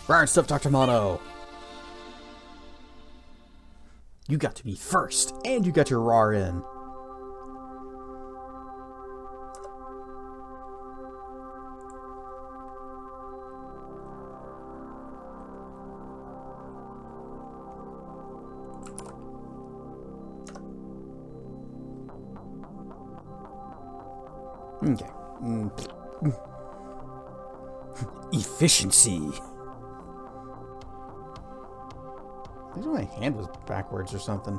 Right stuff, Dr. Mono. You got to be first, and you got your RAR in. Okay. Efficiency. I think my hand was backwards or something.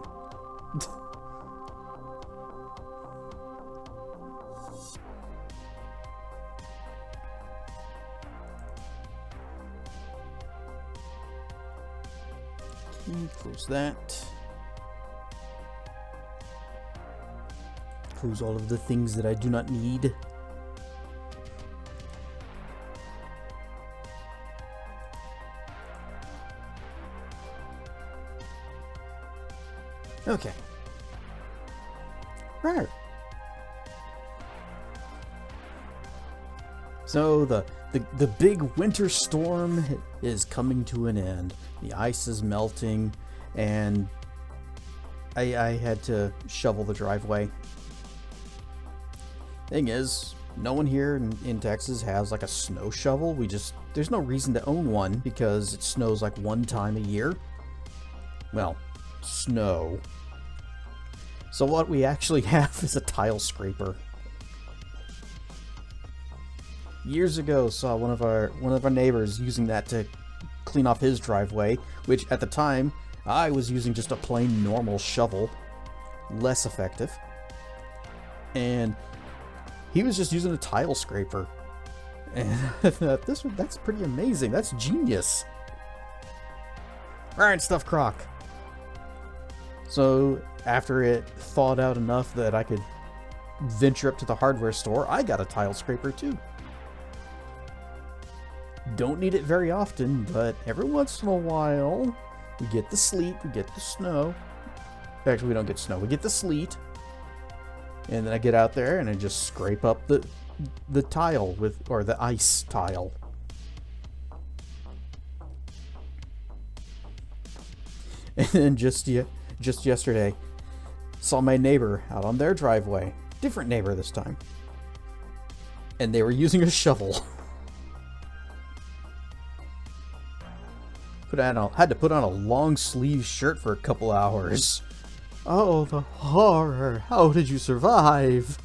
Close that. Close all of the things that I do not need. Okay. Right. So the big winter storm is coming to an end. The ice is melting, and I had to shovel the driveway. Thing is, no one here in Texas has like a snow shovel. There's no reason to own one because it snows like one time a year. Well, snow. So what we actually have is a tile scraper. Years ago, saw one of our neighbors using that to clean off his driveway, which at the time I was using just a plain normal shovel, less effective, and he was just using a tile scraper. And I thought, that's pretty amazing. That's genius. All right, Stuffed Croc. So after it thawed out enough that I could venture up to the hardware store, I got a tile scraper too. Don't need it very often, but every once in a while, we get the sleet, we get the snow. Actually, we don't get snow, we get the sleet. And then I get out there and I just scrape up the tile or the ice tile. And then just yesterday, saw my neighbor out on their driveway. Different neighbor this time. And they were using a shovel. Had to put on a long sleeve shirt for a couple hours. Oh, the horror. How did you survive?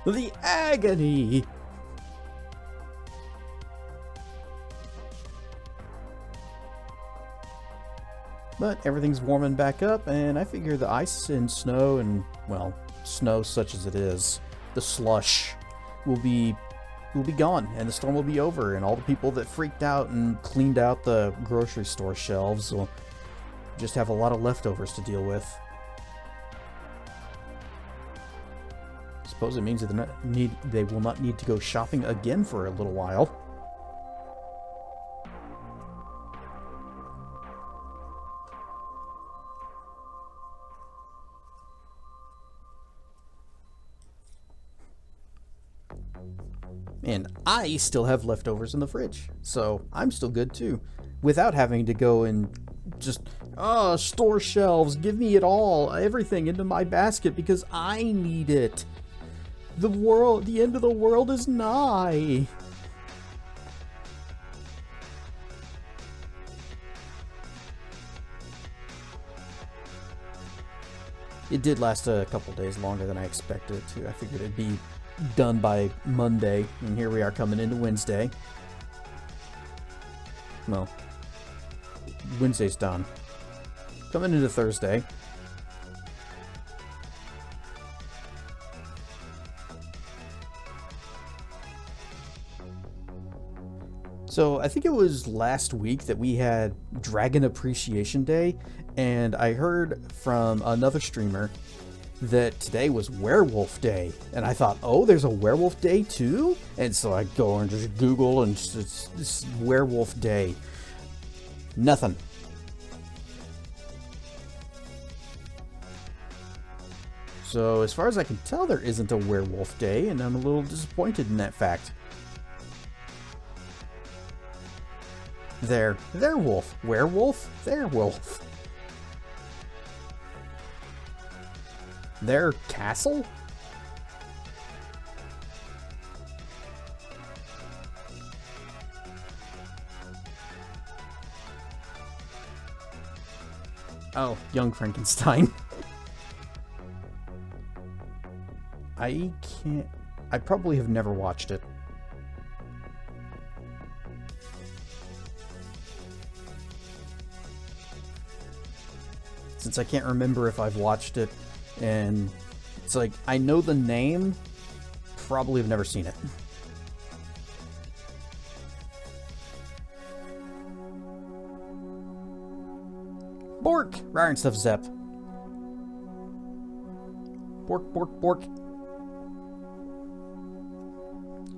The agony. But everything's warming back up, and I figure the ice and snow and, well, snow such as it is, the slush will be gone, and the storm will be over, and all the people that freaked out and cleaned out the grocery store shelves will just have a lot of leftovers to deal with. Suppose it means that they will not need to go shopping again for a little while. And I still have leftovers in the fridge, so I'm still good too. Without having to go and just, store shelves, give me it all, everything into my basket because I need it. The end of the world is nigh. It did last a couple days longer than I expected it to. I figured it'd be done by Monday, and here we are coming into Wednesday. Well, Wednesday's done. Coming into Thursday. So I think it was last week that we had Dragon Appreciation Day, and I heard from another streamer that today was Werewolf Day, and I thought, oh, there's a Werewolf Day too? And so I go and just Google, and it's Werewolf Day. Nothing. So, as far as I can tell, there isn't a werewolf day, and I'm a little disappointed in that fact. Their wolf. Werewolf? Their wolf. Their castle? Oh, Young Frankenstein. I probably have never watched it. Since I can't remember if I've watched it, and it's like, I know the name, probably have never seen it. Bork! Rar and stuff, Zep. Bork, bork, bork.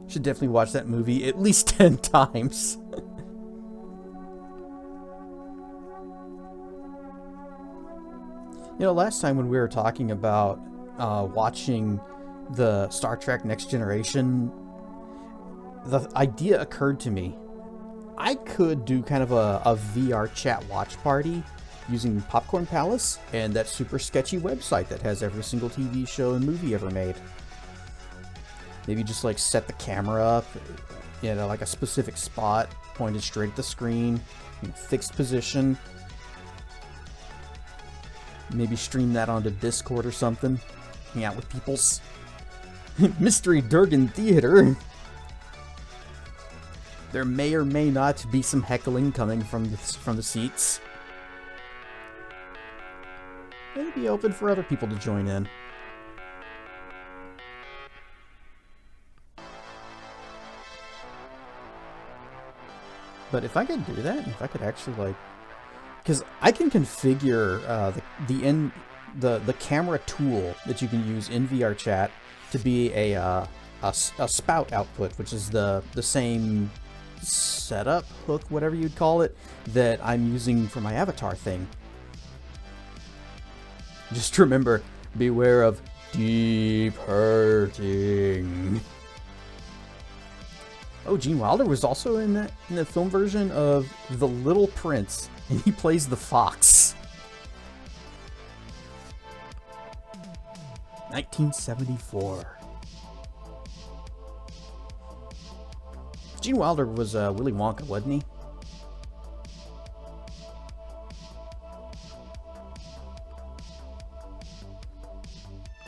Should definitely watch that movie at least 10 times. You know, last time when we were talking about watching the Star Trek Next Generation, the idea occurred to me. I could do kind of a VR chat watch party using Popcorn Palace and that super sketchy website that has every single TV show and movie ever made. Maybe just like set the camera up, you know, like a specific spot, pointed straight at the screen, you know, fixed position. Maybe stream that onto Discord or something. Hang out with peoples. Mystery Durgan Theater. There may or may not be some heckling coming from the seats. It'll be open for other people to join in. But if I could do that, if I could actually like, because I can configure the camera tool that you can use in VR chat to be a spout output, which is the same setup hook, whatever you'd call it, that I'm using for my avatar thing. Just remember, beware of deep hurting. Oh, Gene Wilder was also in the film version of The Little Prince, and he plays the fox. 1974. Gene Wilder was Willy Wonka, wasn't he?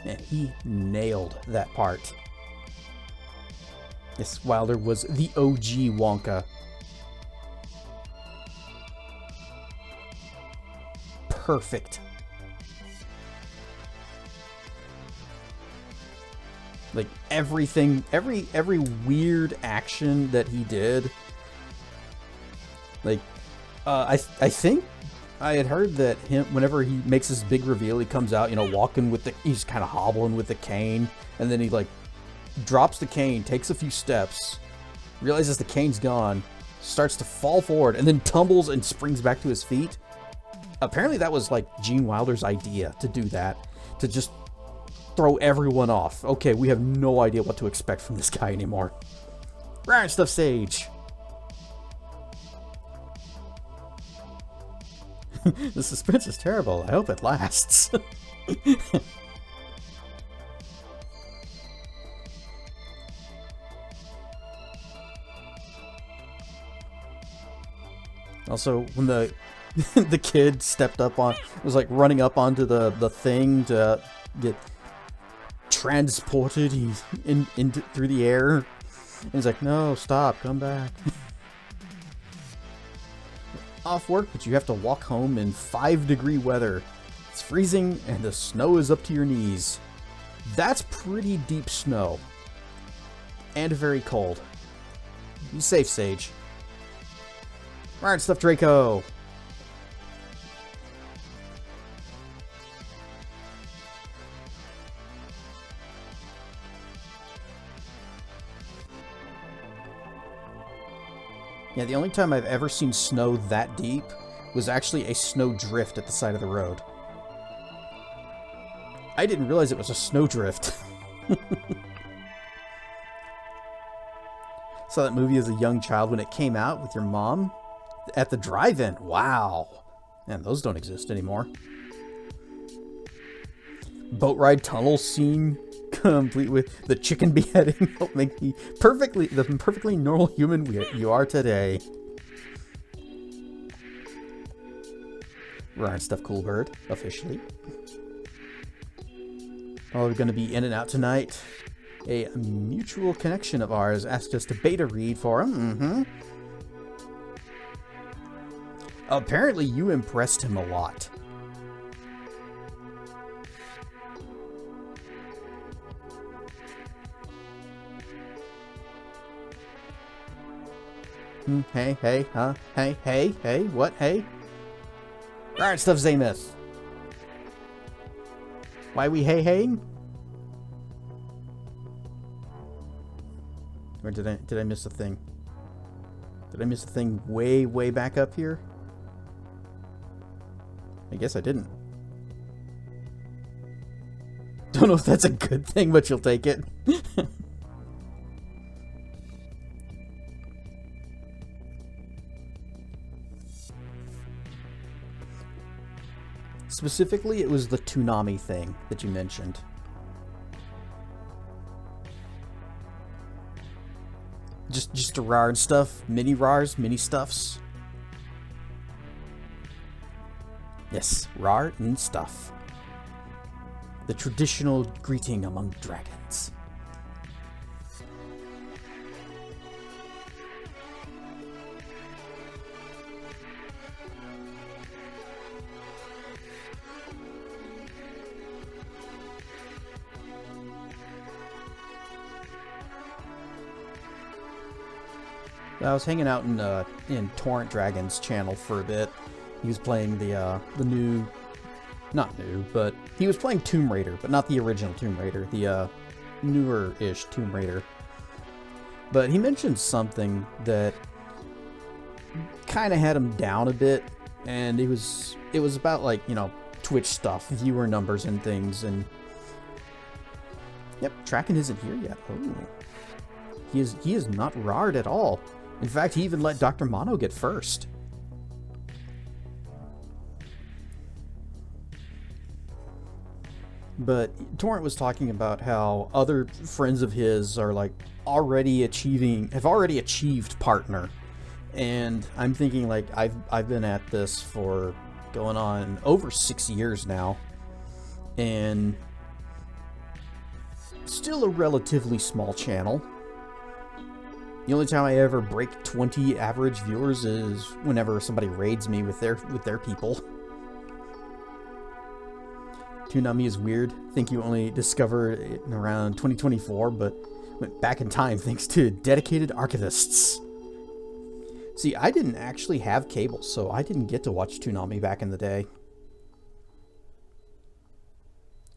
And he nailed that part. Yes, Wilder was the OG Wonka. Perfect. Like everything, every weird action that he did. Like, I think I had heard that whenever he makes this big reveal, he comes out, you know, walking with he's kind of hobbling with the cane, and then he like drops the cane, takes a few steps, realizes the cane's gone, starts to fall forward, and then tumbles and springs back to his feet. Apparently that was like Gene Wilder's idea to do that, to just throw everyone off. Okay, we have no idea what to expect from this guy anymore. Right stuff, Sage. The suspense is terrible. I hope it lasts. Also, when the kid stepped up on, was like running up onto the thing to get transported, he's into through the air, and he's like, no, stop, come back. Off work, but you have to walk home in 5-degree weather. It's freezing and the snow is up to your knees. That's pretty deep snow. And very cold. Be safe, Sage. Alright, stuff, Draco. Yeah, the only time I've ever seen snow that deep was actually a snow drift at the side of the road. I didn't realize it was a snowdrift. Saw that movie as a young child when it came out with your mom at the drive-in. Wow. Man, those don't exist anymore. Boat ride tunnel scene complete with the chicken beheading. Help make me the perfectly normal human you are today. Ryan Stuff Cool Bird, officially. Oh, we're going to be in and out tonight. A mutual connection of ours asked us to beta read for him. Apparently you impressed him a lot. Hey, huh? Hey, what? Hey? Alright, Stuff Zameth. Why we hey-haying? Or did I miss a thing? Did I miss a thing way back up here? I guess I didn't. Don't know if that's a good thing, but you'll take it. Specifically, it was the Toonami thing that you mentioned. Just a rar and stuff. Mini rars, mini stuffs. Yes, rar and stuff. The traditional greeting among dragons. I was hanging out in Torrent Dragon's channel for a bit. He was playing the new, not new, but he was playing Tomb Raider, but not the original Tomb Raider, the newer-ish Tomb Raider. But he mentioned something that kind of had him down a bit, and it was about, like, you know, Twitch stuff, viewer numbers and things, and yep, Tracken isn't here yet. Oh, he is not rarred at all. In fact, he even let Dr. Mono get first. But Torrent was talking about how other friends of his are like have already achieved partner. And I'm thinking, like, I've been at this for going on over 6 years now. And still a relatively small channel. The only time I ever break 20 average viewers is whenever somebody raids me with their people. Toonami is weird. Think you only discovered it in around 2024, but went back in time thanks to dedicated archivists. See, I didn't actually have cable, so I didn't get to watch Toonami back in the day.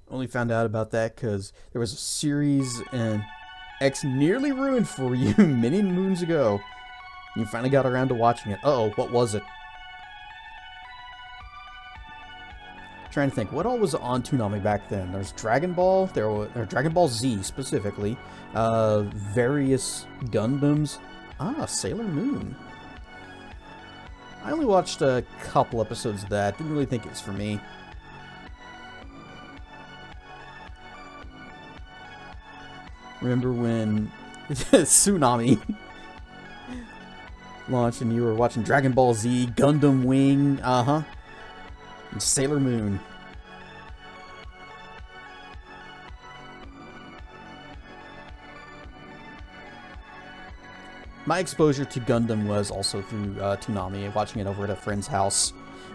Only found out about that because there was a series and X nearly ruined for you many moons ago. You finally got around to watching it. Uh-oh, what was it? Trying to think, what all was on Toonami back then? There's Dragon Ball, or Dragon Ball Z specifically, various Gundams. Ah, Sailor Moon. I only watched a couple episodes of that. Didn't really think it was for me. Remember when Tsunami launched and you were watching Dragon Ball Z, Gundam Wing, and Sailor Moon. My exposure to Gundam was also through Toonami, watching it over at a friend's house.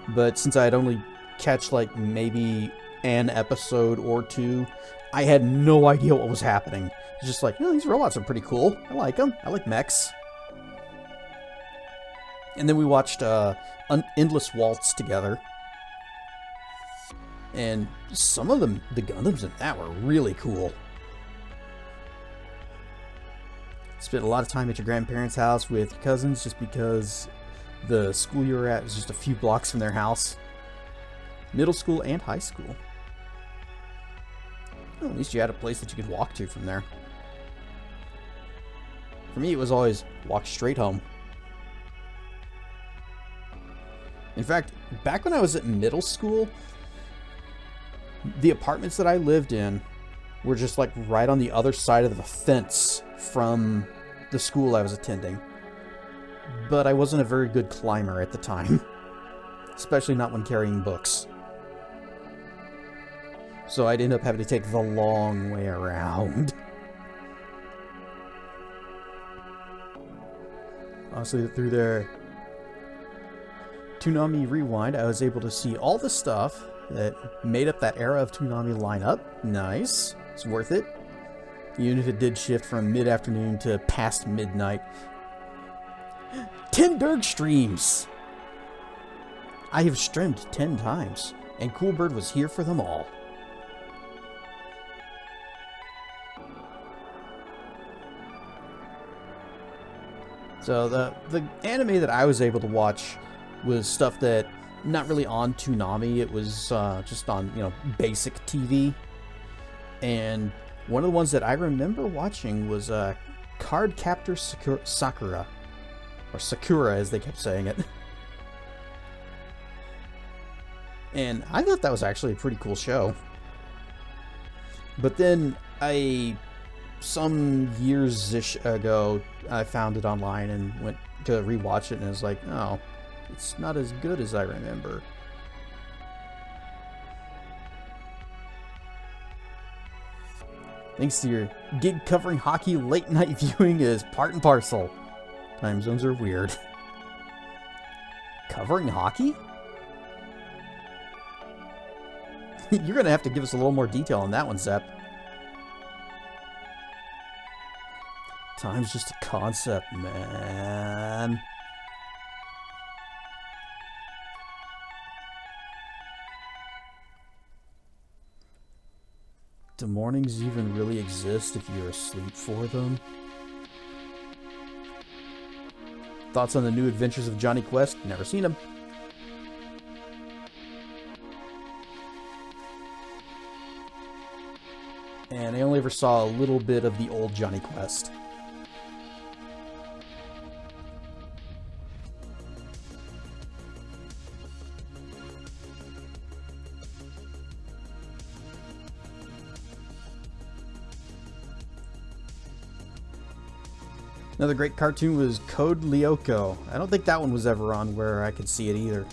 But since I'd only catch like maybe an episode or two, I had no idea what was happening. It's just like, oh, these robots are pretty cool. I like them. I like mechs. And then we watched Endless Waltz together. And some of them, the Gundams in that were really cool. Spent a lot of time at your grandparents' house with your cousins just because the school you were at was just a few blocks from their house. Middle school and high school. Well, at least you had a place that you could walk to from there. For me, it was always walk straight home. In fact, back when I was at middle school, the apartments that I lived in were just like right on the other side of the fence from the school I was attending. But I wasn't a very good climber at the time, especially not when carrying books. So I'd end up having to take the long way around. Also, through their Toonami Rewind, I was able to see all the stuff that made up that era of Toonami lineup. Nice. It's worth it. Even if it did shift from mid-afternoon to past midnight. 10 Derg streams! I have streamed 10 times, and Coolbird was here for them all. So the anime that I was able to watch was stuff that not really on Toonami. It was just on, you know, basic TV. And one of the ones that I remember watching was Card Captor Sakura, or Sakura as they kept saying it. And I thought that was actually a pretty cool show. But then some years-ish ago, I found it online and went to rewatch it, and it was like, oh, it's not as good as I remember. Thanks to your gig covering hockey, late night viewing is part and parcel. Time zones are weird. Covering hockey? You're gonna have to give us a little more detail on that one, Zep. Time's just a concept, man. Do mornings even really exist if you're asleep for them? Thoughts on the new adventures of Johnny Quest? Never seen him. And I only ever saw a little bit of the old Johnny Quest. Another great cartoon was Code Lyoko. I don't think that one was ever on where I could see it either.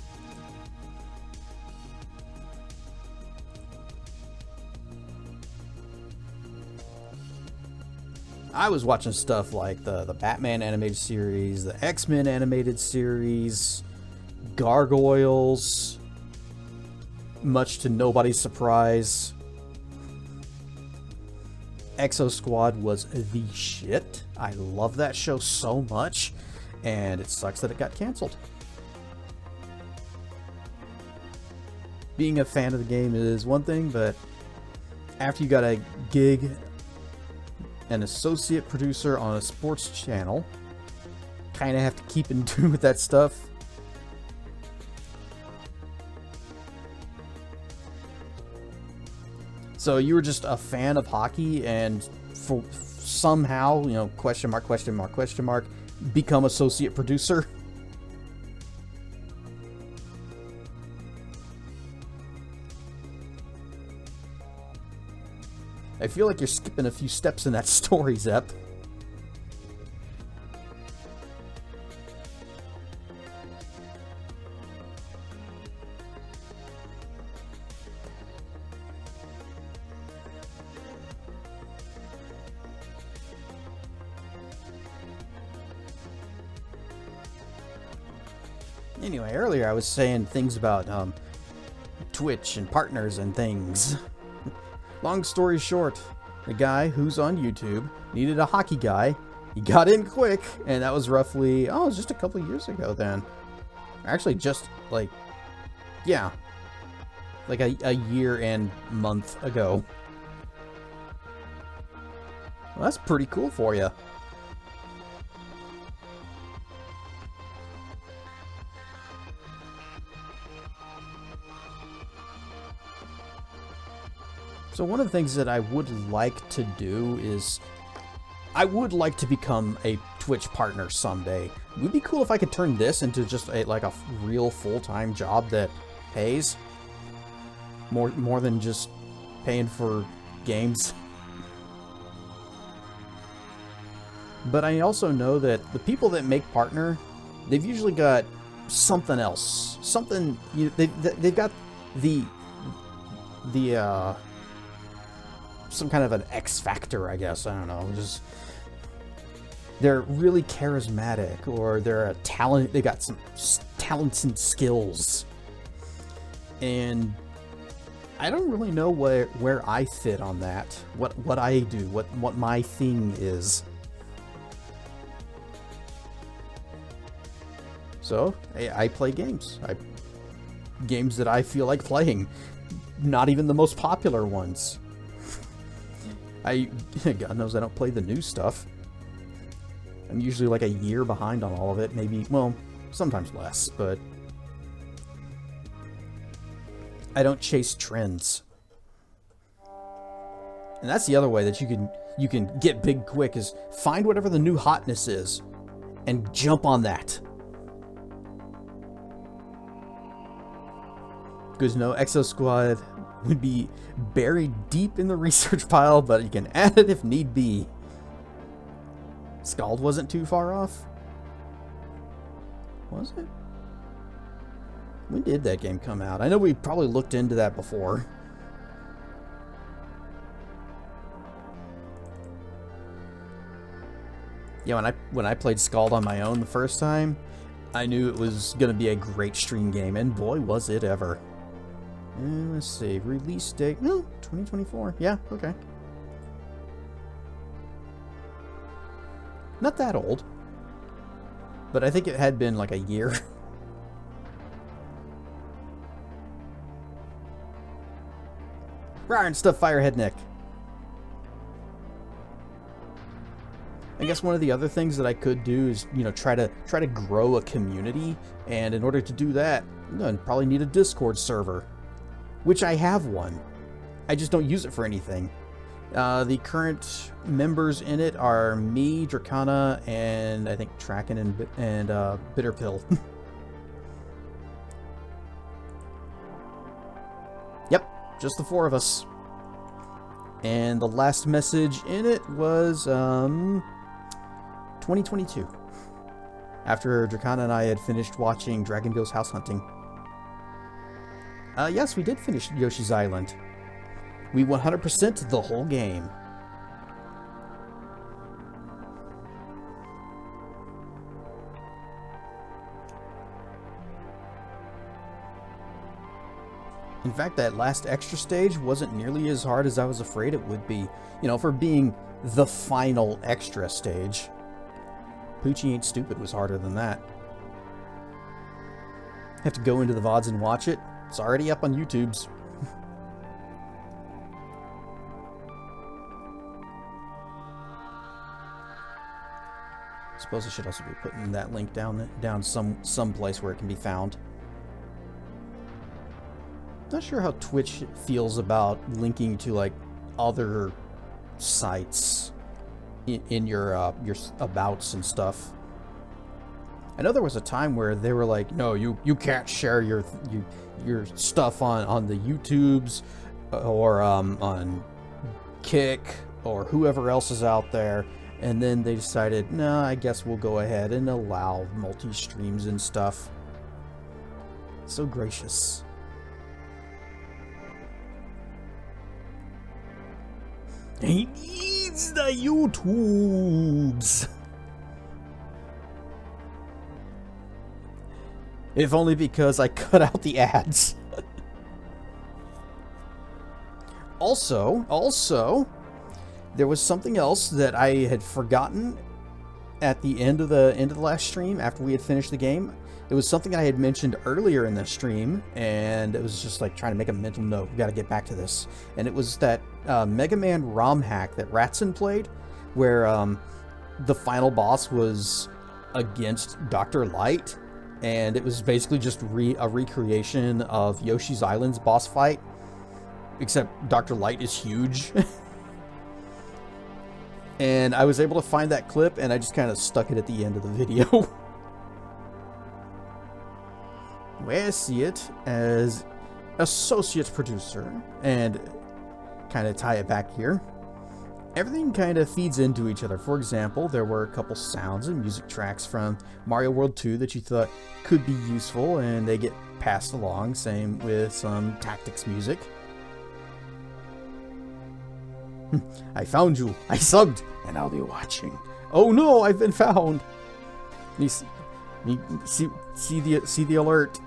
I was watching stuff like the Batman animated series, the X-Men animated series, Gargoyles, much to nobody's surprise. Exo Squad was the shit. I love that show so much, and it sucks that it got canceled. Being a fan of the game is one thing, but after you got a gig, an associate producer on a sports channel, kind of have to keep in tune with that stuff. So you were just a fan of hockey, and for somehow, you know, question mark, question mark, question mark, become associate producer. I feel like you're skipping a few steps in that story, Zep. Anyway, earlier I was saying things about Twitch and partners and things. Long story short, the guy who's on YouTube needed a hockey guy. He got in quick, and that was roughly, it was just a couple years ago then. Actually, just like, yeah, like a year and month ago. Well, that's pretty cool for you. So one of the things that I would like to do is I would like to become a Twitch partner someday. It would be cool if I could turn this into just like a real full-time job that pays more than just paying for games. But I also know that the people that make partner, they've usually got something else, something, you know, they've got the some kind of an X factor, I guess. I don't know. Just they're really charismatic, or they're a talent. They got some talents and skills, and I don't really know where I fit on that. What I do, what my thing is. So I play games. Games that I feel like playing. Not even the most popular ones. God knows I don't play the new stuff. I'm usually like a year behind on all of it. Maybe, well, sometimes less, but I don't chase trends. And that's the other way that you can get big quick, is find whatever the new hotness is and jump on that. Because no, Exo Squad would be buried deep in the research pile, but you can add it if need be. Scald wasn't too far off. Was it? When did that game come out? I know we probably looked into that before. Yeah, when I played Scald on my own the first time, I knew it was going to be a great stream game, and boy was it ever. And let's see, release date, no, 2024, yeah, okay. Not that old, but I think it had been like a year. Rawr and stuff, Firehead Nick. I guess one of the other things that I could do is, you know, try to grow a community, and in order to do that, I'm gonna probably need a Discord server. Which I have one. I just don't use it for anything. The current members in it are me, Dracana, and I think Tracken and Bitterpill. Yep, just the 4 of us. And the last message in it was 2022. After Dracana and I had finished watching Dragon Goes House Hunting. Yes, we did finish Yoshi's Island. We 100%'d the whole game. In fact, that last extra stage wasn't nearly as hard as I was afraid it would be. You know, for being the final extra stage. Poochie Ain't Stupid was harder than that. Have to go into the VODs and watch it. It's already up on YouTube's. Suppose I should also be putting that link down some place where it can be found. Not sure how Twitch feels about linking to like other sites in your abouts and stuff. I know there was a time where they were like, no, you can't share your stuff on the YouTubes or on Kick or whoever else is out there, and then they decided, no, I guess we'll go ahead and allow multi-streams and stuff. So gracious. He needs the YouTubes. If only because I cut out the ads. Also, there was something else that I had forgotten at the end of the last stream after we had finished the game. It was something I had mentioned earlier in the stream, and it was just like trying to make a mental note. We got to get back to this. And it was that Mega Man ROM hack that Ratson played, where the final boss was against Dr. Light. And it was basically just a recreation of Yoshi's Island's boss fight. except Dr. Light is huge. And I was able to find that clip, and I just kind of stuck it at the end of the video. Where I see it as associate producer, and kind of tie it back here. Everything kind of feeds into each other. For example, there were a couple sounds and music tracks from Mario World 2 that you thought could be useful, and they get passed along. Same with some tactics music. I found you. I subbed, and I'll be watching. Oh no, I've been found. See the alert.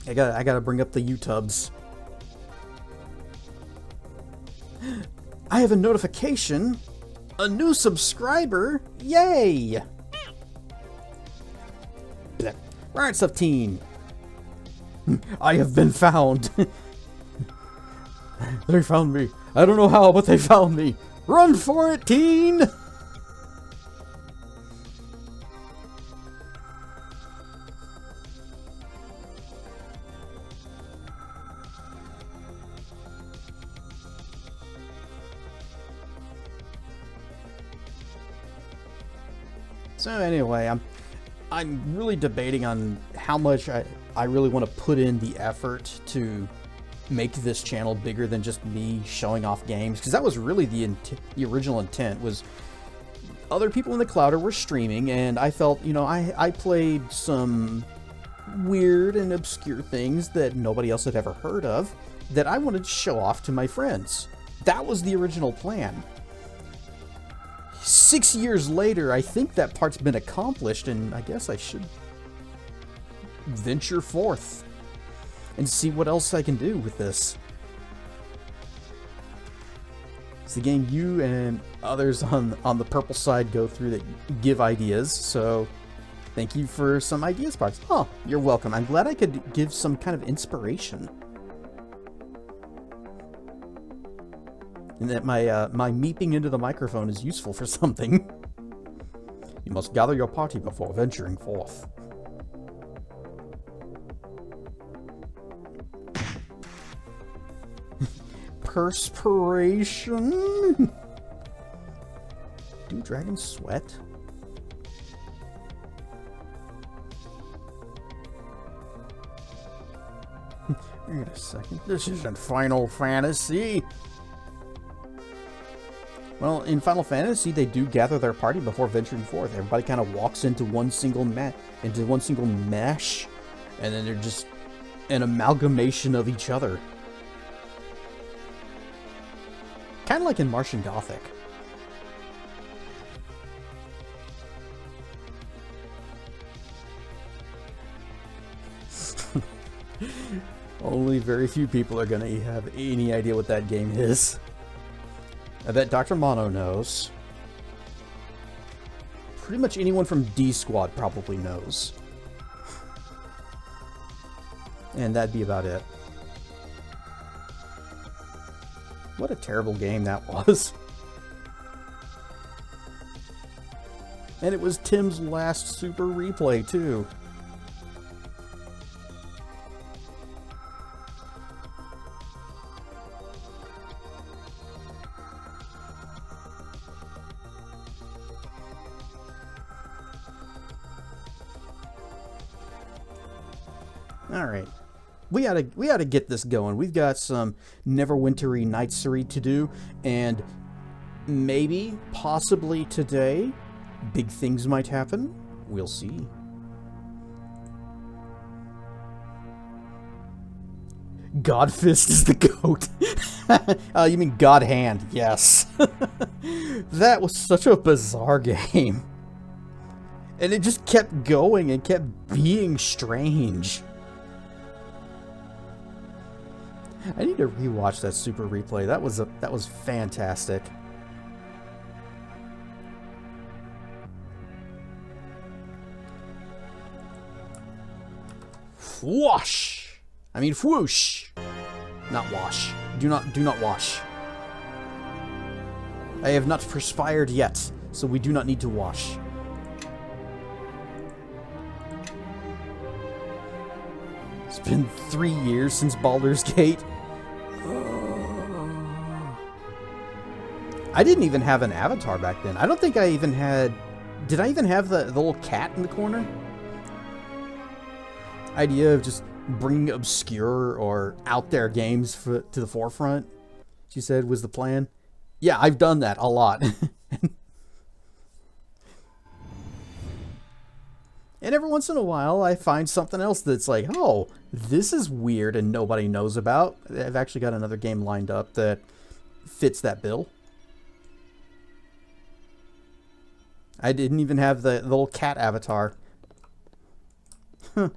I gotta bring up the YouTubes. I have a notification. A new subscriber. Yay! Right, sub teen. I have been found. They found me. I don't know how, but they found me. Run for it, teen! So anyway, I'm really debating on how much I really want to put in the effort to make this channel bigger than just me showing off games, because that was really the original intent. Was other people in the Clouder were streaming, and I felt, you know, I played some weird and obscure things that nobody else had ever heard of that I wanted to show off to my friends. That was the original plan. 6 years later, I think that part's been accomplished, and I guess I should venture forth and see what else I can do with this. It's the game you and others on the purple side go through that give ideas, so thank you for some idea sparks. Oh, you're welcome. I'm glad I could give some kind of inspiration. And that my meeping into the microphone is useful for something. You must gather your party before venturing forth. Perspiration? Do dragons sweat? Wait a second. This isn't Final Fantasy. Well, in Final Fantasy, they do gather their party before venturing forth. Everybody kind of walks into one single mesh, and then they're just an amalgamation of each other. Kind of like in Martian Gothic. Only very few people are gonna have any idea what that game is. I bet Dr. Mono knows. Pretty much anyone from D Squad probably knows. And that'd be about it. What a terrible game that was. And it was Tim's last Super Replay, too. Alright. We oughta get this going. We've got some Neverwinter Nights to do, and maybe, possibly today, big things might happen. We'll see. Godfist is the goat. You mean God Hand? Yes. That was such a bizarre game. And it just kept going and kept being strange. I need to rewatch that Super Replay. That was fantastic. Wash. I mean whoosh. Not wash. Do not wash. I have not perspired yet, so we do not need to wash. It's been 3 years since Baldur's Gate. I didn't even have an avatar back then. I don't think I even had... Did I even have the little cat in the corner? Idea of just bringing obscure or out there games to the forefront, she said, was the plan. Yeah, I've done that a lot. And every once in a while, I find something else that's like, oh, this is weird and nobody knows about. I've actually got another game lined up that fits that bill. I didn't even have the little cat avatar. Huh.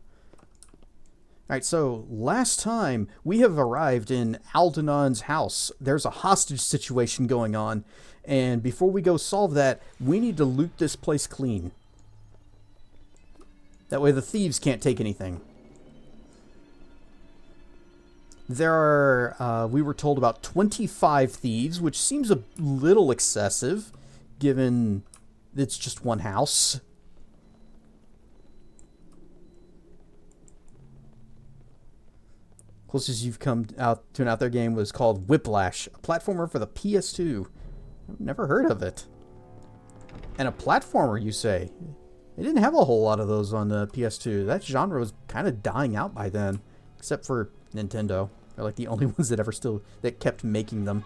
Alright, so last time we have arrived in Aldanon's house. There's a hostage situation going on. And before we go solve that, we need to loot this place clean. That way the thieves can't take anything. There are, we were told about 25 thieves, which seems a little excessive, given it's just one house. Closest you've come out to an out there game was called Whiplash, a platformer for the PS2. I've never heard of it. And a platformer, you say? They didn't have a whole lot of those on the PS2. That genre was kind of dying out by then, except for Nintendo. They're like the only ones that that kept making them.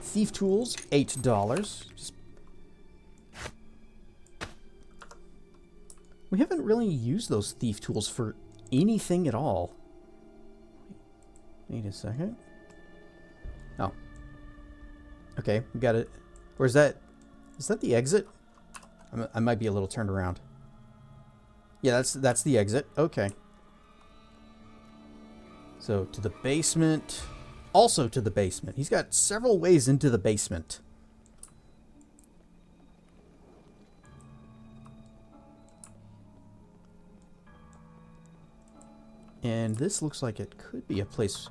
Thief tools, $8. We haven't really used those thief tools for anything at all. Wait a second. Oh. Okay, we got it. Where's that? Is that the exit? I might be a little turned around. Yeah, that's the exit. Okay. So, to the basement. Also to the basement. He's got several ways into the basement. And this looks like it could be a place...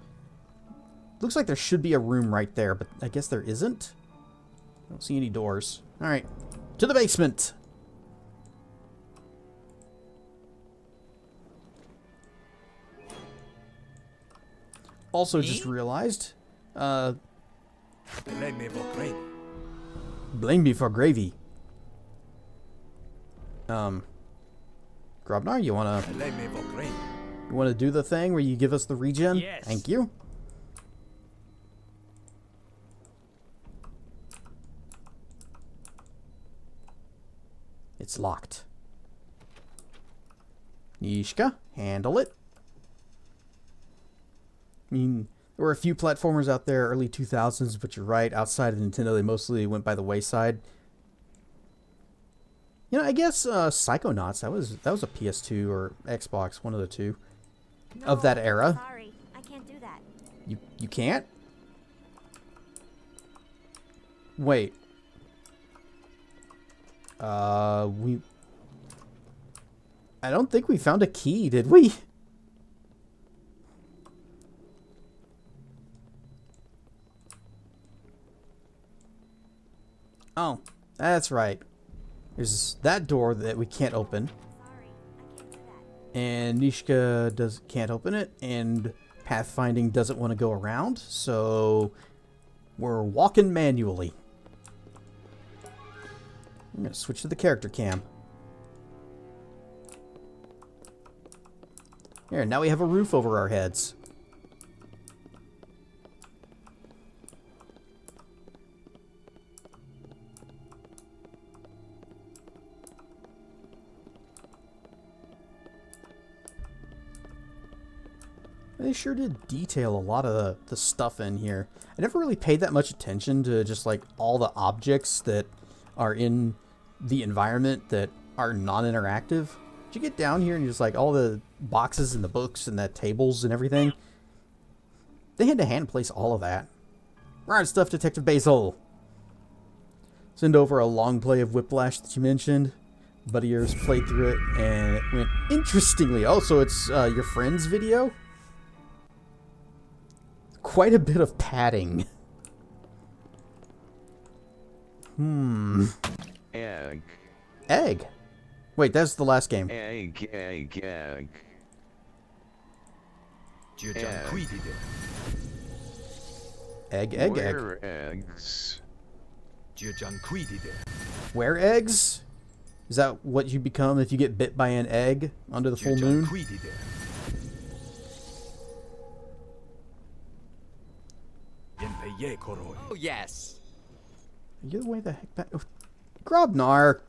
Looks like there should be a room right there, but I guess there isn't. I don't see any doors. Alright. To the basement! Also just realized... Blame me for gravy. Blame me for gravy. Grobnar, you wanna... Blame me for gravy. You wanna do the thing where you give us the regen? Yes. Thank you. It's locked. Nishka, handle it. I mean, there were a few platformers out there early 2000s, but you're right, outside of Nintendo, they mostly went by the wayside. You know, I guess Psychonauts, that was a PS2 or Xbox, one of the two, of that era. Sorry, I can't do that. You can't? Wait. I don't think we found a key, did we? Oh, that's right. There's that door that we can't open. Sorry, I can't do that. And Nishka can't open it, and pathfinding doesn't want to go around, so we're walking manually. I'm gonna switch to the character cam. Here, now we have a roof over our heads. They sure did detail a lot of the stuff in here. I never really paid that much attention to just like all the objects that are in the environment that are non-interactive. Did you get down here and just like all the boxes and the books and the tables and everything? They had to hand place all of that. Right stuff, Detective Basil. Send over a long play of Whiplash that you mentioned. Buddy of yours played through it and it went interestingly. Oh, so it's your friend's video? Quite a bit of padding. And Egg. Wait, that's the last game. Egg. Egg. Where eggs? Where eggs? Is that what you become if you get bit by an egg under the full moon? Oh, yes. Get away the heck back. Grobnar!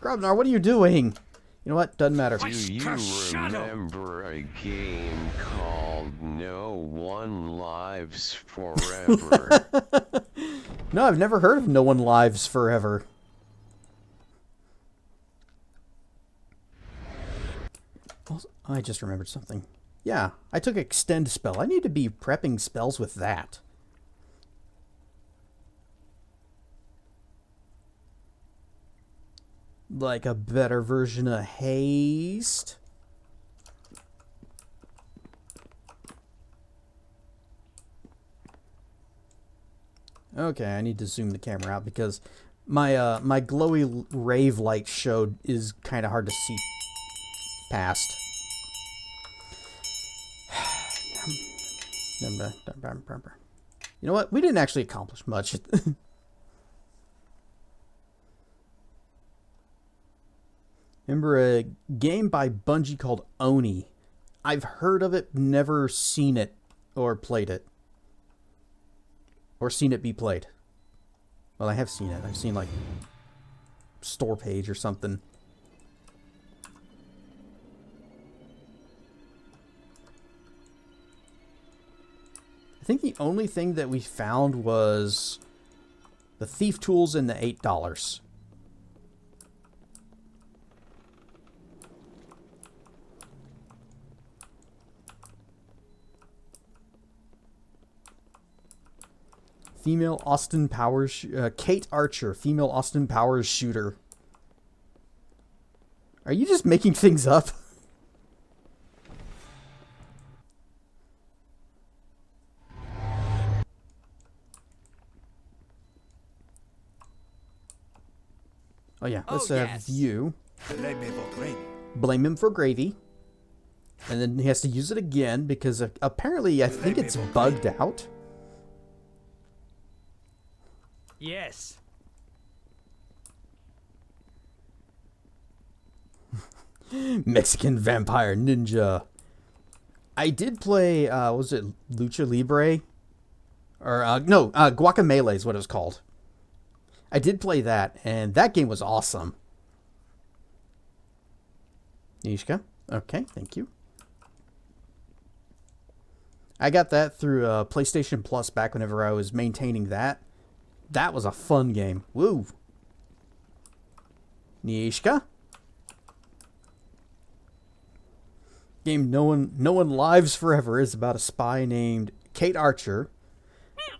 Grobnar, what are you doing? You know what? Doesn't matter. Do you remember a game called No One Lives Forever? No, I've never heard of No One Lives Forever. Also, I just remembered something. Yeah, I took Extend Spell. I need to be prepping spells with that. Like a better version of Haste. Okay, I need to zoom the camera out because my my glowy rave light showed is kind of hard to see past. You know what? We didn't actually accomplish much. Remember a game by Bungie called Oni. I've heard of it, never seen it or played it. Or seen it be played. Well, I have seen it. I've seen like store page or something. I think the only thing that we found was the thief tools and the $8. Female Austin Powers, Kate Archer, female Austin Powers shooter. Are you just making things up? Oh yeah, let's view. Blame him for gravy. And then he has to use it again because apparently I think it's bugged out. Yes. Mexican Vampire Ninja. I did play, was it Lucha Libre? Or, no, Guacamelee is what it was called. I did play that, and that game was awesome. Nishka? Okay, thank you. I got that through PlayStation Plus back whenever I was maintaining that. That was a fun game. Woo! Nishka? Game No One Lives Forever is about a spy named Kate Archer,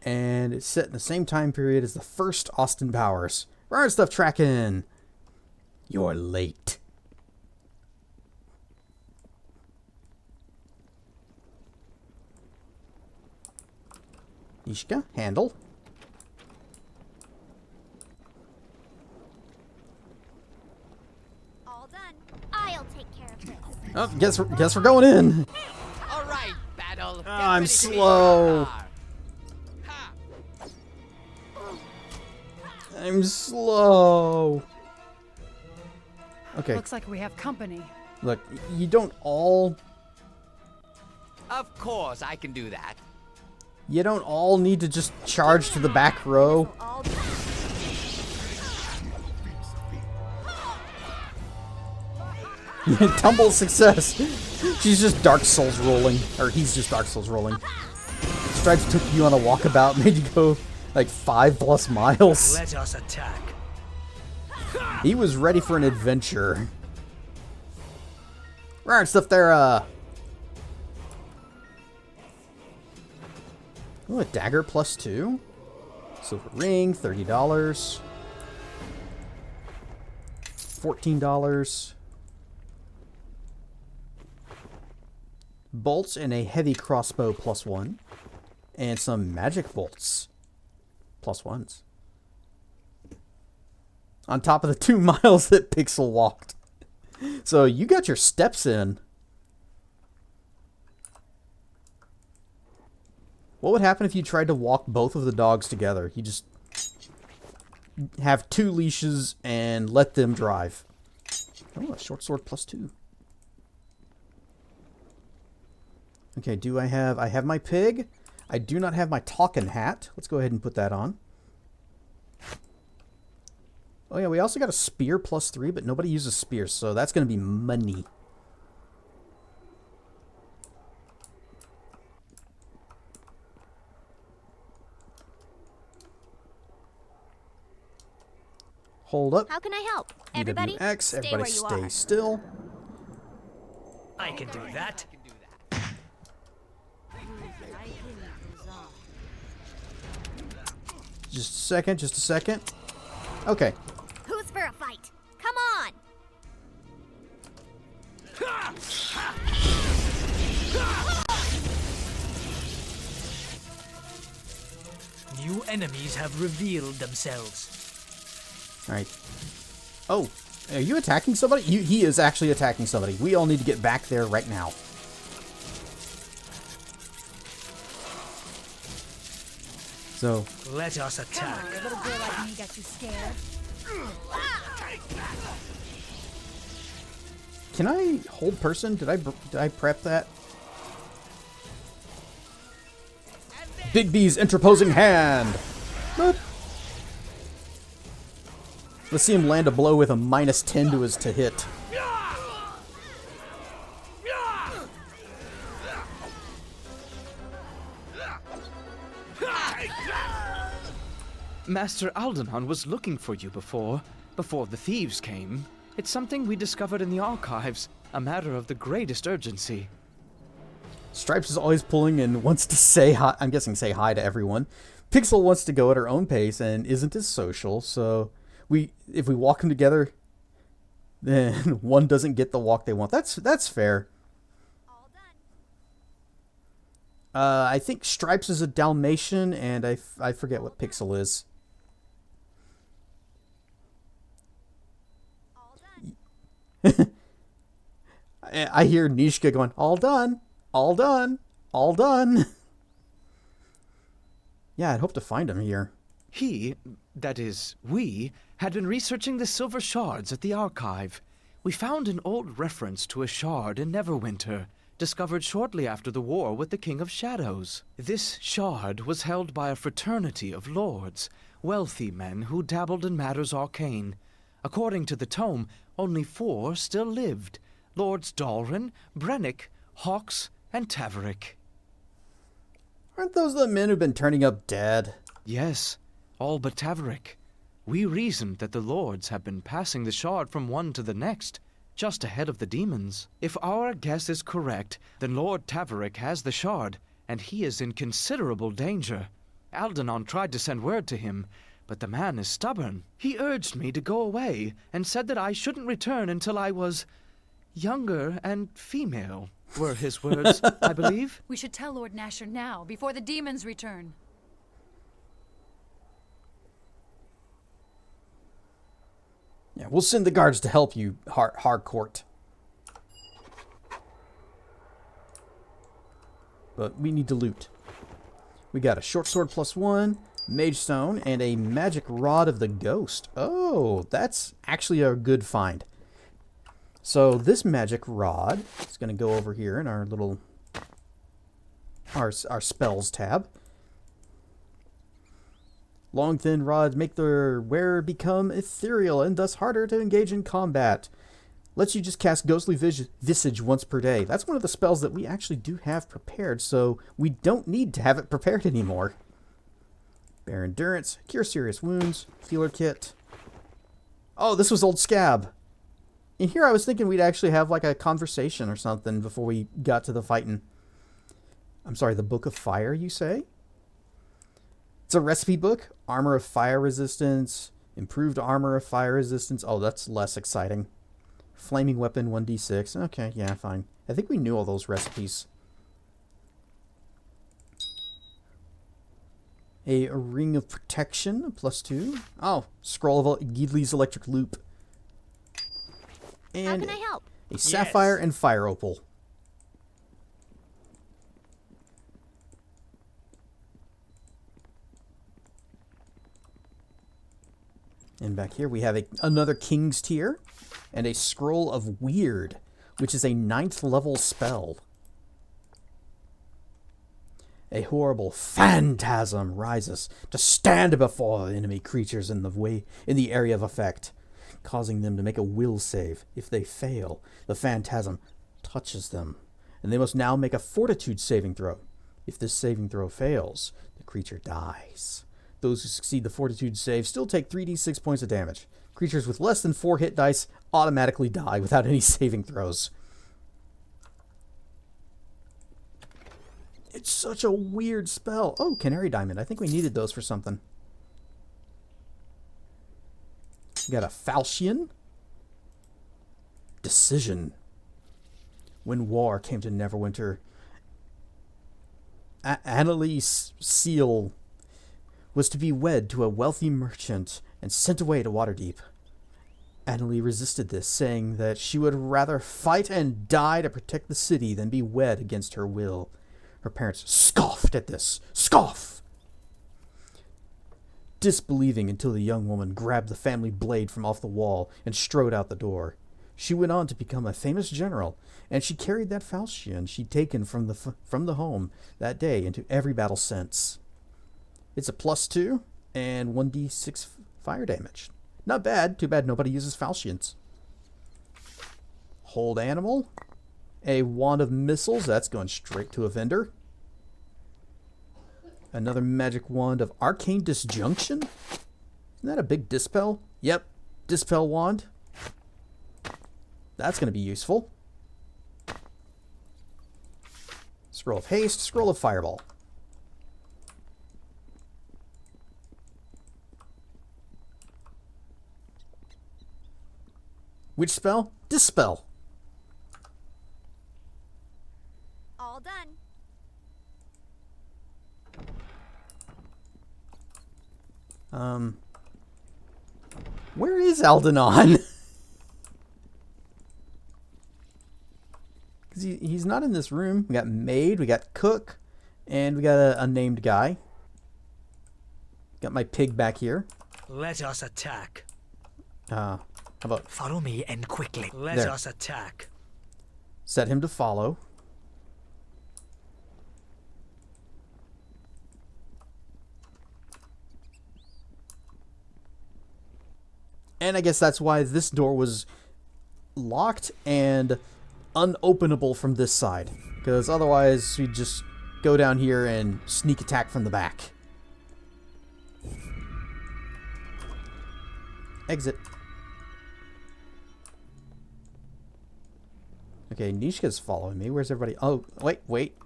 and it's set in the same time period as the first Austin Powers. Right stuff tracking. You're late. Nishka, handle. All done. I'll take care of this. Oh, guess we're going in. All right, battle. Get I'm ready to be slow. ha. I'm slow. Okay, Looks like we have company. look, you don't all Of course, I can do that. need to just charge to the back row. All Tumble success. She's just Dark Souls rolling, or he's just Dark Souls rolling. Stripes took you on a walkabout, made you go like 5+ miles. Let us attack. He was ready for an adventure. Right, stuff there, Ooh, a dagger +2. Silver ring, $30. $14. Bolts and a heavy crossbow +1. And some magic bolts +1s. On top of the 2 miles that Pixel walked. So you got your steps in. What would happen if you tried to walk both of the dogs together? You just have 2 leashes and let them drive. Oh, a short sword +2. Okay, I have my pig. I do not have my talking hat. Let's go ahead and put that on. Oh yeah, we also got a spear +3, but nobody uses spears, so that's going to be money. Hold up. How can I help? Everybody, EWX, stay everybody where you stay are. still. I can do that. Just a second, just a second. Okay. Who's for a fight? Come on! New enemies have revealed themselves. Alright. Oh, are you attacking somebody? He is actually attacking somebody. We all need to get back there right now. So, Let us attack. A little girl like me got you scared. can I hold person? Did I prep that? Big B's interposing hand. Boop. Let's see him land a blow with a -10 to his to hit. Master Aldanon was looking for you before the thieves came. It's something we discovered in the archives, a matter of the greatest urgency. Stripes is always pulling and wants to say hi. I'm guessing say hi to everyone. Pixel wants to go at her own pace and isn't as social, so if we walk them together, then one doesn't get the walk they want. That's fair. All done. I think Stripes is a Dalmatian, and I forget what Pixel is. All done. I hear Nishka going, all done, all done, all done. Yeah, I'd hope to find him here. He, that is, we, had been researching the silver shards at the archive. We found an old reference to a shard in Neverwinter, discovered shortly after the war with the King of Shadows. This shard was held by a fraternity of lords, wealthy men who dabbled in matters arcane. According to the tome, only 4 still lived: Lords Dalrin, Brennick, Hawks, and Tavorick. Aren't those the men who've been turning up dead? Yes, all but Tavorick. We reasoned that the lords have been passing the shard from one to the next, just ahead of the demons. If our guess is correct, then Lord Tavorick has the shard, and he is in considerable danger. Aldanon tried to send word to him, but the man is stubborn. He urged me to go away, and said that I shouldn't return until I was younger and female, were his words, I believe. We should tell Lord Nasher now, before the demons return. Yeah, we'll send the guards to help you, Harcourt. But we need to loot. We got a short sword +1, mage stone, and a magic rod of the ghost. Oh, that's actually a good find. So this magic rod is going to go over here in our little our spells tab. Long, thin rods make their wearer become ethereal and thus harder to engage in combat. Lets you just cast Ghostly Visage once per day. That's one of the spells that we actually do have prepared, so we don't need to have it prepared anymore. Bear Endurance, Cure Serious Wounds, Healer Kit. Oh, this was Old Scab. In here I was thinking we'd actually have like a conversation or something before we got to the fighting. I'm sorry, the Book of Fire, you say? It's a recipe book. Armor of fire resistance. Improved armor of fire resistance. Oh, that's less exciting. Flaming weapon 1d6. Okay, yeah, fine. I think we knew all those recipes. A ring of protection, +2. Oh, scroll of Gidley's electric loop. How And can I help? a sapphire and fire opal. And back here we have another King's Tier and a Scroll of Weird, which is a 9th level spell. A horrible phantasm rises to stand before enemy creatures in the area of effect, causing them to make a will save. If they fail, the phantasm touches them, and they must now make a fortitude saving throw. If this saving throw fails, the creature dies. Those who succeed the fortitude save still take 3d6 points of damage. Creatures with less than 4 hit dice automatically die without any saving throws. It's such a weird spell. Oh, Canary Diamond. I think we needed those for something. We got a Falchion. Decision. When war came to Neverwinter, Annalise Seal was to be wed to a wealthy merchant and sent away to Waterdeep. Annalise resisted this, saying that she would rather fight and die to protect the city than be wed against her will. Her parents scoffed at this. Scoff! Disbelieving until the young woman grabbed the family blade from off the wall and strode out the door. She went on to become a famous general, and she carried that falchion she'd taken from the home that day into every battle since. It's a +2 and 1d6 fire damage. Not bad. Too bad nobody uses falchions. Hold animal. A wand of missiles. That's going straight to a vendor. Another magic wand of arcane disjunction. Isn't that a big dispel? Yep. Dispel wand. That's going to be useful. Scroll of haste. Scroll of fireball. Which spell? Dispel. All done. Where is Aldanon? Because he's not in this room. We got maid, we got cook, and we got a unnamed guy. Got my pig back here. Let us attack. How about Follow me and quickly. Let There. us attack. set him to follow? And I guess that's why this door was locked and unopenable from this side. Because otherwise we'd just go down here and sneak attack from the back. Exit. Okay, Nishka's following me. Where's everybody? Oh, wait.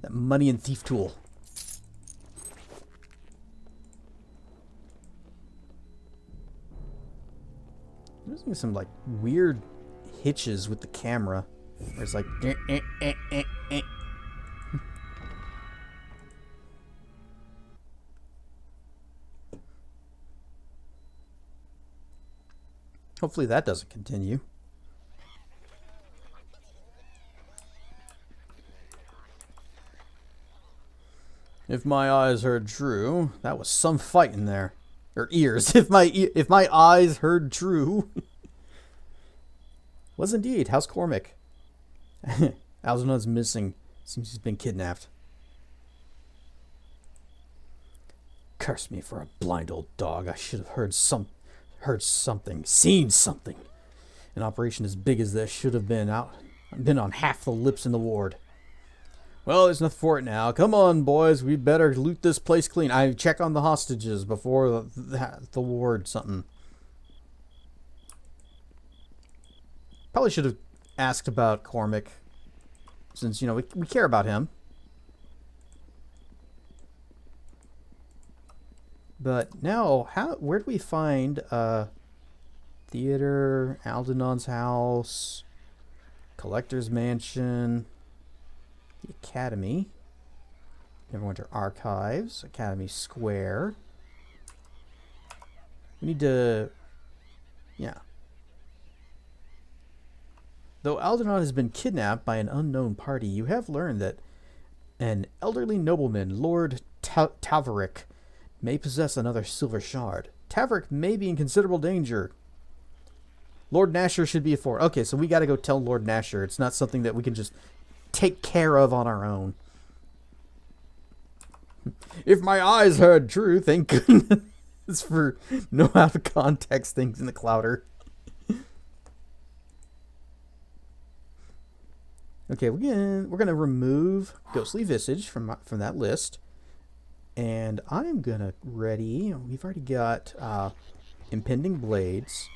That money and thief tool. There's some like weird hitches with the camera. There's like Hopefully that doesn't continue. If my eyes heard true, that was some fight in there. Or ears. If my eyes heard true. Was indeed. How's Cormac? Aldanon's missing. Seems he's been kidnapped. Curse me for a blind old dog. I should have heard something, seen something. An operation as big as this should have been on half the lips in the ward. Well, there's nothing for it now. Come on, boys. We better loot this place clean. I check on the hostages before the ward something. Probably should have asked about Cormac, since, you know, we care about him. But now, where do we find theater, Aldanon's house, collector's mansion, the academy? Neverwinter Archives, Academy Square. We need to... Yeah. Though Aldanon has been kidnapped by an unknown party, you have learned that an elderly nobleman, Lord Tavorick, may possess another silver shard. Tavorick may be in considerable danger. Lord Nasher should be informed. Okay, so we gotta go tell Lord Nasher. It's not something that we can just take care of on our own. If my eyes heard true, thank goodness for no out of context things in the Clouder. Okay, we're gonna remove Ghostly Visage from that list, and I'm gonna ready. We've already got Impending Blades.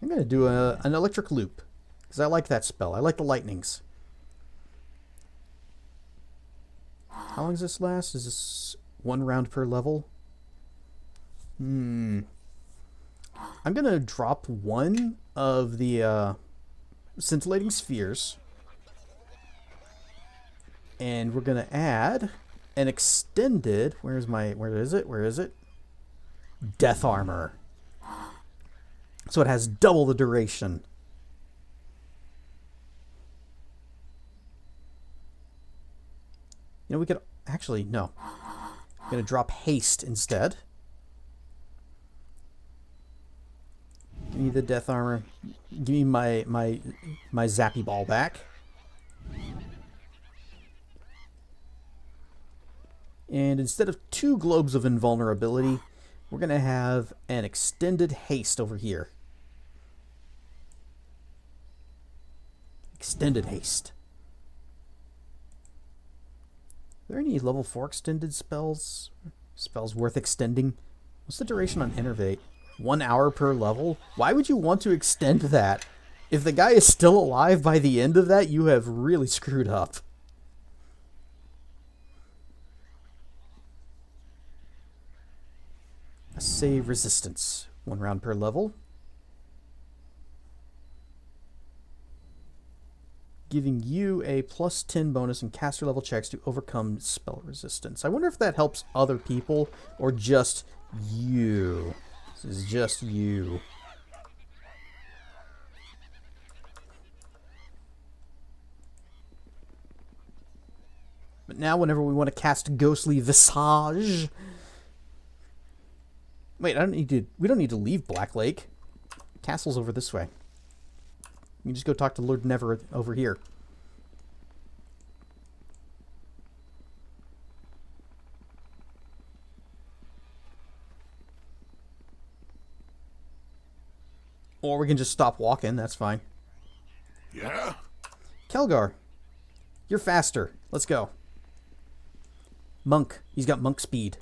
I'm gonna do an Electric Loop because I like that spell. I like the lightnings. How long does this last? Is this 1 round per level? I'm going to drop one of the scintillating spheres. And we're going to add an extended... Where is it? Death Armor. So it has double the duration. You know, we could... Actually, no. I'm going to drop Haste instead. Give me the Death Armor. Give me my Zappy Ball back. And instead of 2 globes of invulnerability, we're going to have an extended haste over here. Extended haste. Are there any level 4 extended spells? Spells worth extending? What's the duration on Innervate? 1 hour per level? Why would you want to extend that? If the guy is still alive by the end of that, you have really screwed up. Save resistance. 1 round per level. Giving you a +10 bonus in caster level checks to overcome spell resistance. I wonder if that helps other people or just you. This is just you. But now whenever we want to cast Ghostly Visage... Wait, we don't need to leave Black Lake. Castle's over this way. You just go talk to Lord Never over here. Or we can just stop walking, that's fine. Yeah? Kelgar, you're faster. Let's go. Monk, he's got monk speed.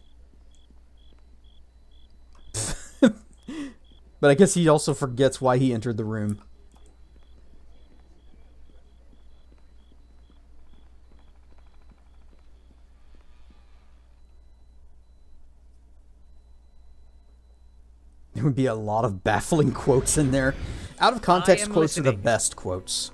But I guess he also forgets why he entered the room. There would be a lot of baffling quotes in there. Out of context quotes are the best quotes.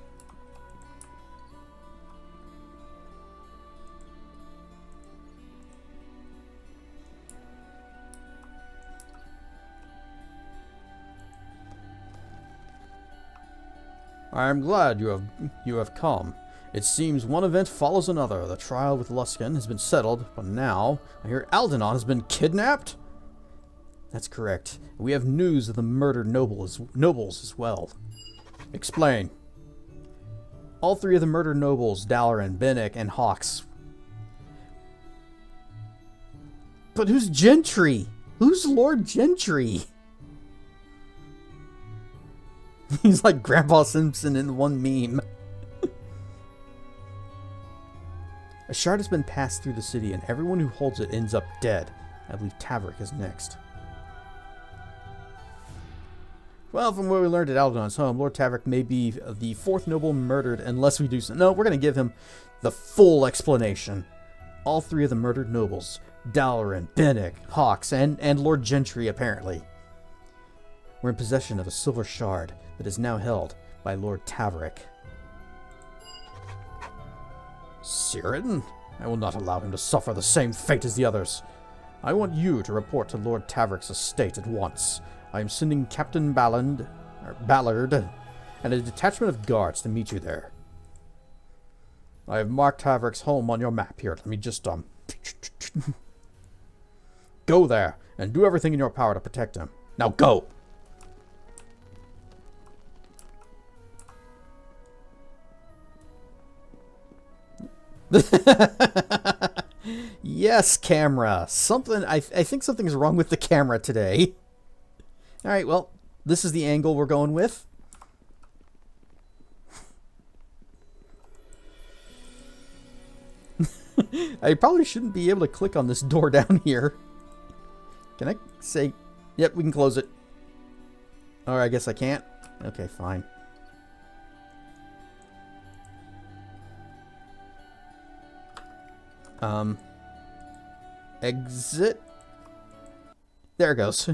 I am glad you have come. It seems one event follows another. The trial with Luskan has been settled, but now I hear Aldanon has been kidnapped? That's correct. We have news of the murdered nobles as well. Explain. All 3 of the murdered nobles, Dalaran, Bennick, and Hawks. But who's Gentry? Who's Lord Gentry? He's like Grandpa Simpson in one meme. A shard has been passed through the city, and everyone who holds it ends up dead. I believe Tavorick is next. Well, from what we learned at Aldanon's home, Lord Tavorick may be the 4th noble murdered unless we do so. No, we're going to give him the full explanation. All 3 of the murdered nobles, Dalaran, Bennick, Hawks, and Lord Gentry, apparently, were in possession of a silver shard that is now held by Lord Tavorick. Siren? I will not allow him to suffer the same fate as the others. I want you to report to Lord Tavorick's estate at once. I am sending Captain Ballard and a detachment of guards to meet you there. I have marked Tavorick's home on your map here. Let me just, go there and do everything in your power to protect him. Now go! Yes, camera. Something. I think something's wrong with the camera today. All right. Well, this is the angle we're going with. I probably shouldn't be able to click on this door down here. Can I say? Yep, we can close it. Or I guess I can't. Okay, fine. Exit. There it goes.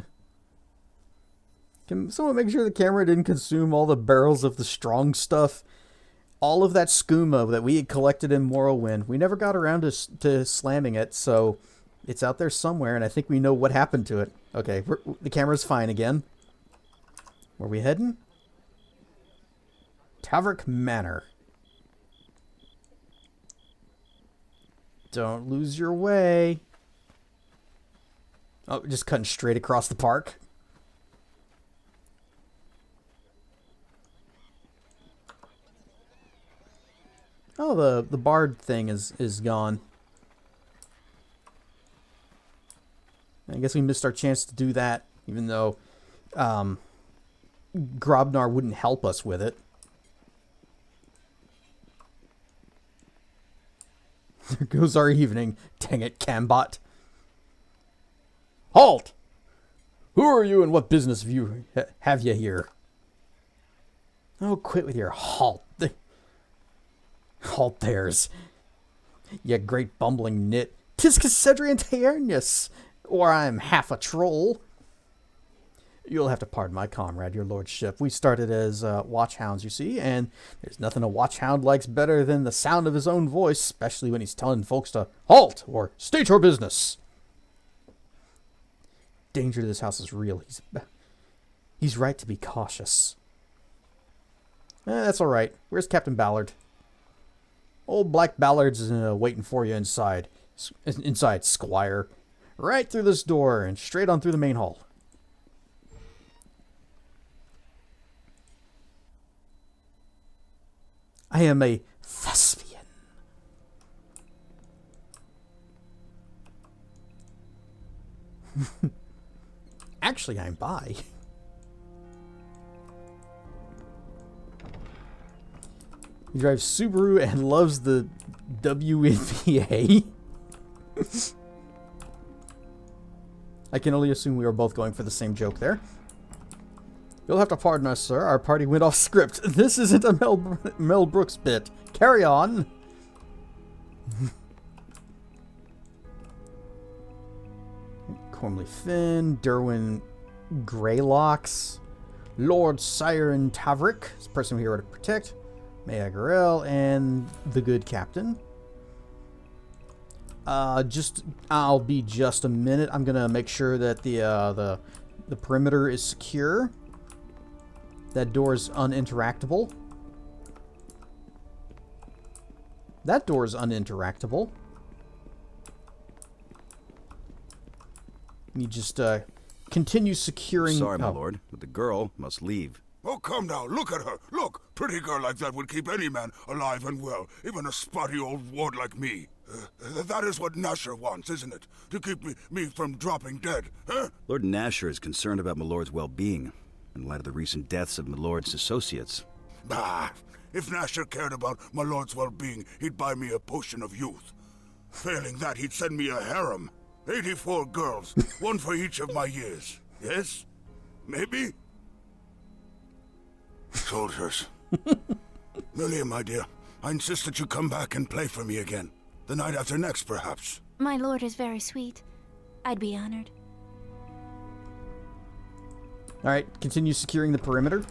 Can someone make sure the camera didn't consume all the barrels of the strong stuff? All of that skooma that we had collected in Morrowind. We never got around to slamming it, so it's out there somewhere, and I think we know what happened to it. Okay, the camera's fine again. Where are we heading? Tavorick Manor. Don't lose your way. Oh, just cutting straight across the park. Oh, the bard thing is gone. I guess we missed our chance to do that, even though Grobnar wouldn't help us with it. There goes our evening. Dang it, Cambot. Halt! Who are you and what business have you here? Oh, quit with your halt. Halt there's. You great bumbling nit. 'Tis Cassedrian Taernius, or I'm half a troll. You'll have to pardon my comrade, your lordship. We started as watchhounds, you see, and there's nothing a watchhound likes better than the sound of his own voice, especially when he's telling folks to halt or state your business. Danger to this house is real. He's right to be cautious. That's all right. Where's Captain Ballard? Old Black Ballard's waiting for you inside. Inside, squire. Right through this door and straight on through the main hall. I am a thespian. Actually, I'm bi. He drives Subaru and loves the WNBA. I can only assume we were both going for the same joke there. You'll have to pardon us, sir. Our party went off script. This isn't a Mel Brooks bit. Carry on. Cormley Finn, Derwin Greylocks, Lord Siren Tavorick, this person we're here to protect, Maya Garel, and the good captain. I'll be just a minute. I'm gonna make sure that the perimeter is secure. That door is uninteractable. That door is uninteractable. You just continue securing. Sorry, my lord, but the girl must leave. Oh, come now, look at her. Look, pretty girl like that would keep any man alive and well, even a spotty old ward like me. That is what Nasher wants, isn't it? To keep me from dropping dead, huh? Lord Nasher is concerned about my lord's well-being, in light of the recent deaths of my lord's associates. Bah! If Nasher cared about my lord's well-being, he'd buy me a potion of youth. Failing that, he'd send me a harem. 84 girls, one for each of my years. Yes? Maybe? Soldiers. Melia, my dear, I insist that you come back and play for me again. The night after next, perhaps. My lord is very sweet. I'd be honored. Alright, continue securing the perimeter.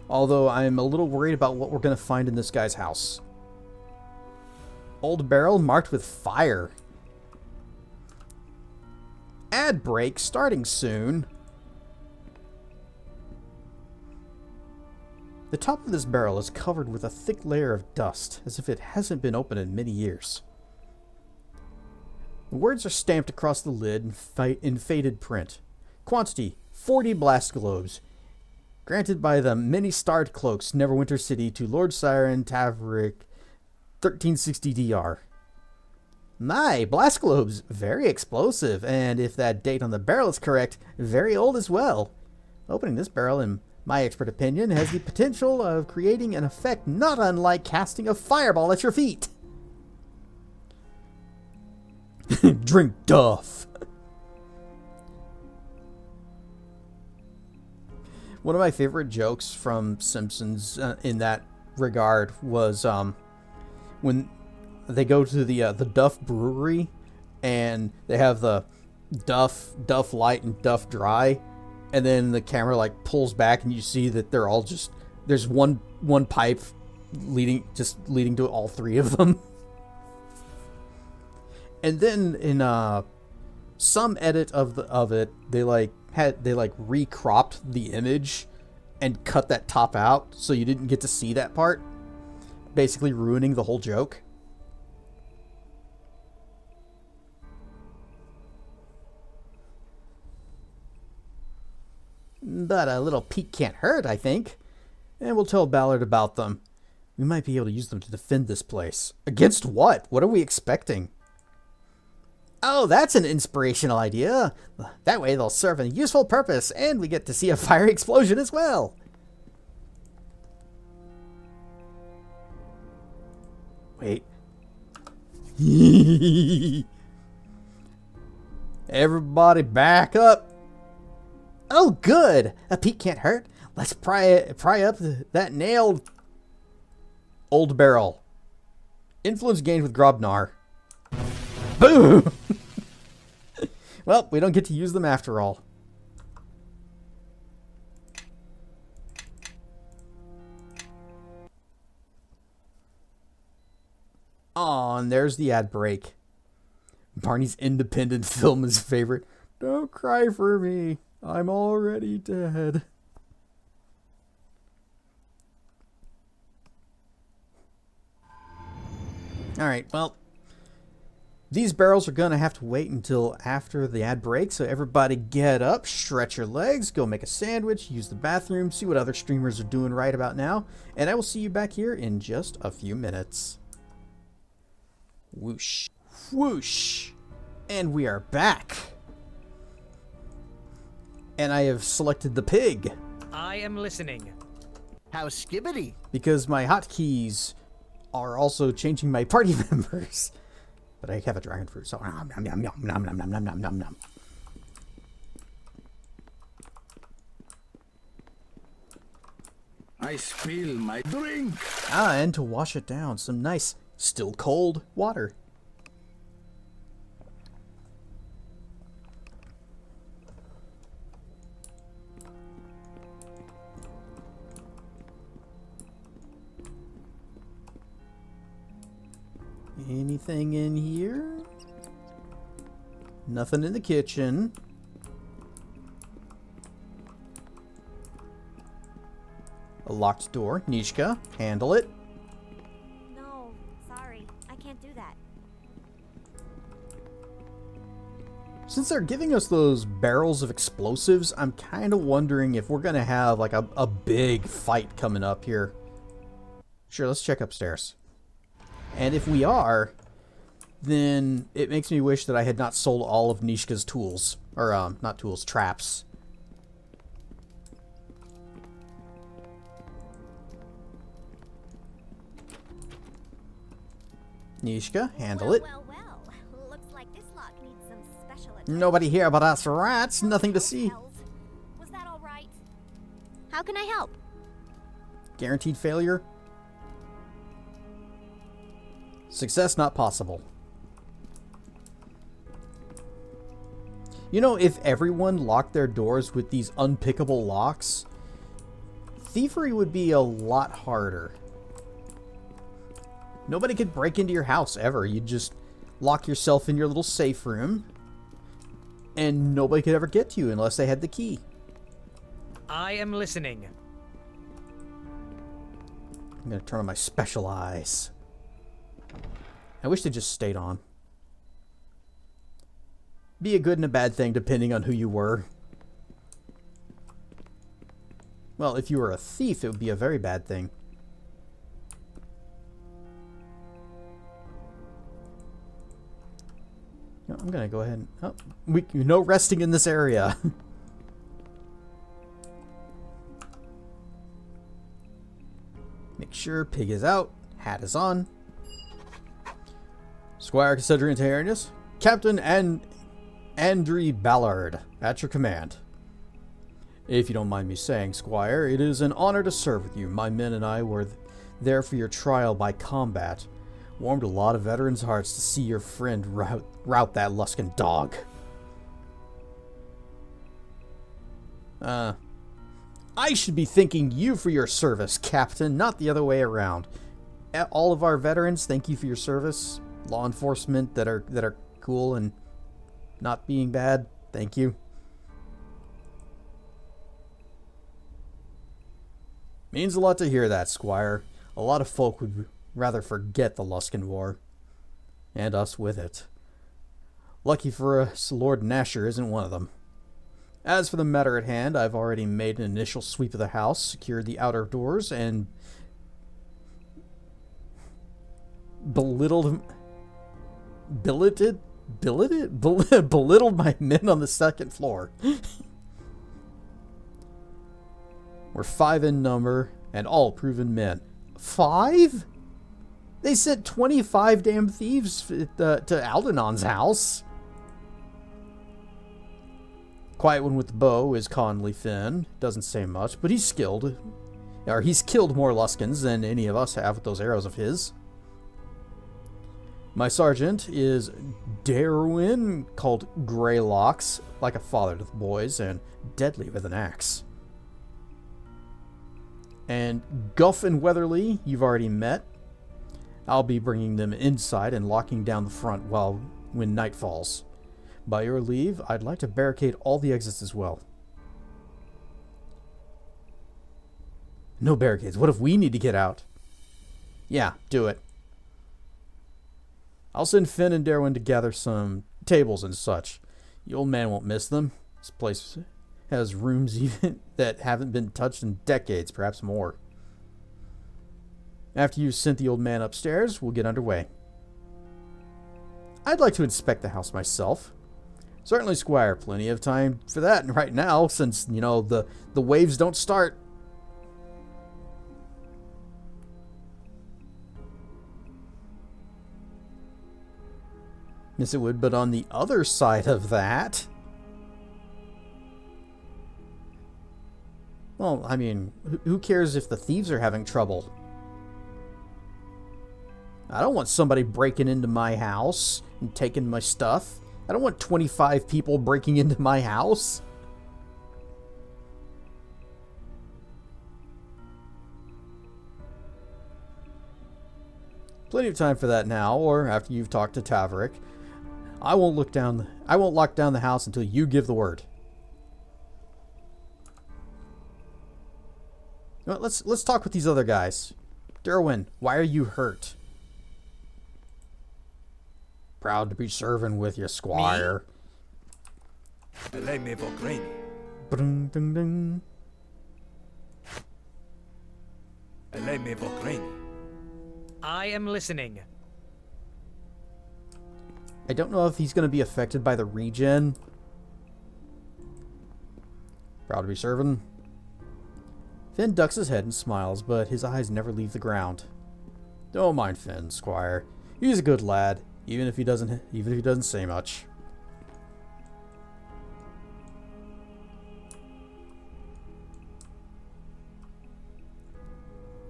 Although I'm a little worried about what we're going to find in this guy's house. Old barrel marked with fire. Ad break starting soon. The top of this barrel is covered with a thick layer of dust, as if it hasn't been opened in many years. The words are stamped across the lid in faded print. Quantity, 40 blast globes. Granted by the many starred cloaks, Neverwinter City, to Lord Siren Tavorick, 1360 DR. My, blast globes, very explosive, and if that date on the barrel is correct, very old as well. Opening this barrel, in my expert opinion, has the potential of creating an effect not unlike casting a fireball at your feet. Drink Duff. One of my favorite jokes from Simpsons in that regard was when they go to the Duff Brewery and they have the Duff Light and Duff Dry, and then the camera like pulls back and you see that they're all just, there's one pipe leading to all three of them. And then in some edit of it, they recropped the image and cut that top out, so you didn't get to see that part, basically ruining the whole joke. But a little peek can't hurt, I think. And we'll tell Ballard about them. We might be able to use them to defend this place. Against what? What are we expecting? Oh, that's an inspirational idea. That way they'll serve a useful purpose, and we get to see a fiery explosion as well. Wait. Everybody back up. Oh, good. A peek can't hurt. Let's pry up that nailed old barrel. Influence gained with Grobnar. Boom! Well, we don't get to use them after all. Aw, and there's the ad break. Barney's independent film is favorite. Don't cry for me. I'm already dead. Alright, well, these barrels are going to have to wait until after the ad break, so everybody get up, stretch your legs, go make a sandwich, use the bathroom, see what other streamers are doing right about now, and I will see you back here in just a few minutes. Whoosh. Whoosh. And we are back. And I have selected the pig. I am listening. How skibbity? Because my hotkeys are also changing my party members. But I have a dragon fruit, so nom nom nom nom nom nom nom nom nom nom. I spill my drink. Ah, and to wash it down, some nice, still cold water. Anything in here? Nothing in the kitchen. A locked door. Nishka, handle it. No, sorry. I can't do that. Since they're giving us those barrels of explosives, I'm kind of wondering if we're going to have like a big fight coming up here. Sure, let's check upstairs. And if we are, then it makes me wish that I had not sold all of Nishka's tools. Or, not tools, traps. Nishka, handle it. Well. Looks like this lock needs some special attention. Nobody here but us rats. Nothing to see. Was that all right? How can I help? Guaranteed failure? Success not possible. You know, if everyone locked their doors with these unpickable locks, thievery would be a lot harder. Nobody could break into your house ever. You'd just lock yourself in your little safe room, and nobody could ever get to you unless they had the key. I am listening. I'm gonna turn on my special eyes. I wish they just stayed on. Be a good and a bad thing depending on who you were. Well, if you were a thief, it would be a very bad thing. No, I'm gonna go ahead and... Oh, no resting in this area. Make sure pig is out, hat is on. Squire Considering Tarius, Captain Andre Ballard, at your command. If you don't mind me saying, Squire, it is an honor to serve with you. My men and I were there for your trial by combat. Warmed a lot of veterans' hearts to see your friend rout that Luskan dog. I should be thanking you for your service, Captain, not the other way around. All of our veterans, thank you for your service. Law enforcement that are cool and not being bad, thank you. Means a lot to hear that, Squire. A lot of folk would rather forget the Luskan War. And us with it. Lucky for us, Lord Nasher isn't one of them. As for the matter at hand, I've already made an initial sweep of the house, secured the outer doors, and belittled my men on the second floor. We're 5 in number, and all proven men. 5? They sent 25 damn thieves to Aldanon's house. Quiet one with the bow is Conley Finn. Doesn't say much, but he's skilled. Or he's killed more Luskans than any of us have with those arrows of his. My sergeant is Darwin, called Greylocks, like a father to the boys, and deadly with an axe. And Guff and Weatherly, you've already met. I'll be bringing them inside and locking down the front when night falls. By your leave, I'd like to barricade all the exits as well. No barricades. What if we need to get out? Yeah, do it. I'll send Finn and Darwin to gather some tables and such. The old man won't miss them. This place has rooms even that haven't been touched in decades, perhaps more. After you've sent the old man upstairs, we'll get underway. I'd like to inspect the house myself. Certainly, Squire, plenty of time for that right now, since, you know, the waves don't start. Yes, it would, but on the other side of that... Well, I mean, who cares if the thieves are having trouble? I don't want somebody breaking into my house and taking my stuff. I don't want 25 people breaking into my house. Plenty of time for that now, or after you've talked to Tavorick. I won't lock down the house until you give the word. Well, let's talk with these other guys. Derwin, why are you hurt? Proud to be serving with you, Squire. Dun, dun, dun. I am listening. I don't know if he's going to be affected by the regen. Proud to be serving. Finn ducks his head and smiles, but his eyes never leave the ground. Don't mind Finn, Squire. He's a good lad, even if he doesn't say much.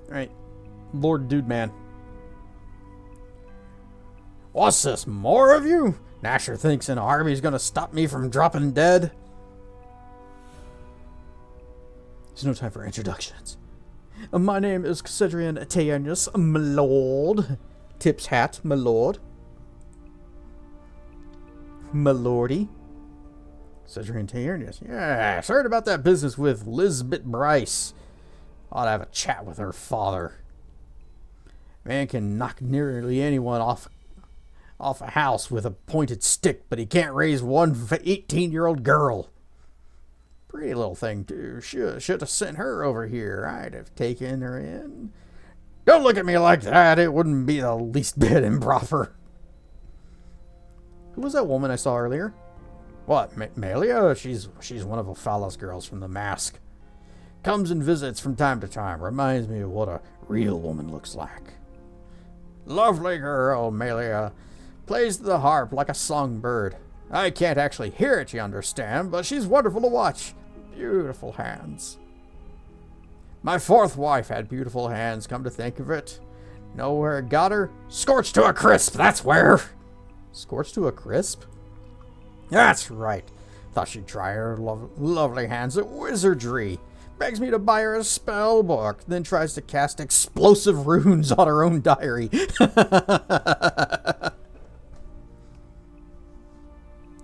Alright, Lord Dude Man. What's this, more of you? Nasher thinks an army's gonna stop me from dropping dead? There's no time for introductions. My name is Cedrian Tayanius, my lord. Tip's hat, my lord. My lordy. Cedrian Tayanius. Yes, heard about that business with Lisbeth Bryce. Ought to have a chat with her father. Man can knock nearly anyone off a house with a pointed stick, but he can't raise one 18-year-old girl. Pretty little thing, too. Should have sent her over here. I'd have taken her in. Don't look at me like that. It wouldn't be the least bit improper. Who was that woman I saw earlier? What, Melia? She's one of Ophalla's girls from the Mask. Comes and visits from time to time. Reminds me of what a real woman looks like. Lovely girl, Melia. Plays the harp like a songbird. I can't actually hear it, you understand, but she's wonderful to watch. Beautiful hands. My fourth wife had beautiful hands, come to think of it. Know where it got her? Scorched to a crisp, that's where. Scorched to a crisp? That's right. Thought she'd try her lovely hands at wizardry. Begs me to buy her a spell book, then tries to cast explosive runes on her own diary.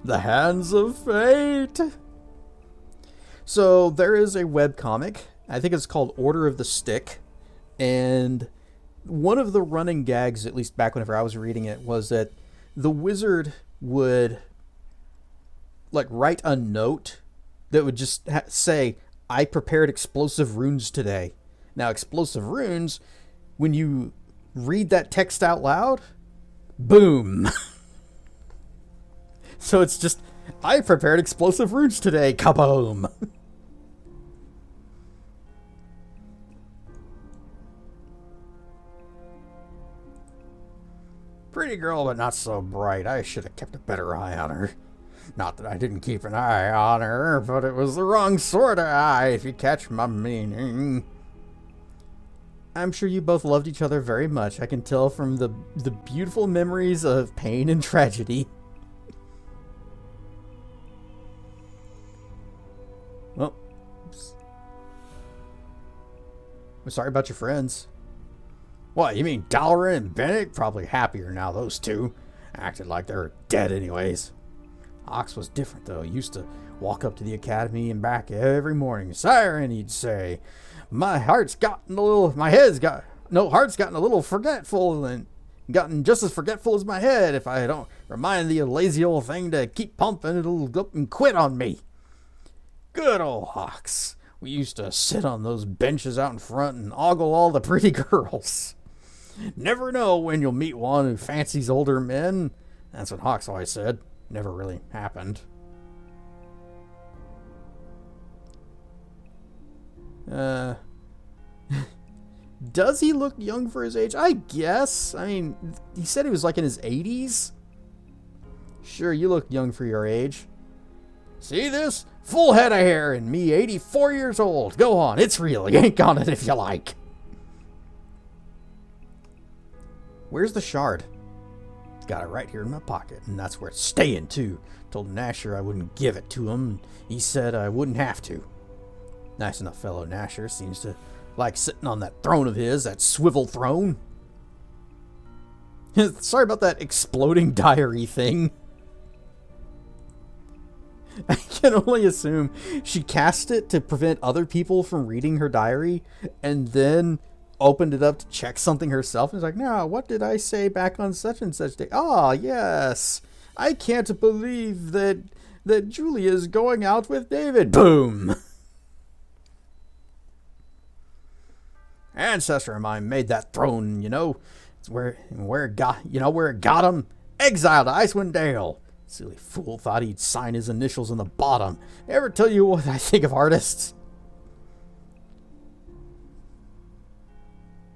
The Hands of Fate. So there is a webcomic. I think it's called Order of the Stick. And one of the running gags, at least back whenever I was reading it, was that the wizard would like write a note that would just say, I prepared explosive runes today. Now, explosive runes, when you read that text out loud, boom. So it's just, I prepared explosive runes today, kaboom. Pretty girl, but not so bright. I should have kept a better eye on her. Not that I didn't keep an eye on her, but it was the wrong sort of eye, if you catch my meaning. I'm sure you both loved each other very much. I can tell from the beautiful memories of pain and tragedy. Well, I'm sorry about your friends. What, you mean Dalaran and Bennett? Probably happier now, those two. Acted like they were dead anyways. Ox was different, though. He used to walk up to the academy and back every morning. Siren, he'd say, heart's gotten a little forgetful and gotten just as forgetful as my head. If I don't remind the lazy old thing to keep pumping, it'll go up and quit on me. Good old Ox. We used to sit on those benches out in front and ogle all the pretty girls. Never know when you'll meet one who fancies older men. That's what Hawks always said. Never really happened. Does he look young for his age? I guess. I mean, he said he was like in his 80s. Sure, you look young for your age. See this? Full head of hair and me 84 years old. Go on, it's real. Yank on it if you like. Where's the shard? Got it right here in my pocket, and that's where it's staying too. Told Nasher I wouldn't give it to him. He said I wouldn't have to. Nice enough fellow Nasher. Seems to like sitting on that throne of his, that swivel throne. Sorry about that exploding diary thing. I can only assume she cast it to prevent other people from reading her diary, and then opened it up to check something herself. And was like, no, what did I say back on such and such day? Ah, yes. I can't believe that Julia's going out with David. Boom. Ancestor of mine made that throne, you know. It's where it got him. Exiled to Icewind Dale. Silly fool thought he'd sign his initials on the bottom. Ever tell you what I think of artists?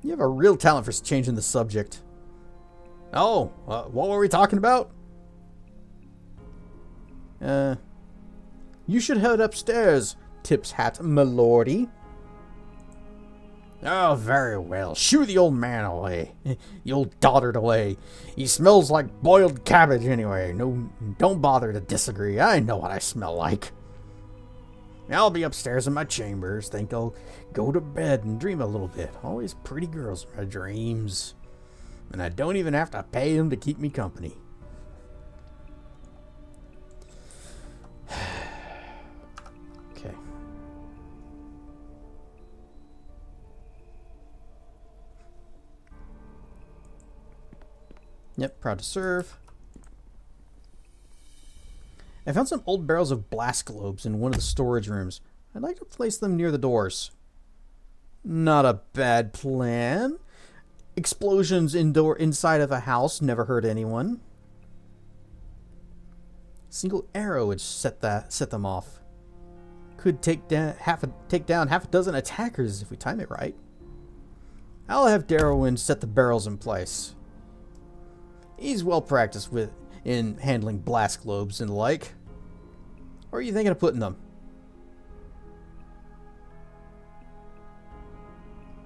You have a real talent for changing the subject. Oh, what were we talking about? You should head upstairs, Tip's hat, milordy. Oh, very well. Shoo the old man away. The old dotard away. He smells like boiled cabbage anyway. No, don't bother to disagree. I know what I smell like. I'll be upstairs in my chambers. Think I'll go to bed and dream a little bit. Always pretty girls in my dreams. And I don't even have to pay them to keep me company. Okay. Yep, proud to serve. I found some old barrels of blast globes in one of the storage rooms. I'd like to place them near the doors. Not a bad plan. Explosions inside of a house never hurt anyone. Single arrow would set them off. Could take down half a dozen attackers if we time it right. I'll have Darwin set the barrels in place. He's well practiced in handling blast globes and the like. Where are you thinking of putting them?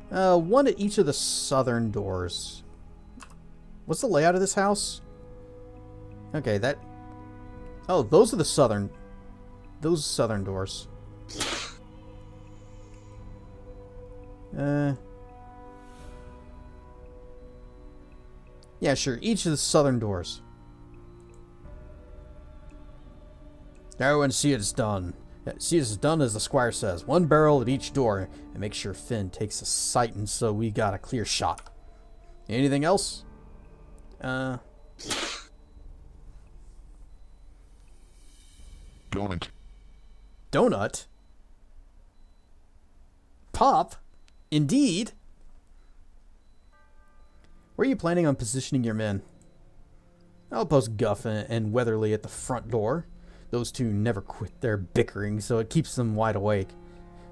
One at each of the southern doors. What's the layout of this house? Okay, that... Oh, those are the southern... Those southern doors. Yeah, sure. Each of the southern doors. Now and see it's done. See it's done as the squire says. One barrel at each door. And make sure Finn takes a sighting so we got a clear shot. Anything else? Donut. Donut? Pop? Indeed. Where are you planning on positioning your men? I'll post Guff and Weatherly at the front door. Those two never quit their bickering, so it keeps them wide awake.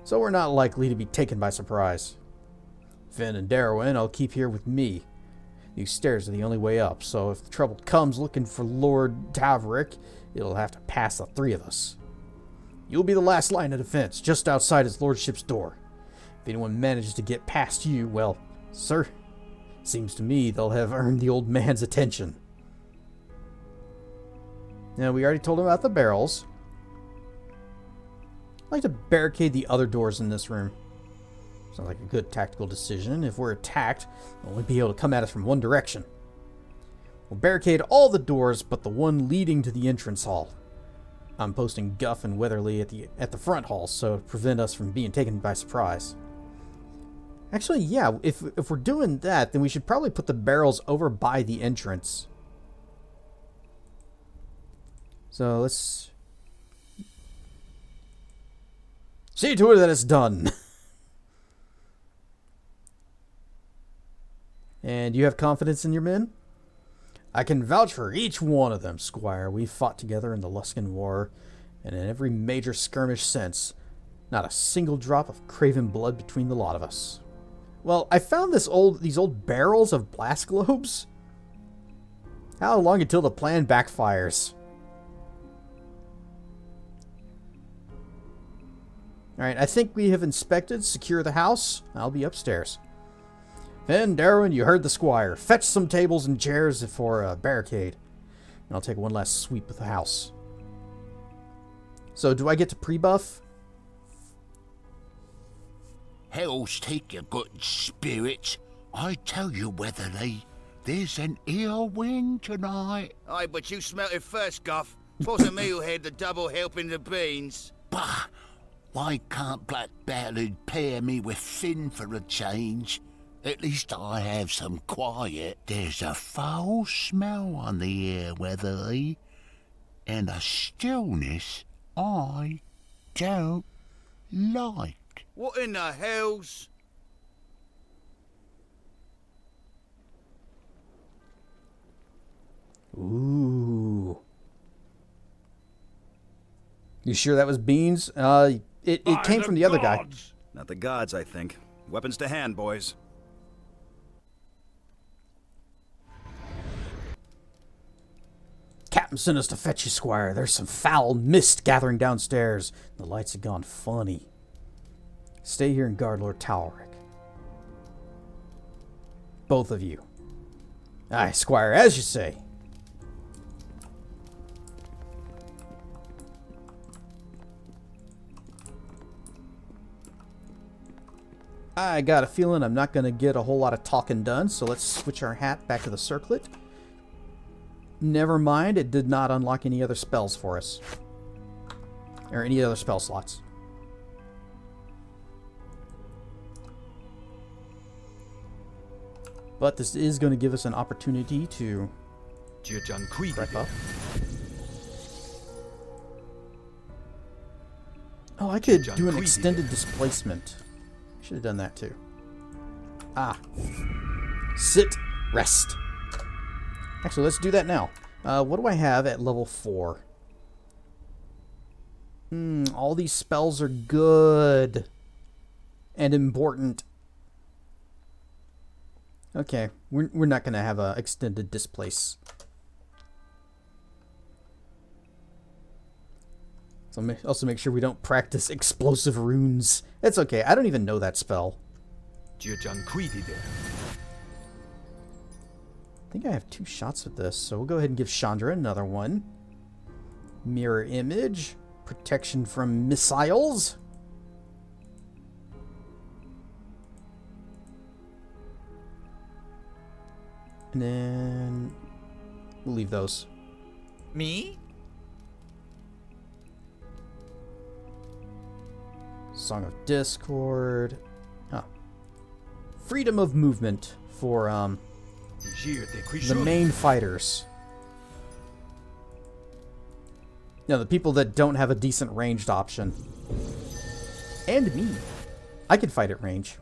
So we're not likely to be taken by surprise. Finn and Darwin I'll keep here with me. These stairs are the only way up, so if the trouble comes looking for Lord Tavorick, it'll have to pass the three of us. You'll be the last line of defense, just outside his lordship's door. If anyone manages to get past you, well, sir, seems to me they'll have earned the old man's attention. Now, we already told him about the barrels. I'd like to barricade the other doors in this room. Sounds like a good tactical decision. If we're attacked, they'll only be able to come at us from one direction. We'll barricade all the doors but the one leading to the entrance hall. I'm posting Guff and Weatherly at the front hall, so to prevent us from being taken by surprise. Actually, yeah, if we're doing that, then we should probably put the barrels over by the entrance. So let's see to it that it's done. And you have confidence in your men? I can vouch for each one of them, Squire. We fought together in the Luskan War, and in every major skirmish since. Not a single drop of craven blood between the lot of us. Well, I found these old barrels of blast globes. How long until the plan backfires? Alright, I think we have inspected. Secure the house. I'll be upstairs. Finn, Darwin, you heard the squire. Fetch some tables and chairs for a barricade. And I'll take one last sweep of the house. So, do I get to pre-buff? Hells take your good spirits. I tell you, Weatherly, there's an ill wind tonight. Aye, but you smelt it first, Guff. 'Twasn't me who had the double helping the beans. Bah! Why can't Black Ballad pair me with Finn for a change? At least I have some quiet. There's a foul smell on the air, Weatherly, and a stillness I don't like. What in the hells? Ooh. You sure that was beans? It came from the other guy. Not the gods, I think. Weapons to hand, boys. Captain sent us to fetch you, Squire. There's some foul mist gathering downstairs. The lights have gone funny. Stay here and guard Lord Tavorick. Both of you. Aye, Squire, as you say. I got a feeling I'm not going to get a whole lot of talking done, so let's switch our hat back to the circlet. Never mind, it did not unlock any other spells for us. Or any other spell slots. But this is going to give us an opportunity to prep up. Oh, I could do an extended displacement. Should have done that too. Ah. Sit. Rest. Actually, let's do that now. What do I have at level 4? All these spells are good. And important. Okay, we're not going to have an extended displace. So also make sure we don't practice explosive runes. It's okay, I don't even know that spell. I think I have 2 shots with this, so we'll go ahead and give Chandra another one. Mirror image. Protection from missiles. And then we'll leave those. Me? Song of Discord. Huh. Freedom of movement for the main fighters. No, the people that don't have a decent ranged option. And me. I can fight at range.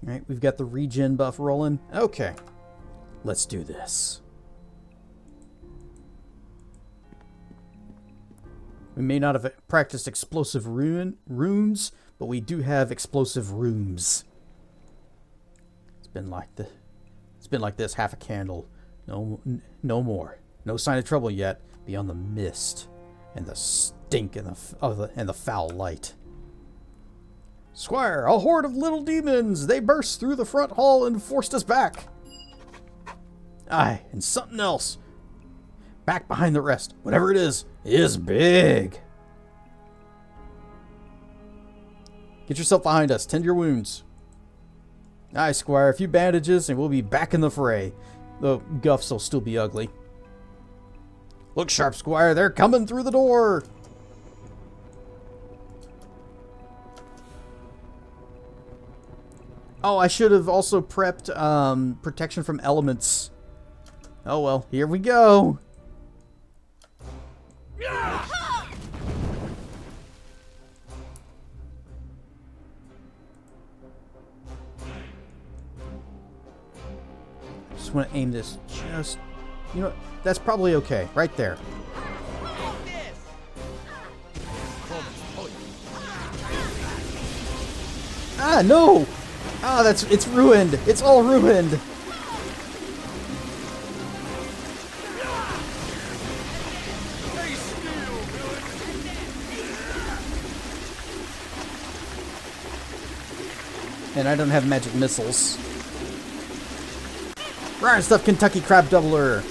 Alright, we've got the regen buff rolling. Okay, let's do this. We may not have practiced explosive runes, but we do have explosive rooms. It's been like this half a candle. No more. No sign of trouble yet beyond the mist and the stink and the foul light. Squire, a horde of little demons! They burst through the front hall and forced us back. Aye, and something else. Back behind the rest, whatever it is big. Get yourself behind us. Tend your wounds. Aye, Squire, a few bandages and we'll be back in the fray. Though guffs will still be ugly. Look sharp, Squire. They're coming through the door. Oh, I should have also prepped protection from elements. Oh well, here we go. Just want to aim this just... You know, that's probably okay. Right there. Ah, no! Ah, it's ruined. It's all ruined. And I don't have magic missiles. Ryan stuff Kentucky Crab Doubler.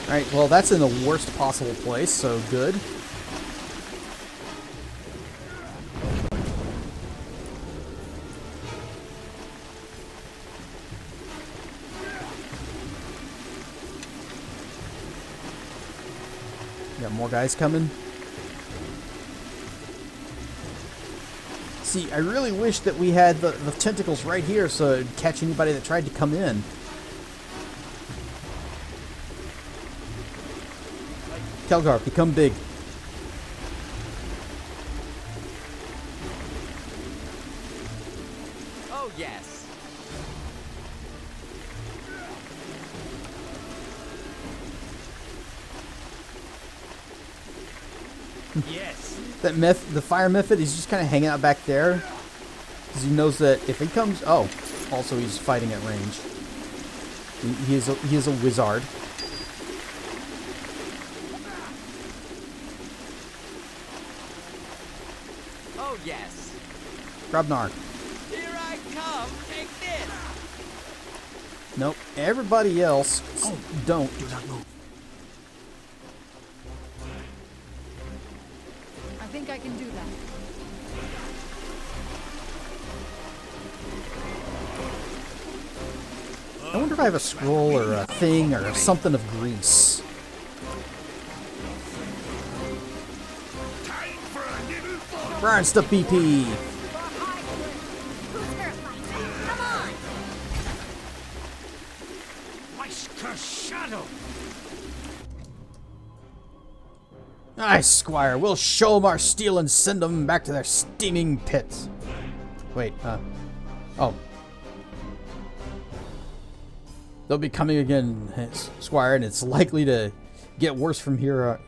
Alright, well that's in the worst possible place, so good. Got more guys coming. See, I really wish that we had the tentacles right here so it'd catch anybody that tried to come in. Kelgar, become big. Oh, yes. The fire method, he's just kind of hanging out back there. Because he knows that if he comes... Oh, also he's fighting at range. He is a wizard. Oh, yes. Grabnar. Here I come. Take this. Nope. Everybody else don't. Do not move. I think I can do that. I wonder if I have a scroll or a thing or something of grease. Burn stuff BP. Who's gonna fight? Come on! Aye, Squire. We'll show them our steel and send them back to their steaming pits. Wait, oh. They'll be coming again, Squire, and it's likely to get worse from here.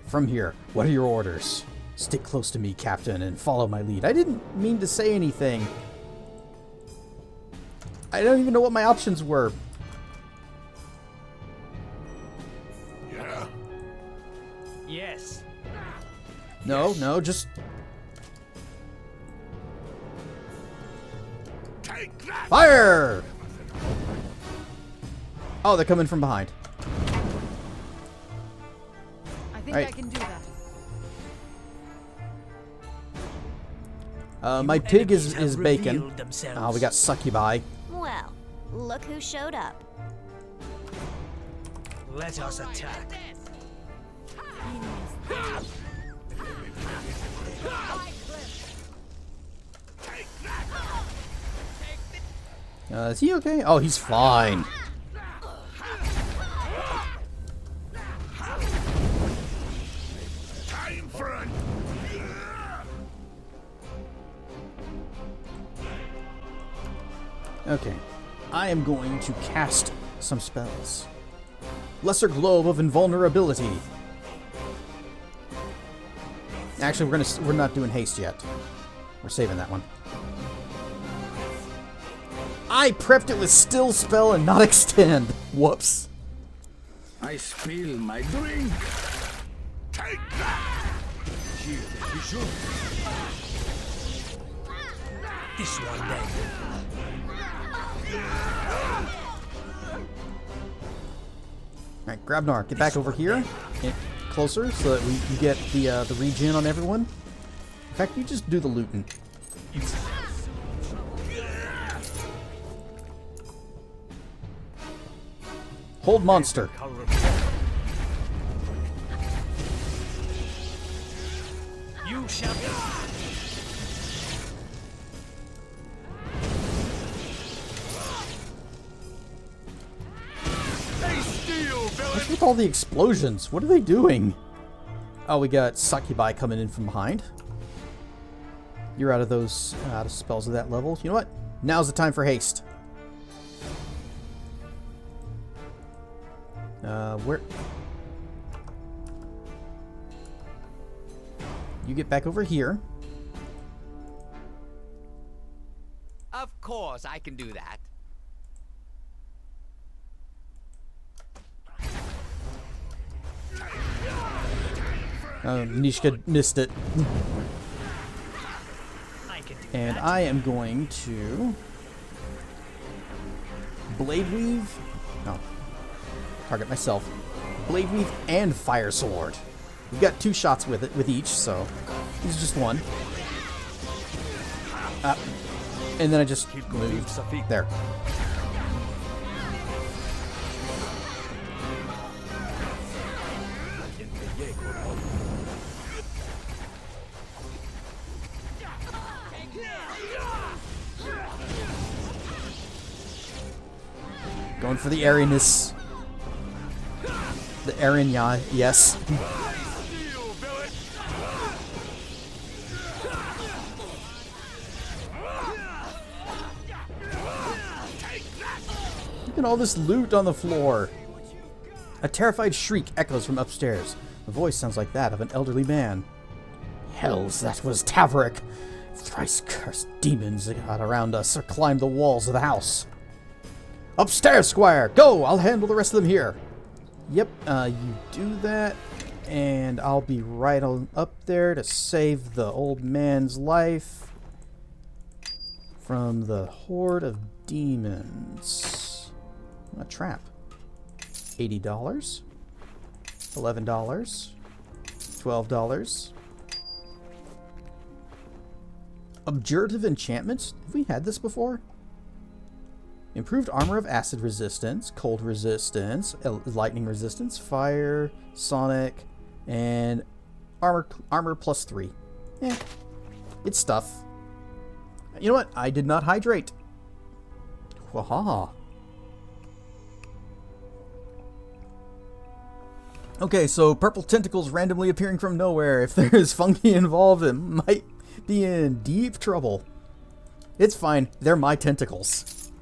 What are your orders? Stick close to me, Captain, and follow my lead. I didn't mean to say anything. I don't even know what my options were. Yeah. Yes. No, no, just... Take that! Fire! Oh, they're coming from behind. I think Right. I can do that. My pig is bacon. Oh, we got succubi. Well, look who showed up. Let us attack. Is he okay? Oh, he's fine. Time for a... Okay. I am going to cast some spells. Lesser Globe of Invulnerability. Actually, we're not doing haste yet. We're saving that one. I prepped it with Still Spell and not Extend. Whoops. I spill my drink. Take that! This one then. Alright, Grabnar, get back over here. Get closer so that you get the regen on everyone. In fact, you just do the looting. Hold monster. You shall What's with all the explosions? What are they doing? Oh, we got Succubi coming in from behind. You're out of spells of that level. You know what? Now's the time for haste. Where? You get back over here. Of course, I can do that. Nishka missed it. I can do And that. I am going to Blade Weave. No. Target myself. Blade Weave and Fire Sword. We've got 2 shots with it, with each, so this is just one. And then I just moved. There. Going for the airiness. The Aaron, yeah, yes. Look at all this loot on the floor. A terrified shriek echoes from upstairs. The voice sounds like that of an elderly man. Hells, that was Tavorick. Thrice cursed demons got around us or climbed the walls of the house. Upstairs, Squire! Go! I'll handle the rest of them here. Yep, you do that, and I'll be right on up there to save the old man's life from the horde of demons. A trap. $80. $11. $12. Abjurative enchantments? Have we had this before? Improved armor of acid resistance, cold resistance, lightning resistance, fire, sonic, and armor plus 3. Eh, it's stuff. You know what? I did not hydrate. Wahaha. Okay, so purple tentacles randomly appearing from nowhere. If there is fungi involved, it might be in deep trouble. It's fine. They're my tentacles.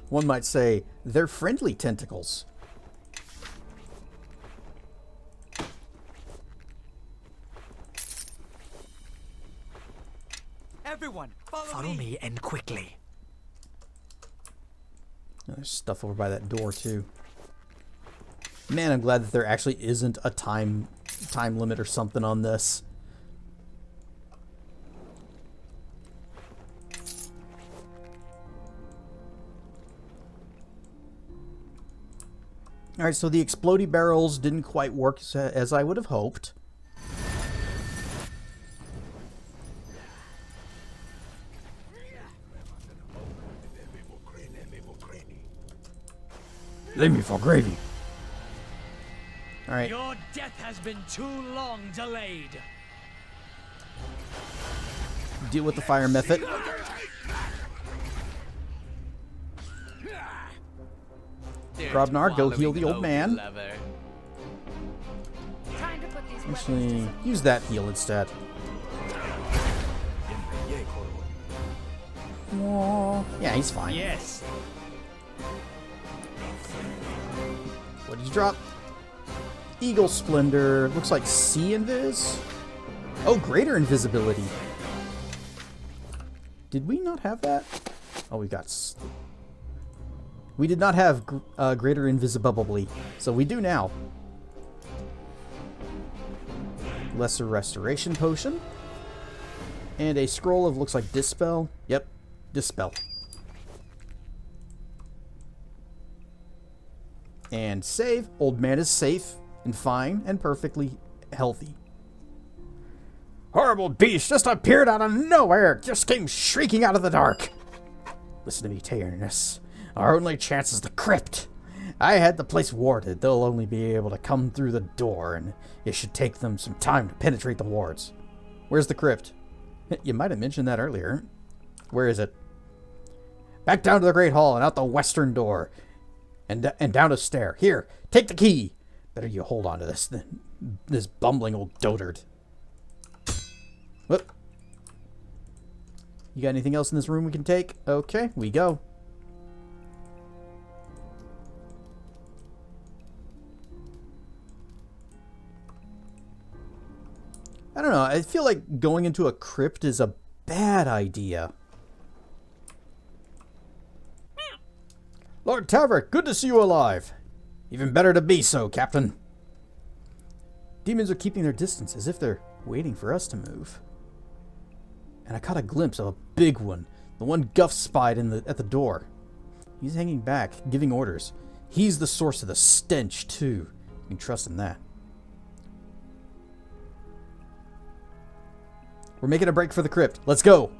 One might say they're friendly tentacles. Everyone, follow me and quickly. There's stuff over by that door too. Man, I'm glad that there actually isn't a time limit or something on this. Alright, so the explodey barrels didn't quite work as I would have hoped. Leave me for gravy. Alright. Your death has been too long delayed. Deal with the fire method. Grobnar, go heal the old man. Time to put these Actually, use that heal instead. Aww. Yeah, he's fine. Yes. What did you drop? Eagle Splendor. Looks like Sea Invis. Oh, Greater Invisibility. Did we not have that? Oh, we got... We did not have Greater Invisibility, so we do now. Lesser Restoration Potion. And a scroll of, looks like, Dispel. Yep, Dispel. And save. Old man is safe and fine and perfectly healthy. Horrible beast just appeared out of nowhere. Just came shrieking out of the dark. Listen to me, Tyrannus. Our only chance is the crypt. I had the place warded. They'll only be able to come through the door, and it should take them some time to penetrate the wards. Where's the crypt? You might have mentioned that earlier. Where is it? Back down to the Great Hall and out the western door. And down a stair. Here, take the key. Better you hold on to this bumbling old dotard. Whoop. You got anything else in this room we can take? Okay, we go. I don't know. I feel like going into a crypt is a bad idea. Lord Tavorick, good to see you alive. Even better to be so, Captain. Demons are keeping their distance as if they're waiting for us to move. And I caught a glimpse of a big one. The one Guff spied at the door. He's hanging back, giving orders. He's the source of the stench, too. You can trust in that. We're making a break for the crypt. Let's go.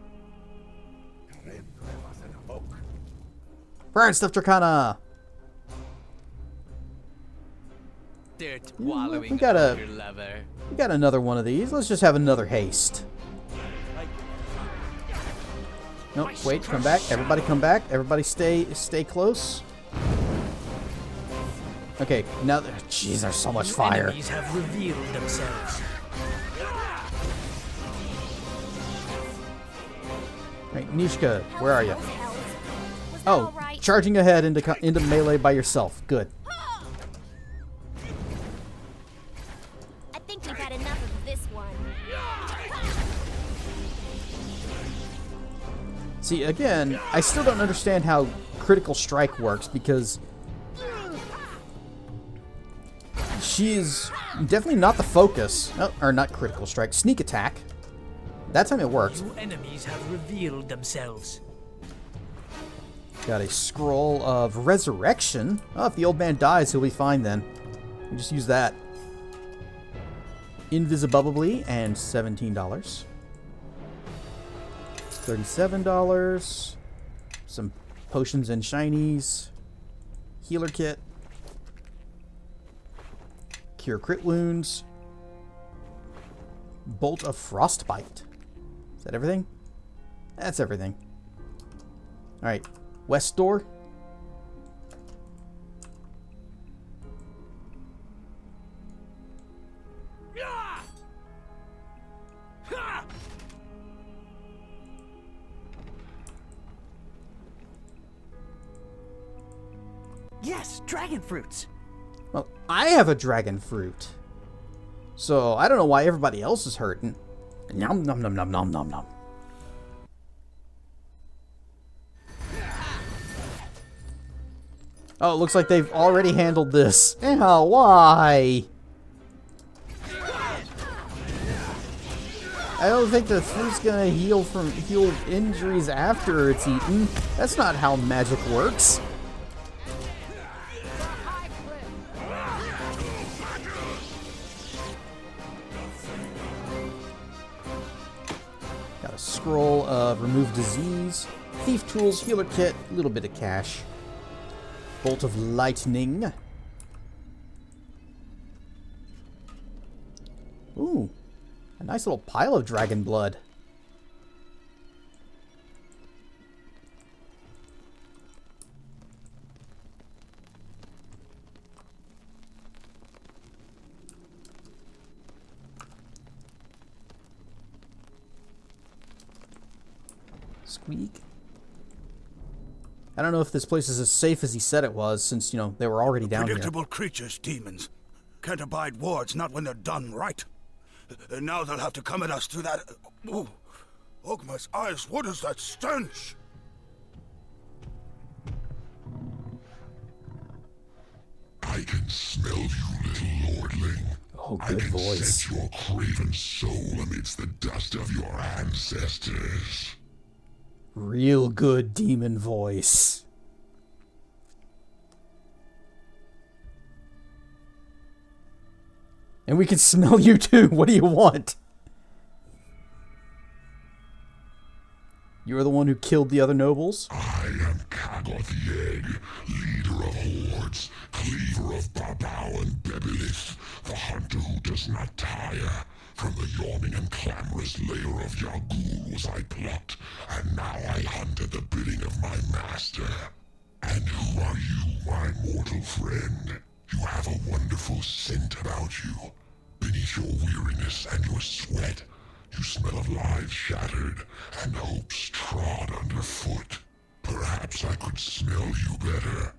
Brian Stuff Dracana. We got another one of these. Let's just have another haste. Nope, wait, come back. Everybody come back. Everybody stay close. Okay, now jeez, there's so much fire. Enemies have revealed themselves. Right, Nishka, where are you? Oh, charging ahead into melee by yourself. Good. See, again, I still don't understand how critical strike works because she is definitely not the focus. Oh, or not critical strike, sneak attack. That time it works. New enemies have revealed themselves. Got a scroll of resurrection. Oh, if the old man dies, he'll be fine then. We just use that. Invisibly and $17. $37. Some potions and shinies. Healer kit. Cure crit wounds. Bolt of frostbite. Is that everything? That's everything. Alright. West door. Yes, dragon fruits. Well, I have a dragon fruit. So, I don't know why everybody else is hurting. Nom nom nom nom nom nom nom. Oh, it looks like they've already handled this. Ow, why? I don't think the fruit's gonna heal injuries after it's eaten. That's not how magic works. Got a scroll of remove disease, thief tools, healer kit, a little bit of cash. Bolt of lightning. Ooh, a nice little pile of dragon blood. Squeak. I don't know if this place is as safe as he said it was, since, you know, they were already down here. Predictable creatures, demons. Can't abide wards, not when they're done right. Now they'll have to come at us through that... Ooh. Ogma's eyes, what is that stench? I can smell you, little lordling. Oh, good voice. I can sense your craven soul amidst the dust of your ancestors. Real good demon voice. And we can smell you too. What do you want? You are the one who killed the other nobles? I am Kagoth Yeg, leader of hordes, cleaver of Babao and Bebelith, the hunter who does not tire. From the yawning and clamorous lair of Yagul was I plucked, and now I hunt at the bidding of my master. And who are you, my mortal friend? You have a wonderful scent about you. Beneath your weariness and your sweat, you smell of lives shattered and hopes trod underfoot. Perhaps I could smell you better,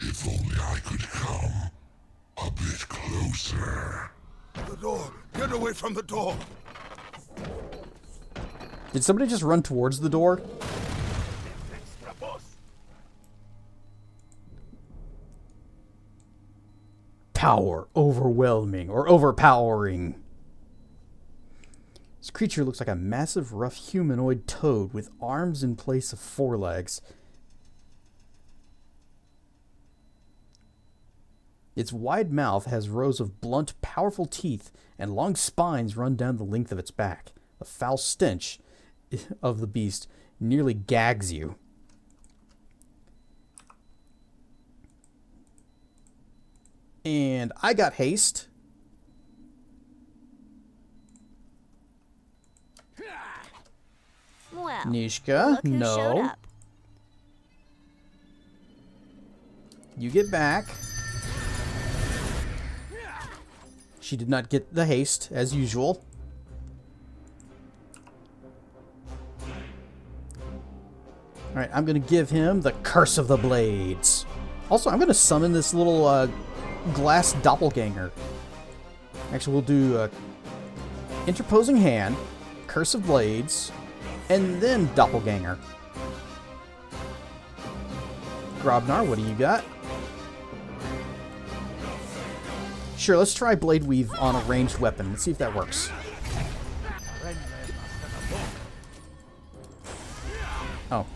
if only I could come a bit closer. The door! Get away from the door! Did somebody just run towards the door? Power overwhelming or overpowering. This creature looks like a massive, rough humanoid toad with arms in place of forelegs. Its wide mouth has rows of blunt, powerful teeth, and long spines run down the length of its back. The foul stench of the beast nearly gags you. And I got haste. Well, Nishka, look who showed no. up. You get back. She did not get the haste, as usual. Alright, I'm going to give him the Curse of the Blades. Also, I'm going to summon this little glass doppelganger. Actually, we'll do Interposing Hand, Curse of Blades, and then Doppelganger. Grobnar, what do you got? Sure, let's try Blade Weave on a ranged weapon. Let's see if that works. Oh.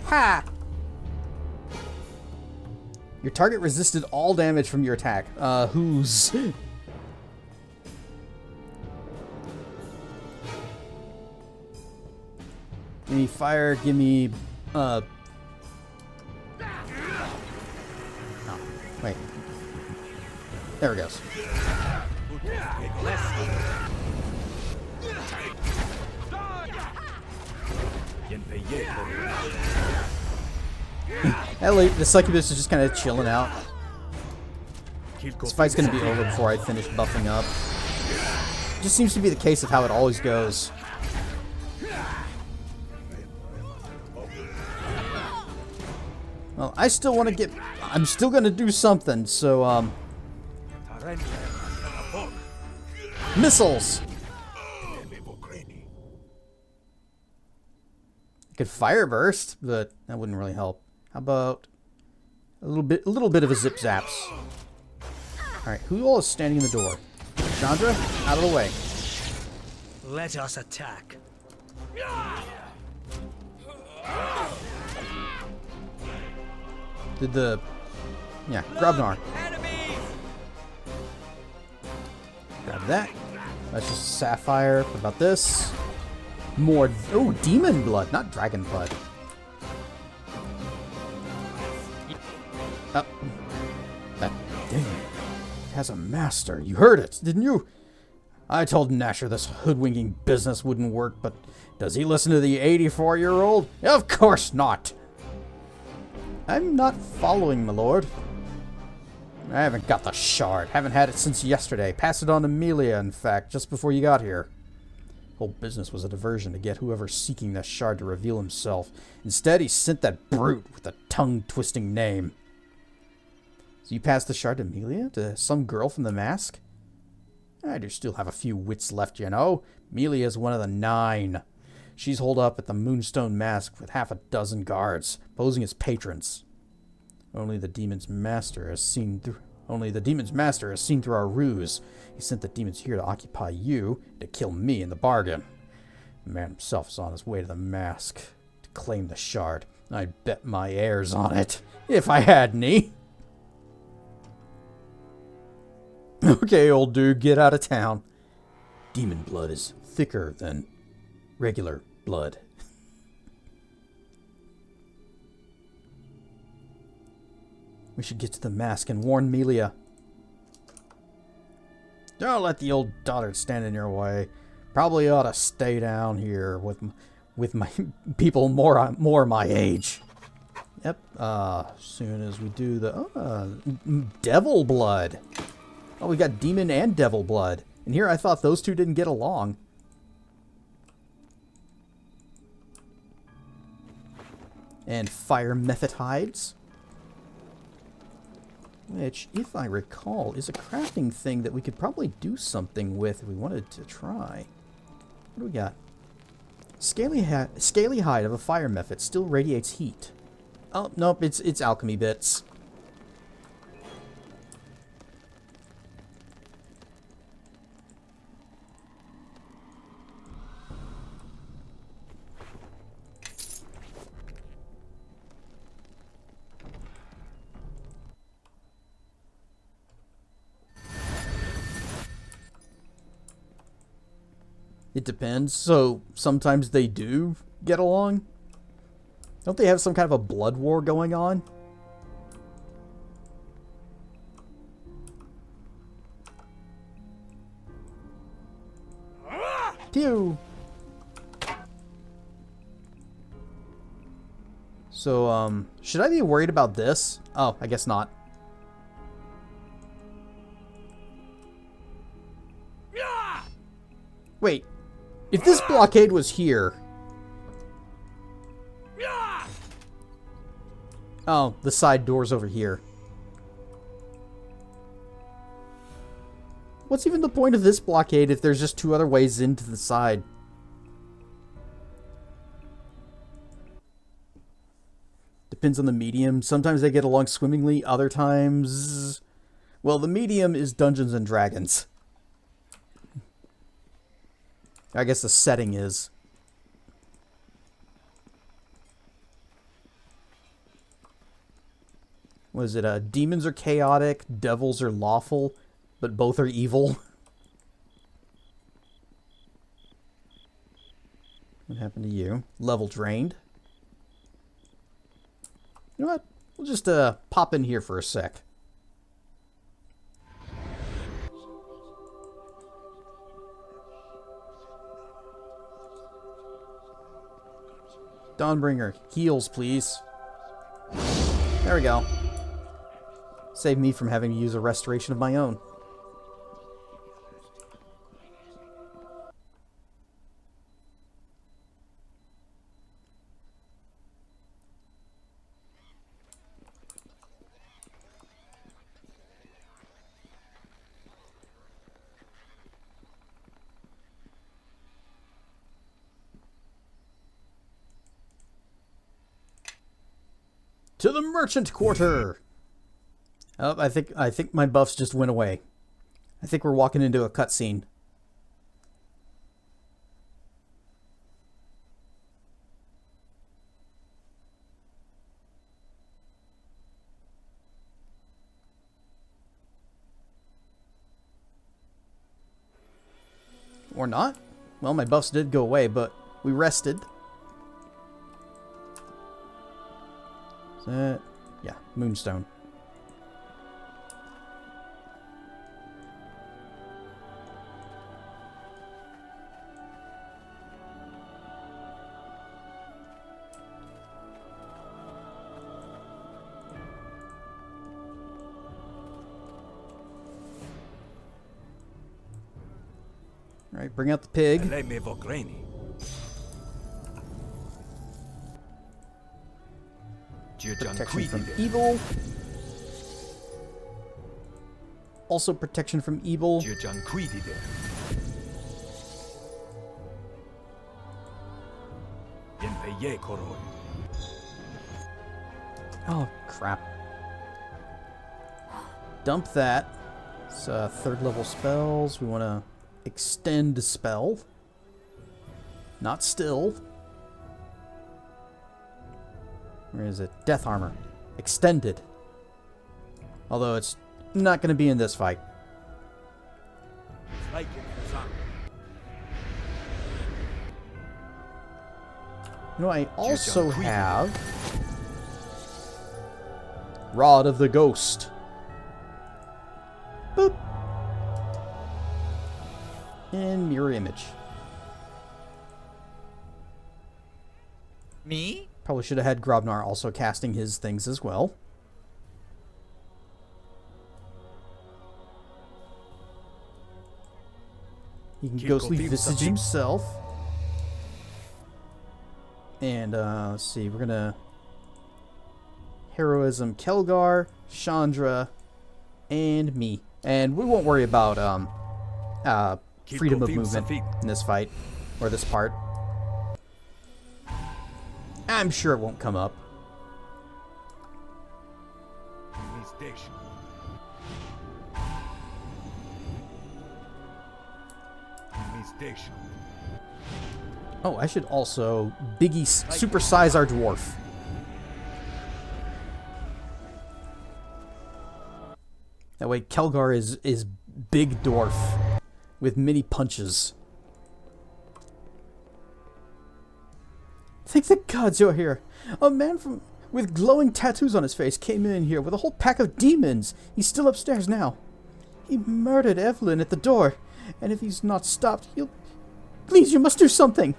Ha! Your target resisted all damage from your attack. Whose? Give me fire, give me, oh, wait. There it goes. The succubus is just kind of chilling out. This fight's going to be over before I finish buffing up. It just seems to be the case of how it always goes. Well, I still want to get... I'm still going to do something, so, missiles! I could fire burst, but that wouldn't really help. How about a little bit of a zip zaps? Alright, who all is standing in the door? Chandra, out of the way. Let us attack. Did the... Yeah, Grobnar. Grab that. That's just Sapphire. What about this? More... Oh, Demon Blood, not Dragon Blood. Oh. That thing has a master. You heard it, didn't you? I told Nasher this hoodwinking business wouldn't work, but does he listen to the 84-year-old? Of course not! I'm not following, my lord. I haven't got the shard. Haven't had it since yesterday. Passed it on to Melia, in fact, just before you got here. Whole business was a diversion to get whoever's seeking that shard to reveal himself. Instead, he sent that brute with the tongue-twisting name. So you passed the shard to Melia? To some girl from the mask? I do still have a few wits left, you know. Melia's one of the 9. She's holed up at the Moonstone mask with half a dozen guards, posing as patrons. Only the demon's master has seen through our ruse. He sent the demons here to occupy you, to kill me in the bargain. The man himself is on his way to the mask to claim the shard. I'd bet my heirs on it, if I had any. Okay, old dude, get out of town. Demon blood is thicker than regular blood. We should get to the mask and warn Melia. Don't let the old dotard stand in your way. Probably ought to stay down here with my people more my age. Yep. Soon as we do the devil blood. Oh, we got demon and devil blood. And here I thought those two didn't get along. And fire method hides. Which, if I recall, is a crafting thing that we could probably do something with if we wanted to try. What do we got? Scaly hide of a fire method still radiates heat. Oh, nope, it's alchemy bits. It depends. So sometimes they do get along. Don't they have some kind of a blood war going on? Pew! So, should I be worried about this? Oh, I guess not. Wait. If this blockade was here... Oh, the side door's over here. What's even the point of this blockade if there's just 2 other ways into the side? Depends on the medium. Sometimes they get along swimmingly, other times... Well, the medium is Dungeons and Dragons. I guess the setting is. Was it demons are chaotic, devils are lawful, but both are evil? What happened to you? Level drained. You know what? We'll just pop in here for a sec. Dawnbringer, heals, please. There we go. Save me from having to use a restoration of my own. To the merchant quarter. Oh, I think my buffs just went away. I think we're walking into a cutscene. Or not. Well, my buffs did go away, but we rested. Yeah, Moonstone. All right, bring out the pig. Protection from evil. Also protection from evil. Oh, crap. Dump that. It's 3rd level spells. We want to extend spell. Not still. Where is it? Death armor. Extended. Although it's not going to be in this fight. You know, I also have Rod of the Ghost. Boop. And mirror image. Me? Probably should have had Grobnar also casting his things as well. He can ghostly visage himself. And, let's see, we're gonna... Heroism Kelgar, Chandra, and me. And we won't worry about, freedom of movement in this fight, or this part. I'm sure it won't come up. Oh, I should also supersize our dwarf. That way Kelgar is big dwarf with many punches. Thank the gods you're here. A man with glowing tattoos on his face came in here with a whole pack of demons. He's still upstairs now. He murdered Evelyn at the door. And if he's not stopped, he'll... Please, you must do something.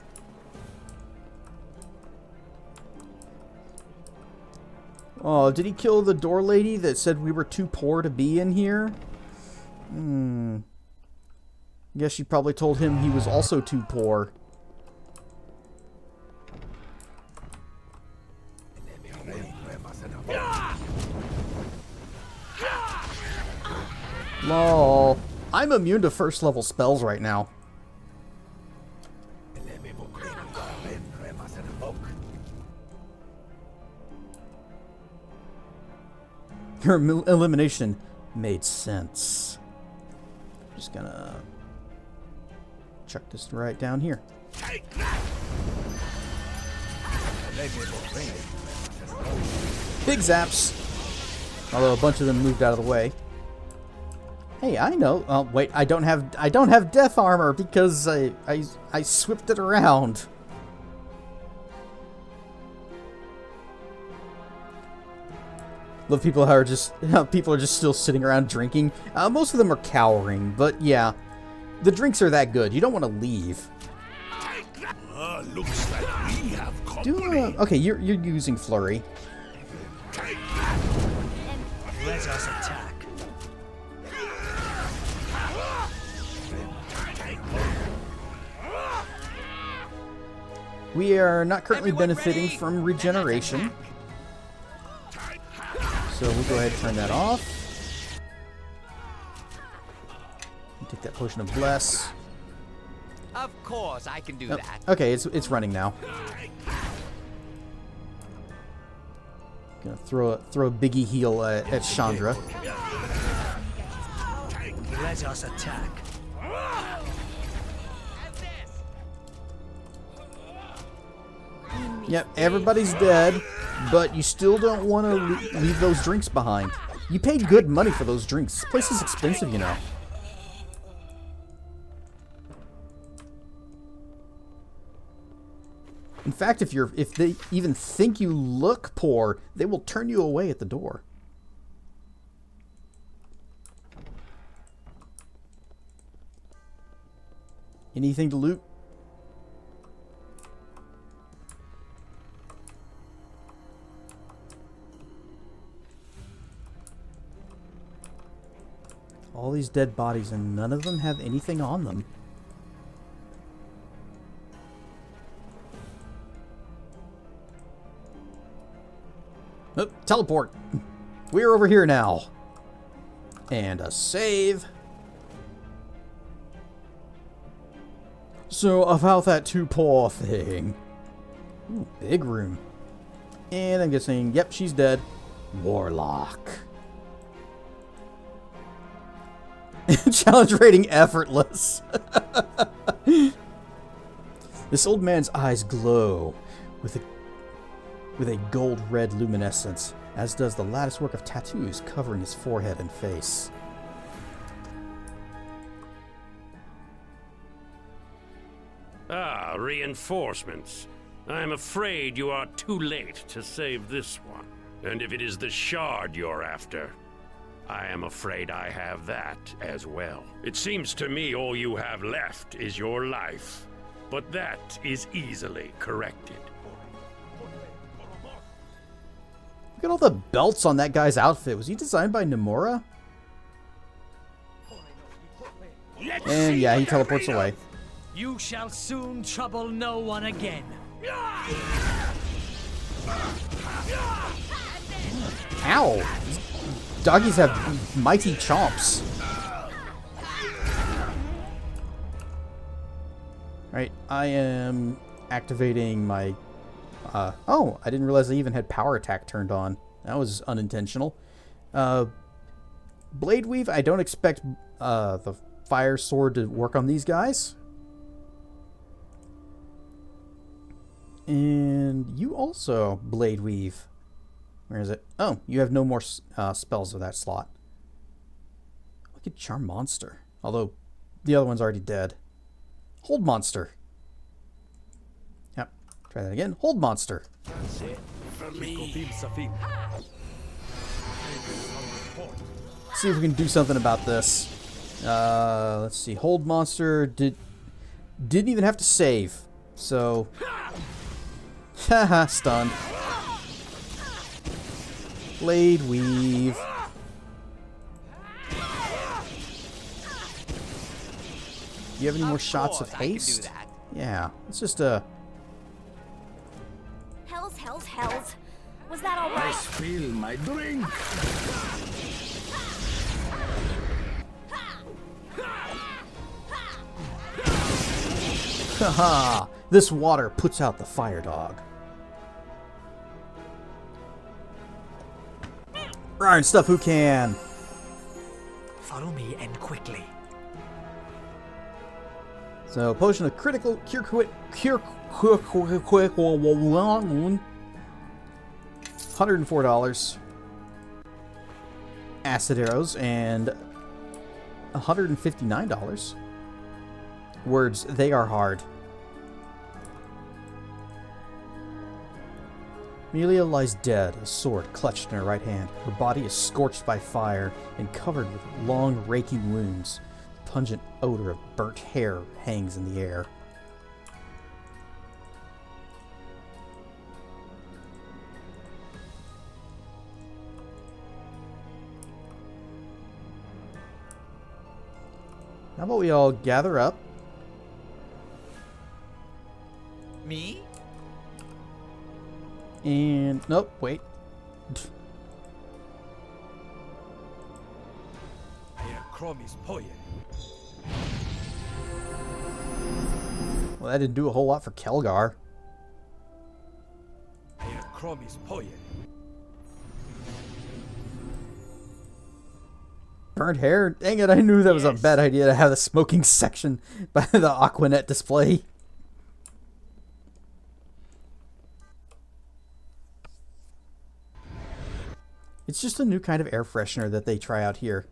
Oh, did he kill the door lady that said we were too poor to be in here? Guess she probably told him he was also too poor. Lol. I'm immune to first level spells right now. Your elimination made sense. Just gonna chuck this right down here. Big zaps. Although a bunch of them moved out of the way. Hey, I know. Oh wait, I don't have death armor because I swipped it around. Love people how people are just still sitting around drinking. Most of them are cowering, but yeah, the drinks are that good. You don't want to leave. Looks like we have company. Okay, you're using flurry. Let us attack. We are not currently benefiting from regeneration. So we'll go ahead and turn that off. Take that potion of bless. Of course, I can do that. Okay, it's running now. Gonna throw a biggie heal at Chandra. Let us attack. Yep, everybody's dead, but you still don't want to leave those drinks behind. You paid good money for those drinks. This place is expensive, you know. In fact, if they even think you look poor, they will turn you away at the door. Anything to loot? All these dead bodies and none of them have anything on them. Oh, teleport! We're over here now. And a save. So, about that too poor thing. Ooh, big room. And I'm guessing, yep, she's dead. Warlock. Challenge rating effortless. This old man's eyes glow with a gold red luminescence, as does the latticework of tattoos covering his forehead and face. Ah, reinforcements. I am afraid you are too late to save this one. And if it is the shard you're after, I am afraid I have that as well. It seems to me all you have left is your life, but that is easily corrected. Look at all the belts on that guy's outfit. Was he designed by Nomura? And yeah, he teleports away. You shall soon trouble no one again. Ow! Doggies have mighty chomps. Right, I am activating my... oh, I didn't realize I even had power attack turned on. That was unintentional. Blade Weave, I don't expect the fire sword to work on these guys. And you also Blade Weave. Where is it? Oh, you have no more spells of that slot. Look at Charm Monster. Although, the other one's already dead. Hold Monster. Yep. Try that again. Hold Monster. That's it for me. See if we can do something about this. Let's see. Hold Monster didn't even have to save. So... Haha, stunned. Blade Weave. Do you have any more shots of haste? Yeah, it's just a... Hells. Was that all right? I spill my drink. Haha! This water puts out the fire dog. Right, stuff who can. Follow me and quickly. So, potion of critical cure $104. Acid arrows and $159. Words, they are hard. Melia lies dead, a sword clutched in her right hand. Her body is scorched by fire and covered with long, raking wounds. The pungent odor of burnt hair hangs in the air. How about we all gather up? Me? And nope, wait. Well, that didn't do a whole lot for Kelgar. Burnt hair? Dang it, I knew that was a bad idea to have the smoking section by the Aquanet display. It's just a new kind of air freshener that they try out here.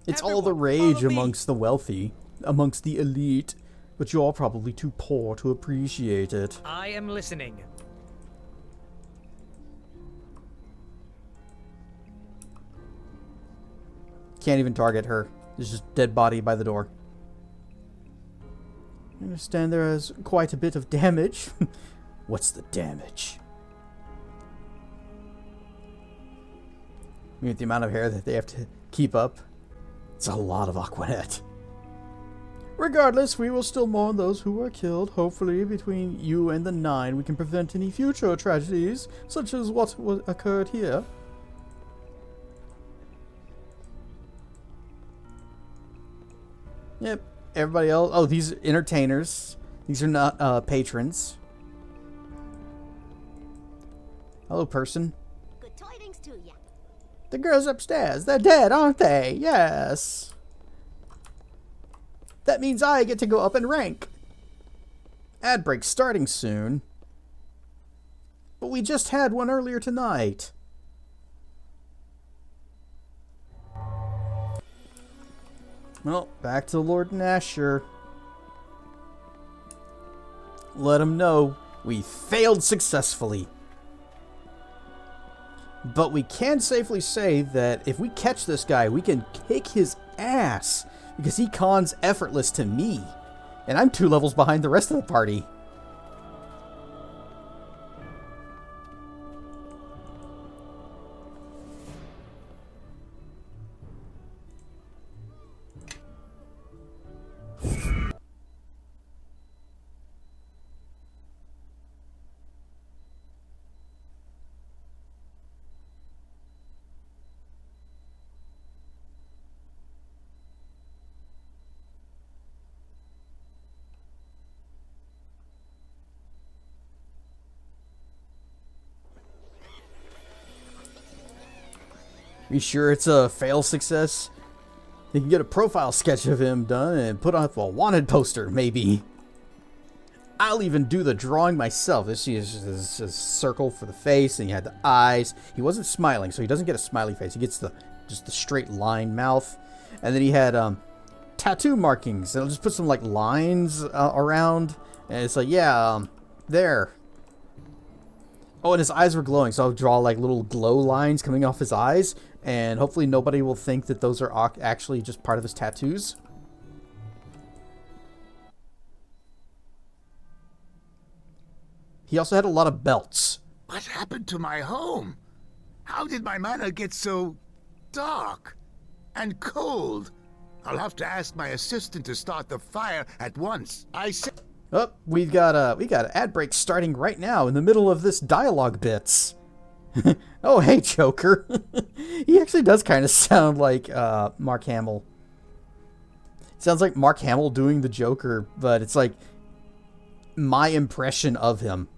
It's all the rage amongst the wealthy, amongst the elite, but you're all probably too poor to appreciate it. I am listening. Can't even target her. There's just dead body by the door. I understand there is quite a bit of damage. What's the damage? I mean, with the amount of hair that they have to keep up, it's a lot of Aquanet. Regardless, we will still mourn those who were killed. Hopefully, between you and the 9, we can prevent any future tragedies, such as what occurred here. Yep, everybody else. Oh, these are entertainers. These are not patrons. Hello, person. Good tidings to ya. The girls upstairs. They're dead, aren't they? Yes. That means I get to go up in rank. Ad break starting soon. But we just had one earlier tonight. Well, back to Lord Nasher. Let him know we failed successfully. But we can safely say that if we catch this guy, we can kick his ass. Because he cons effortless to me. And I'm 2 levels behind the rest of the party. Are you sure it's a fail success? You can get a profile sketch of him done and put up a wanted poster, maybe. I'll even do the drawing myself. This is just a circle for the face, and you had the eyes. He wasn't smiling, so he doesn't get a smiley face. He gets just the straight line mouth. And then he had tattoo markings. I'll just put some like lines around, and it's like, yeah, there. Oh, and his eyes were glowing, so I'll draw like little glow lines coming off his eyes. And hopefully nobody will think that those are actually just part of his tattoos. He also had a lot of belts. What happened to my home? How did my manor get so dark and cold? I'll have to ask my assistant to start the fire at once. Oh, we got an ad break starting right now in the middle of this dialogue bits. Oh, hey, Joker. He actually does kind of sound like Mark Hamill. Sounds like Mark Hamill doing the Joker, but it's like my impression of him.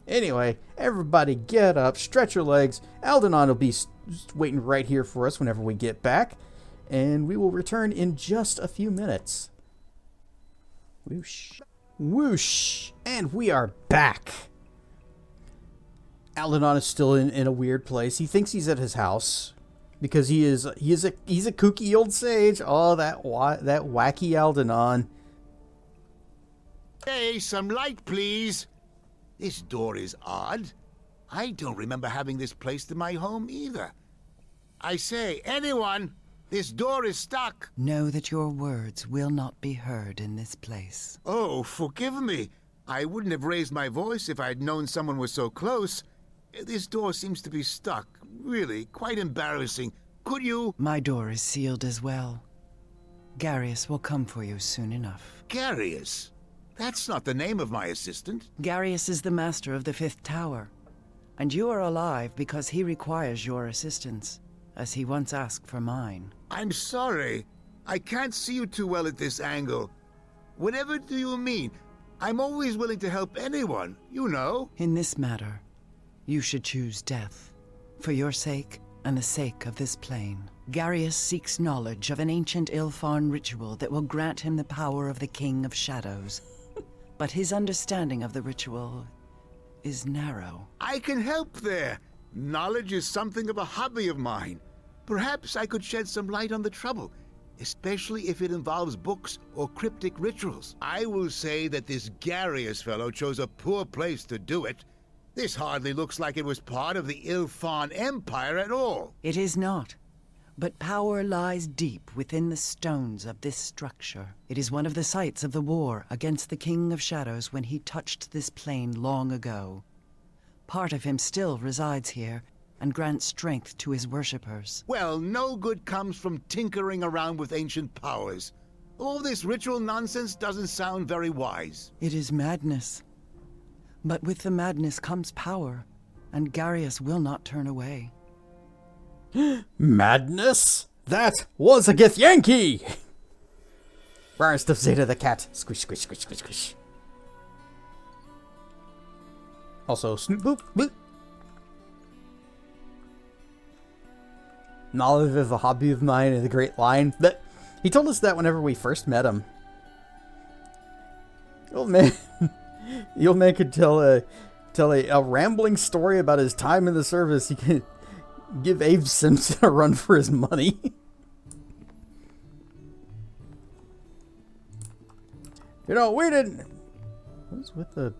Anyway, everybody get up, stretch your legs. Aldanon will be waiting right here for us whenever we get back. And we will return in just a few minutes. Whoosh. Whoosh. And we are back. Aldanon is still in a weird place. He thinks he's at his house because he's a kooky old sage. Oh, that wacky Aldanon. Hey, some light, please. This door is odd. I don't remember having this placed in my home either. I say, anyone, this door is stuck. Know that your words will not be heard in this place. Oh, forgive me. I wouldn't have raised my voice if I'd known someone was so close. This door seems to be stuck. Really, quite embarrassing. Could you... My door is sealed as well. Garius will come for you soon enough. Garius? That's not the name of my assistant. Garius is the master of the Fifth Tower, and you are alive because he requires your assistance, as he once asked for mine. I'm sorry. I can't see you too well at this angle. Whatever do you mean? I'm always willing to help anyone, you know. In this matter, you should choose death, for your sake and the sake of this plane. Garius seeks knowledge of an ancient Ilfarn ritual that will grant him the power of the King of Shadows. But his understanding of the ritual is narrow. I can help there. Knowledge is something of a hobby of mine. Perhaps I could shed some light on the trouble, especially if it involves books or cryptic rituals. I will say that this Garius fellow chose a poor place to do it. This hardly looks like it was part of the Ilfarn Empire at all. It is not. But power lies deep within the stones of this structure. It is one of the sites of the war against the King of Shadows when he touched this plane long ago. Part of him still resides here and grants strength to his worshippers. Well, no good comes from tinkering around with ancient powers. All this ritual nonsense doesn't sound very wise. It is madness. But with the madness comes power, and Garius will not turn away. Madness? That was a Githyanki! Barst of Zeta the cat. Squish, squish, squish, squish, squish. Also, snoop boop boop. Knowledge is a hobby of mine and a great line. That he told us that whenever we first met him. Oh man. The old man could tell a rambling story about his time in the service. He could give Abe Simpson a run for his money. You know, we didn't... What's with the...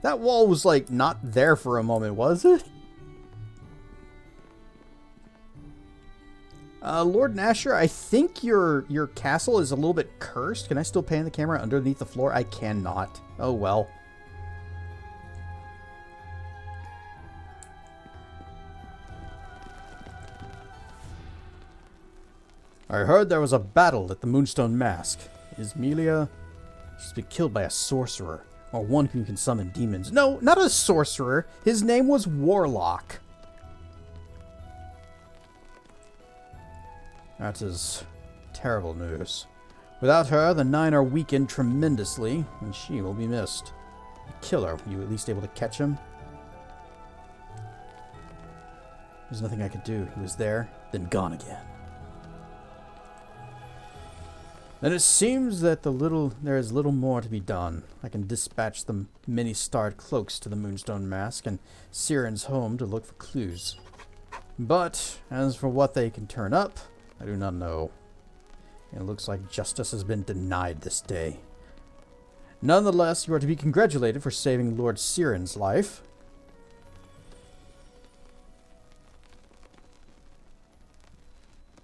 That wall was, like, not there for a moment, was it? Lord Nasher, I think your castle is a little bit cursed. Can I still pan the camera underneath the floor? I cannot. Oh, well. I heard there was a battle at the Moonstone Mask. Is Melia... She's been killed by a sorcerer, or one who can summon demons. No, not a sorcerer. His name was Warlock. That is terrible news. Without her, the Nine are weakened tremendously, and she will be missed. The killer, were you at least able to catch him? There's nothing I could do. He was there, then gone again. Then it seems that there is little more to be done. I can dispatch the many starred cloaks to the Moonstone Mask and Siren's home to look for clues. But, as for what they can turn up, I do not know. It looks like justice has been denied this day. Nonetheless, you are to be congratulated for saving Lord Siren's life.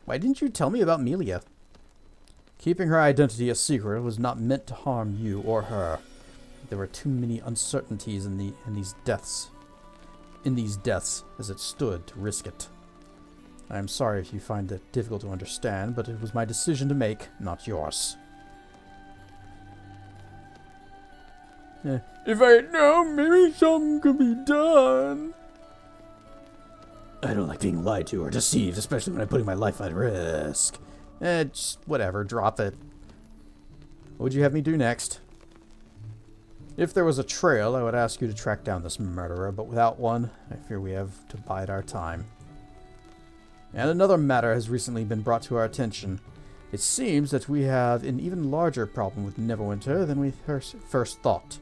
Why didn't you tell me about Melia? Keeping her identity a secret was not meant to harm you or her. There were too many uncertainties in these deaths as it stood to risk it. I am sorry if you find it difficult to understand, but it was my decision to make, not yours. If I had known, maybe something could be done. I don't like being lied to or deceived, especially when I'm putting my life at risk. Just whatever, drop it. What would you have me do next? If there was a trail, I would ask you to track down this murderer, but without one, I fear we have to bide our time. And another matter has recently been brought to our attention. It seems that we have an even larger problem with Neverwinter than we first thought.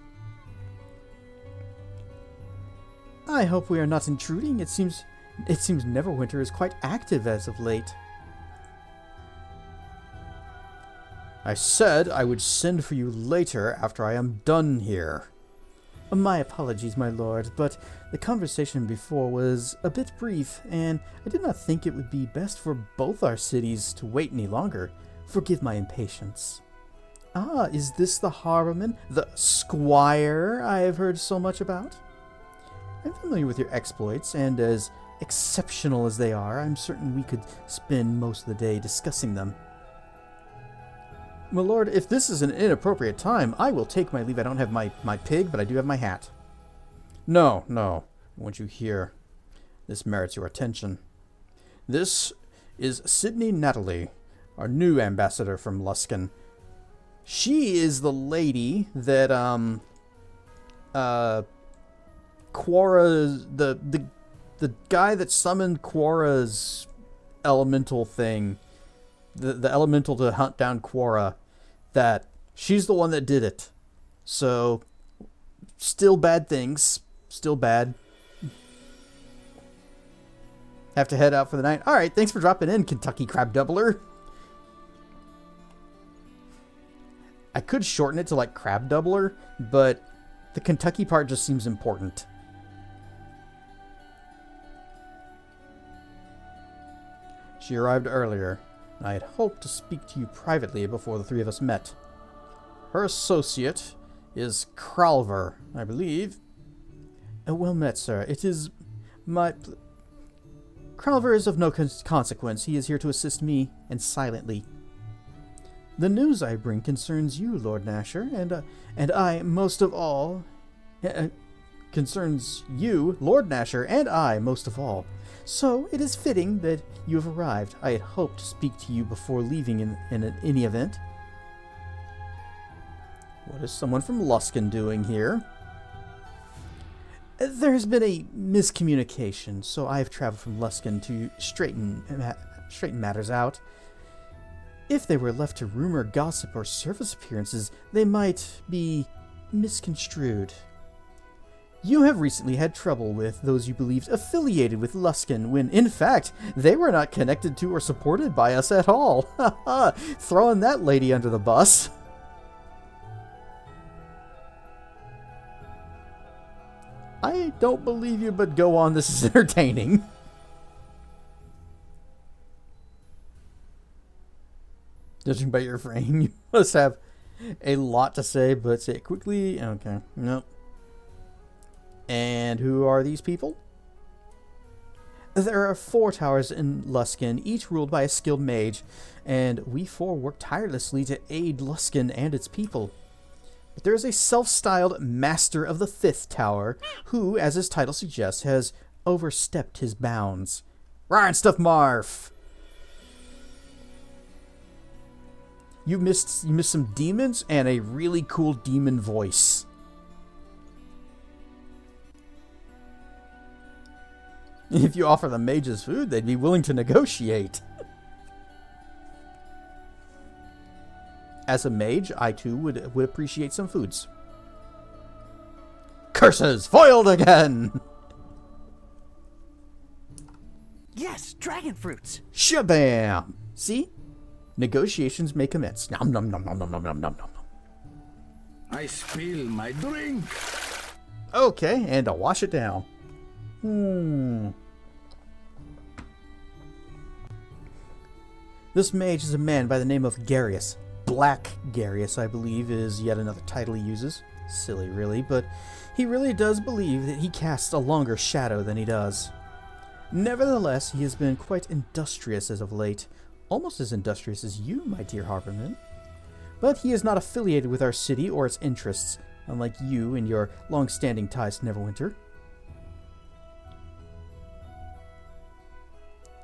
I hope we are not intruding. It seems Neverwinter is quite active as of late. I said I would send for you later after I am done here. My apologies, my lord, but the conversation before was a bit brief, and I did not think it would be best for both our cities to wait any longer. Forgive my impatience. Ah, is this the harborman, the squire I have heard so much about? I'm familiar with your exploits, and as exceptional as they are, I'm certain we could spend most of the day discussing them. My lord, if this is an inappropriate time, I will take my leave. I don't have my pig, but I do have my hat. No, I want you here. This merits your attention. This is Sydney Natalie, our new ambassador from Luskan. She is the lady that, Quora, the guy that summoned Quora's elemental thing, the elemental to hunt down Quora, that she's the one that did it. So, still bad things. Still bad. Have to head out for the night. Alright, thanks for dropping in, Kentucky Crab Doubler. I could shorten it to like Crab Doubler, but the Kentucky part just seems important. She arrived earlier. I had hoped to speak to you privately before the three of us met. Her associate is Kralver, I believe. Well met, sir. It is my... Kralver is of no consequence. He is here to assist me, and silently. The news I bring concerns you, Lord Nasher, and I, most of all... concerns you, Lord Nasher, and I, most of all. So, it is fitting that you have arrived. I had hoped to speak to you before leaving in any event. What is someone from Luskan doing here? There has been a miscommunication, so I have traveled from Luskan to straighten matters out. If they were left to rumor, gossip, or surface appearances, they might be misconstrued. You have recently had trouble with those you believed affiliated with Luskan, when, in fact, they were not connected to or supported by us at all. Ha ha! Throwing that lady under the bus. I don't believe you, but go on, this is entertaining. Judging by your frame, you must have a lot to say, but say it quickly. Okay, nope. And who are these people? There are 4 towers in Luskan, each ruled by a skilled mage, and we 4 work tirelessly to aid Luskan and its people. But there is a self-styled Master of the 5th Tower, who, as his title suggests, has overstepped his bounds. Rawr and stuff, Marf! You missed some demons and a really cool demon voice. If you offer the mages food, they'd be willing to negotiate. As a mage, I too would appreciate some foods. Curses! Foiled again! Yes, dragon fruits! Shabam! See? Negotiations may commence. Nom nom nom nom nom nom nom nom nom. I spill my drink. Okay, and I'll wash it down. This mage is a man by the name of Garius. Black Garius, I believe, is yet another title he uses. Silly, really, but he really does believe that he casts a longer shadow than he does. Nevertheless, he has been quite industrious as of late. Almost as industrious as you, my dear Harborman. But he is not affiliated with our city or its interests, unlike you and your long-standing ties to Neverwinter.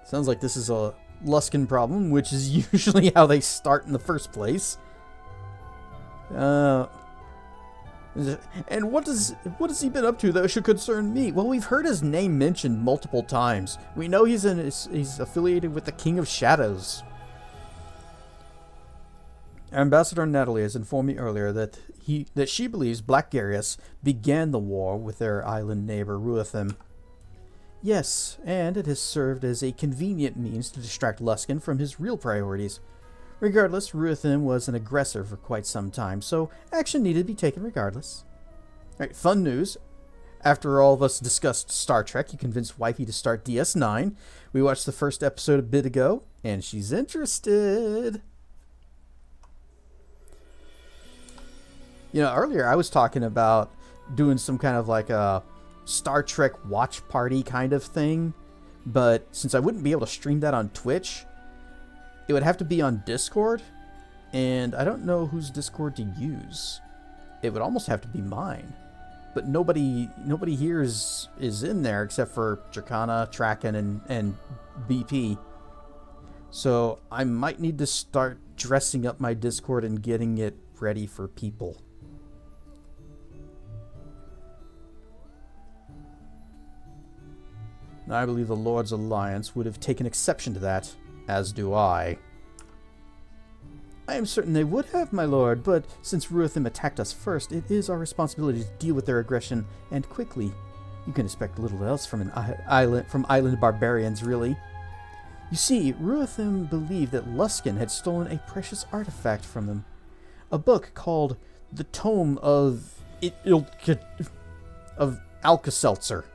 Sounds like this is a Luskan problem, which is usually how they start in the first place. And what has he been up to that should concern me? Well, we've heard his name mentioned multiple times. We know he's affiliated with the King of Shadows. Ambassador Natalie has informed me earlier that she believes Black Garius began the war with their island neighbor Ruithim. Yes, and it has served as a convenient means to distract Luskan from his real priorities. Regardless, Ruithim was an aggressor for quite some time, so action needed to be taken regardless. Alright, fun news. After all of us discussed Star Trek, you convinced Wifey to start DS9. We watched the first episode a bit ago, and she's interested. You know, earlier I was talking about doing some kind of like a Star Trek watch party kind of thing, but since I wouldn't be able to stream that on Twitch, it would have to be on Discord, and I don't know whose Discord to use. It would almost have to be mine, but nobody here is in there except for Dracana, Traken, and BP. So I might need to start dressing up my Discord and getting it ready for people. I believe the Lord's Alliance would have taken exception to that, as do I. I am certain they would have, my lord, but since Ruithim attacked us first, it is our responsibility to deal with their aggression, and quickly. You can expect little else from island barbarians, really. You see, Ruithim believed that Luskan had stolen a precious artifact from them. A book called The Tome of Alka-Seltzer.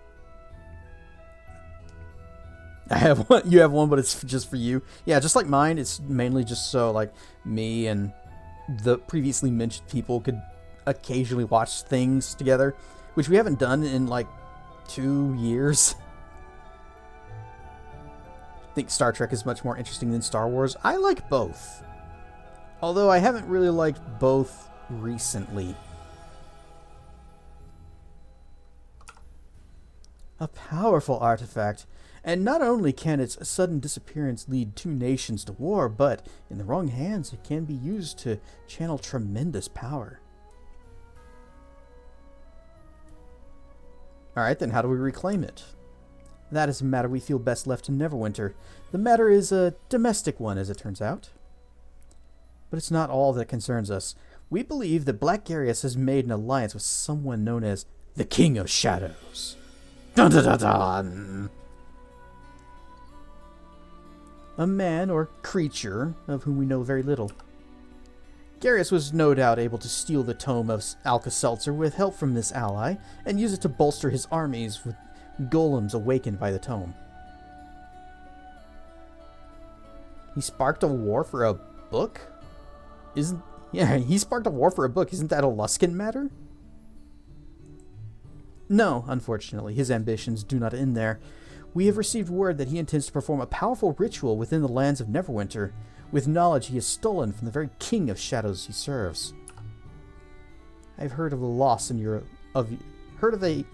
I have one. You have one, but it's just for you. Yeah, just like mine, it's mainly just so like me and the previously mentioned people could occasionally watch things together, which we haven't done in like 2 years. I think Star Trek is much more interesting than Star Wars. I like both, although I haven't really liked both recently. A powerful artifact. And not only can its sudden disappearance lead 2 nations to war, but in the wrong hands it can be used to channel tremendous power. Alright, then how do we reclaim it? That is a matter we feel best left to Neverwinter. The matter is a domestic one, as it turns out. But it's not all that concerns us. We believe that Black Garius has made an alliance with someone known as the King of Shadows. Dun dun dun dun! A man or creature of whom we know very little. Garius was no doubt able to steal the tome of Alka-Seltzer with help from this ally, and use it to bolster his armies with golems awakened by the tome. He sparked a war for a book? He sparked a war for a book. Isn't that a Luskan matter? No, unfortunately, his ambitions do not end there. We have received word that he intends to perform a powerful ritual within the lands of Neverwinter, with knowledge he has stolen from the very King of Shadows he serves. I have heard of the loss of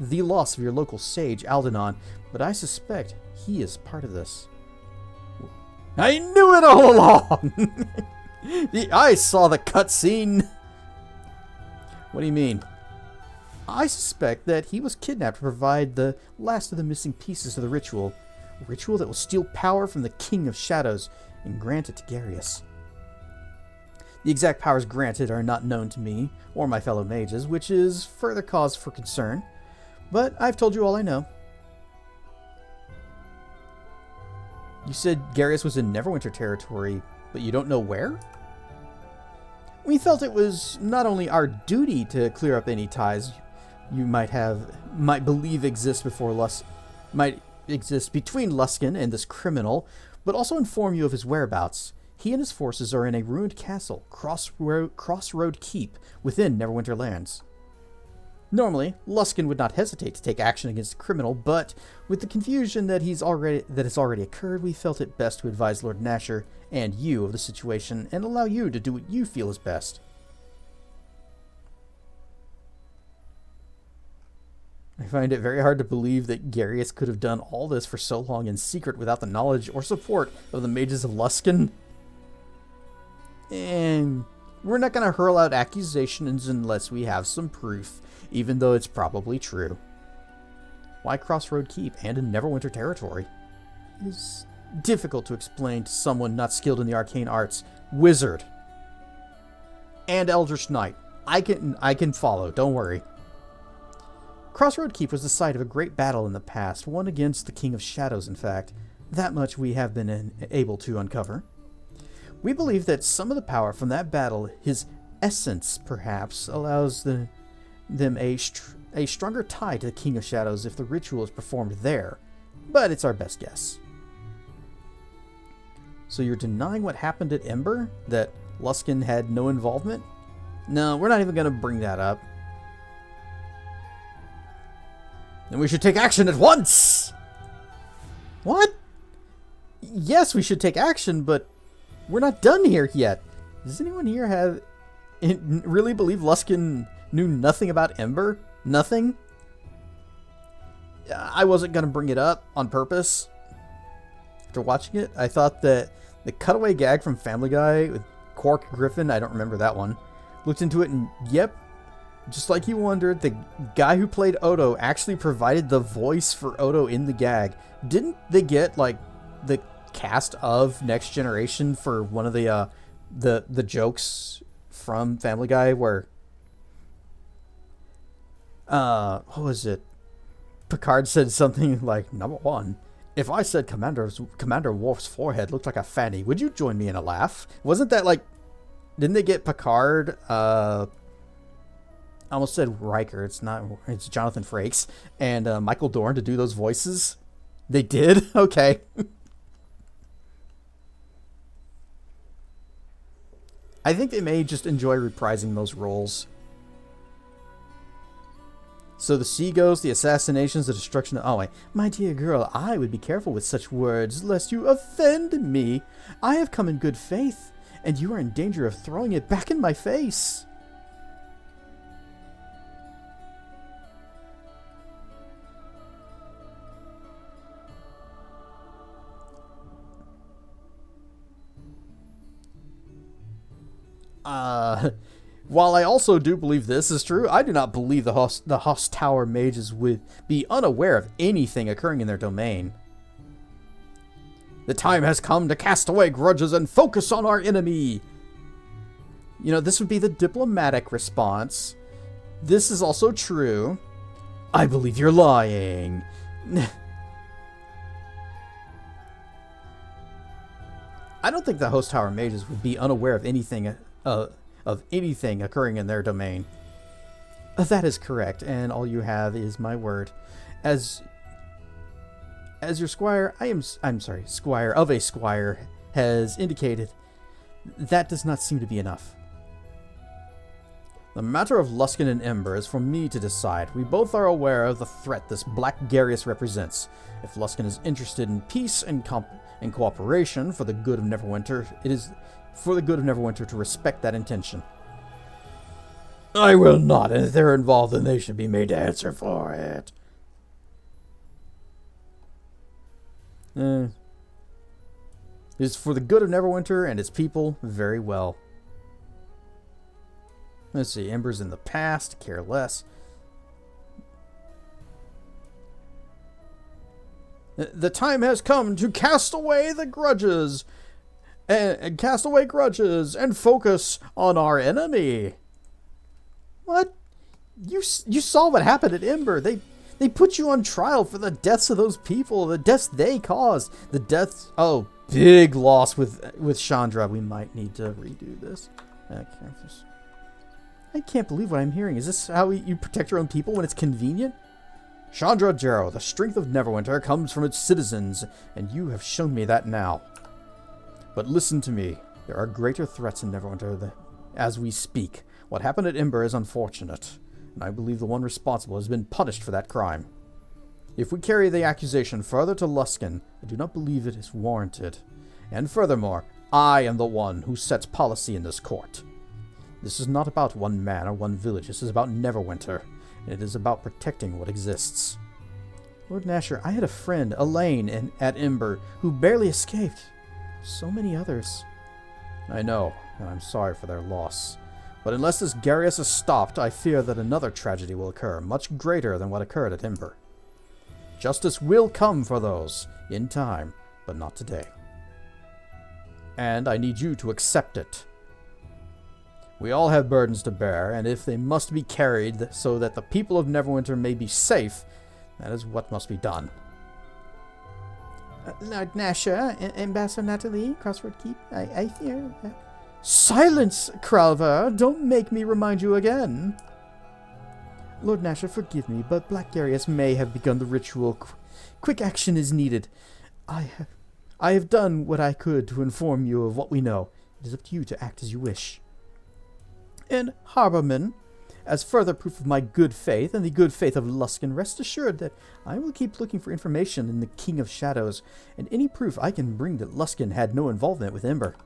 the loss of your local sage, Aldanon, but I suspect he is part of this. I knew it all along! I saw the cutscene! What do you mean? I suspect that he was kidnapped to provide the last of the missing pieces of the ritual. A ritual that will steal power from the King of Shadows and grant it to Garius. The exact powers granted are not known to me or my fellow mages, which is further cause for concern, but I've told you all I know. You said Garius was in Neverwinter territory, but you don't know where? We felt it was not only our duty to clear up any ties you might believe exist between Luskan and this criminal, but also inform you of his whereabouts. He and his forces are in a ruined castle, Crossroad Keep, within Neverwinter lands. Normally, Luskan would not hesitate to take action against the criminal, but with the confusion that has already occurred, we felt it best to advise Lord Nasher and you of the situation and allow you to do what you feel is best. I find it very hard to believe that Garius could have done all this for so long in secret without the knowledge or support of the mages of Luskan. And We're not going to hurl out accusations unless we have some proof, even though it's probably true. Why Crossroad Keep and in Neverwinter territory? It is difficult to explain to someone not skilled in the arcane arts. Wizard. And Eldritch Knight. I can follow, don't worry. Crossroad Keep was the site of a great battle in the past, one against the King of Shadows, in fact. That much we have been able to uncover. We believe that some of the power from that battle, his essence perhaps, allows them a stronger tie to the King of Shadows if the ritual is performed there, but it's our best guess. So you're denying what happened at Ember? That Luskan had no involvement? No, we're not even going to bring that up. Then we should take action at once! What? Yes, we should take action, but we're not done here yet. Does anyone here really believe Luskan knew nothing about Ember? Nothing? I wasn't going to bring it up on purpose. After watching it, I thought that the cutaway gag from Family Guy with Quark Griffin, I don't remember that one, looked into it and yep, just like you wondered, the guy who played Odo actually provided the voice for Odo in the gag. Didn't they get like the cast of Next Generation for one of the jokes from Family Guy where what was it? Picard said something like, "Number one, if I said Commander Worf's forehead looked like a fanny, would you join me in a laugh?" Wasn't that like, didn't they get Picard, I almost said Riker, it's Jonathan Frakes, and Michael Dorn to do those voices? They did? Okay. I think they may just enjoy reprising those roles. So the sea ghost, the assassinations, the destruction of... Oh, wait. My dear girl, I would be careful with such words, lest you offend me. I have come in good faith, and you are in danger of throwing it back in my face. While I also do believe this is true, I do not believe the Host Tower mages would be unaware of anything occurring in their domain. The time has come to cast away grudges and focus on our enemy. You know, this would be the diplomatic response. This is also true. I believe you're lying. I don't think the Host Tower mages would be unaware of anything occurring in their domain. That is correct, and all you have is my word. As your squire, squire of a squire has indicated, that does not seem to be enough. The matter of Luskan and Ember is for me to decide. We both are aware of the threat this Black Garius represents. If Luskan is interested in peace and cooperation for the good of Neverwinter, it is for the good of Neverwinter to respect that intention. I will not, and if they're involved, then they should be made to answer for it. It is for the good of Neverwinter and its people, very well. Let's see, Ember's in the past, care less. The time has come to cast away the grudges. And cast away grudges and focus on our enemy. What? You saw what happened at Ember. They put you on trial for the deaths of those people, the deaths they caused, the deaths. Oh, big loss with Chandra. We might need to redo this. I can't believe what I'm hearing. Is this how you protect your own people when it's convenient? Chandra Jarrow, the strength of Neverwinter comes from its citizens, and you have shown me that now. But listen to me. There are greater threats in Neverwinter as we speak. What happened at Ember is unfortunate, and I believe the one responsible has been punished for that crime. If we carry the accusation further to Luskan, I do not believe it is warranted. And furthermore, I am the one who sets policy in this court. This is not about one man or one village. This is about Neverwinter, and it is about protecting what exists. Lord Nasher, I had a friend, Elaine, at Ember, who barely escaped. So many others. I know. and I'm sorry for their loss. But unless this Garius is stopped, I fear that another tragedy will occur, much greater than what occurred at Ember. Justice will come for those, in time, but not today. And I need you to accept it. We all have burdens to bear, and if they must be carried so that the people of Neverwinter may be safe, that is what must be done. Lord Nasher, Ambassador Natalie, Crossroad Keep, I fear that... Silence, Kralver! Don't make me remind you again! Lord Nasher, forgive me, but Black Garius may have begun the ritual. Quick action is needed. I have done what I could to inform you of what we know. It is up to you to act as you wish. And Harborman, as further proof of my good faith and the good faith of Luskan, rest assured that I will keep looking for information in the King of Shadows, and any proof I can bring that Luskan had no involvement with Ember.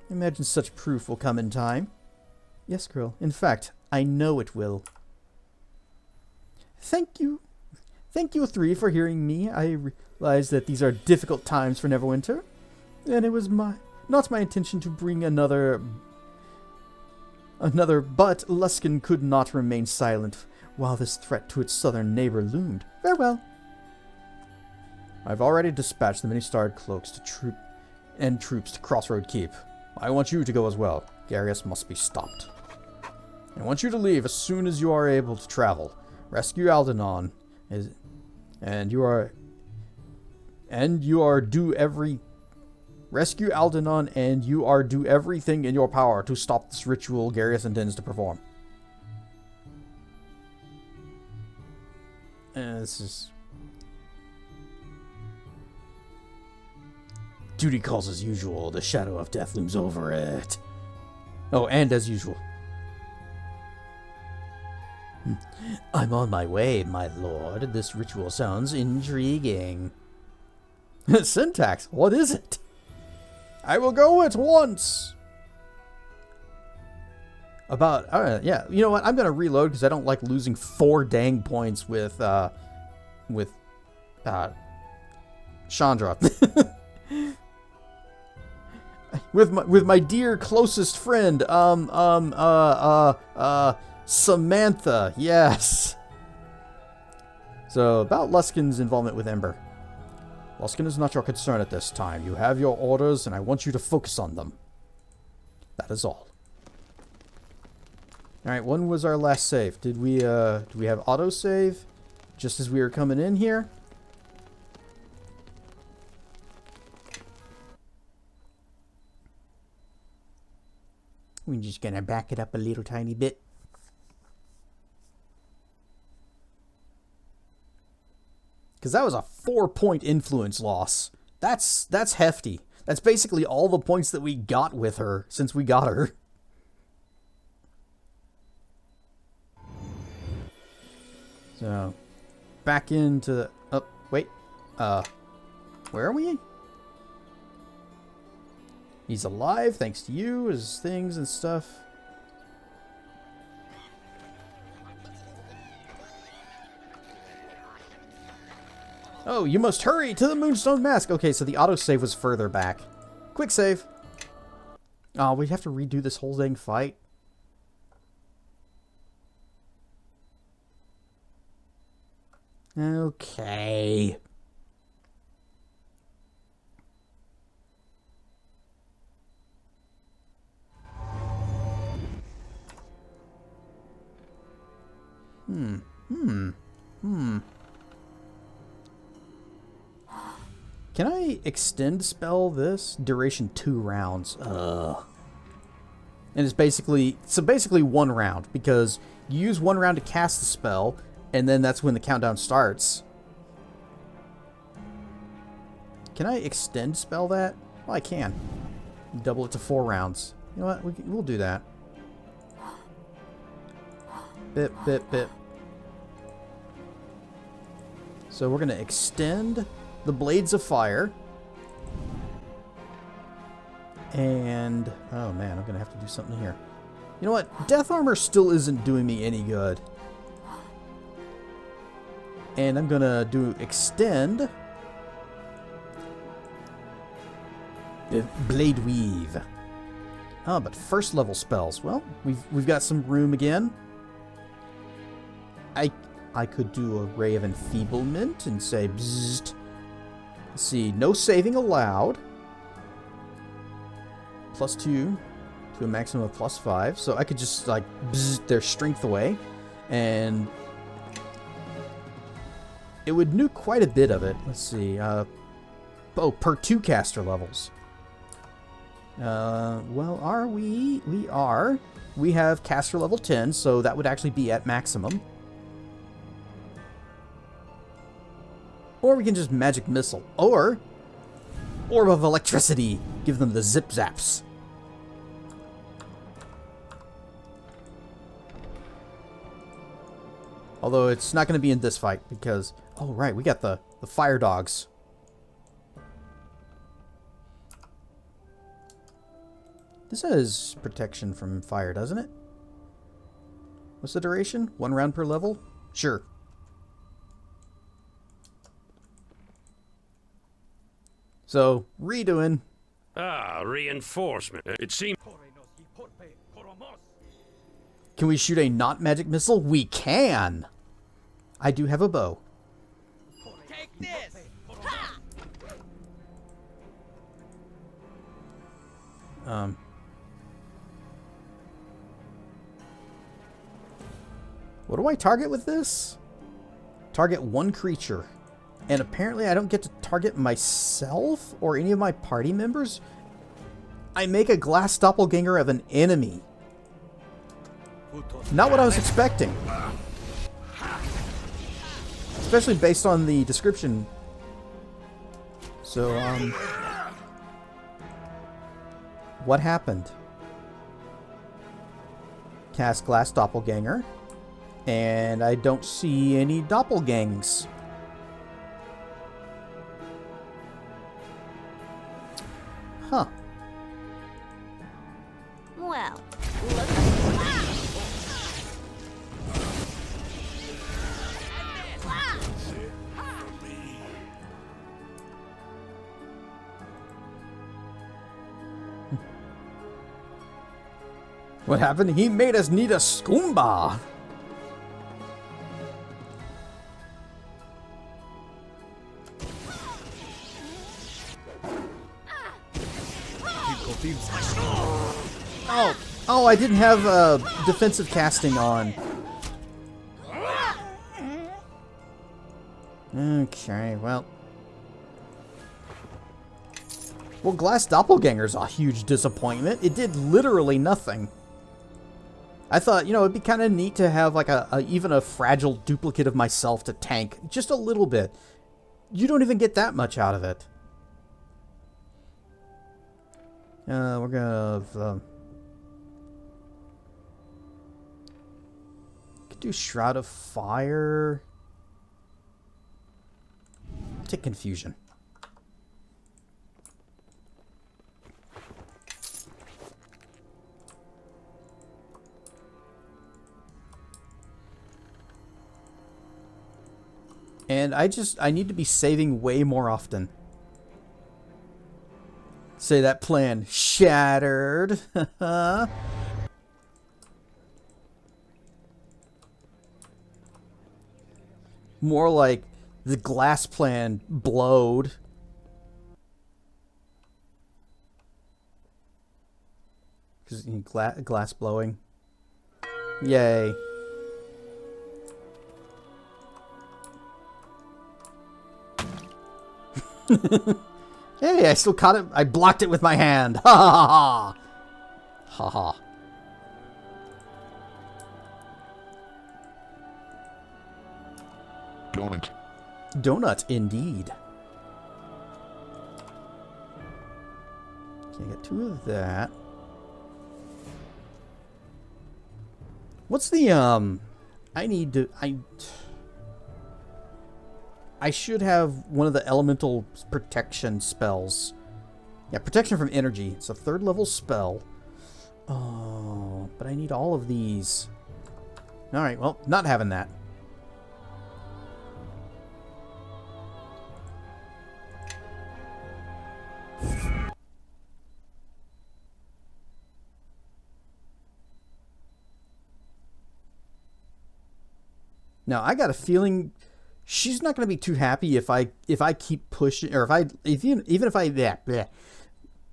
Imagine such proof will come in time. Yes, girl. In fact, I know it will. Thank you. Thank you three for hearing me. I realize that these are difficult times for Neverwinter, and it was not my intention to bring another, but Luskan could not remain silent while this threat to its southern neighbor loomed. Farewell. I've already dispatched the many-starred cloaks to troops to Crossroad Keep. I want you to go as well. Garius must be stopped. I want you to leave as soon as you are able to travel. Rescue Aldanon, Rescue Aldanon, and you are do everything in your power to stop this ritual Garius intends to perform. This is... Duty calls as usual. The shadow of death looms over it. Oh, and as usual. I'm on my way, my lord. This ritual sounds intriguing. Syntax, what is it? I will go at once. Yeah, you know what? I'm gonna reload because I don't like losing 4 dang points with Chandra. with my dear closest friend, Samantha, yes. So, about Luskan's involvement with Ember. Luskan is not your concern at this time. You have your orders, and I want you to focus on them. That is all. Alright, when was our last save? Did we have autosave? Just as we were coming in here? We're just gonna back it up a little tiny bit. Because that was a 4-point influence loss. That's hefty. That's basically all the points that we got with her since we got her. So, back into the... Oh, wait. Where are we? He's alive thanks to you, his things and stuff. Oh, you must hurry to the Moonstone Mask. Okay, so the autosave was further back. Quick save. Oh, we have to redo this whole dang fight. Okay. Can I extend spell this? Duration 2 rounds. Ugh. And it's basically 1 round, because you use 1 round to cast the spell, and then that's when the countdown starts. Can I extend spell that? Well, I can. Double it to 4 rounds. You know what? We'll do that. Bip, bip, bip. So we're going to extend the Blades of Fire. And... oh man, I'm going to have to do something here. You know what? Death Armor still isn't doing me any good. And I'm going to do Extend the Blade Weave. Oh, but first level spells. Well, we've got some room again. I could do a Ray of Enfeeblement and say bzzzt. Let's see, no saving allowed. +2 to a maximum of +5. So I could just like bzzzt their strength away, and it would nuke quite a bit of it. Let's see. Per 2 caster levels. Well, are we? We are. We have caster level 10, so that would actually be at maximum. Or we can just magic missile. Or Orb of Electricity. Give them the zip zaps. Although it's not going to be in this fight because... Oh, right. We got the fire dogs. This has protection from fire, doesn't it? What's the duration? 1 round per level? Sure. So, redoing. Ah, reinforcement. It seems... Can we shoot a not magic missile? We can! I do have a bow. Take this! What do I target with this? Target 1 creature. And apparently I don't get to target myself or any of my party members. I make a glass doppelganger of an enemy. Not what I was expecting. Especially based on the description. So, what happened? Cast glass doppelganger. And I don't see any doppelgangs. Huh. Well, What happened? He made us need a skoomba. Oh, I didn't have defensive casting on. Okay, well. Well, Glass Doppelganger's a huge disappointment. It did literally nothing. I thought, you know, it'd be kind of neat to have like even a fragile duplicate of myself to tank just a little bit. You don't even get that much out of it. We're gonna could do Shroud of Fire. Take Confusion. And I need to be saving way more often. Say that plan shattered. More like the glass plan blowed. Because glass blowing. Yay. Hey, I still caught it. I blocked it with my hand. Ha ha ha. Ha ha. Donut. Donut, indeed. Okay, I got 2 of that. What's the, I need to, I should have one of the elemental protection spells. Yeah, protection from energy. It's a 3rd level spell. Oh, but I need all of these. Alright, well, not having that. Now, I got a feeling she's not going to be too happy if I keep pushing, or even if I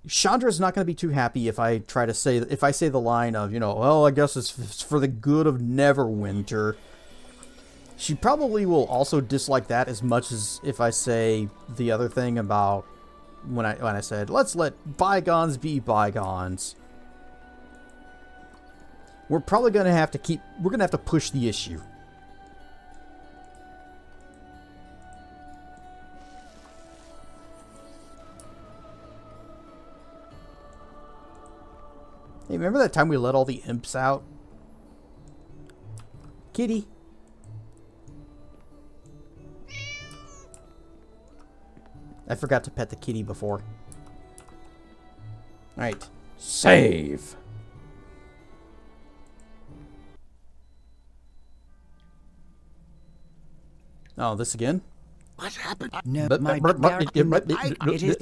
Chandra's not going to be too happy if I say the line of, well, I guess it's for the good of Neverwinter. She probably will also dislike that as much as if I say the other thing about when I said, let's let bygones be bygones. We're probably going to have to push the issue. Hey, remember that time we let all the imps out? Kitty. I forgot to pet the kitty before. Alright. Save. Oh, this again? What happened? No, my it is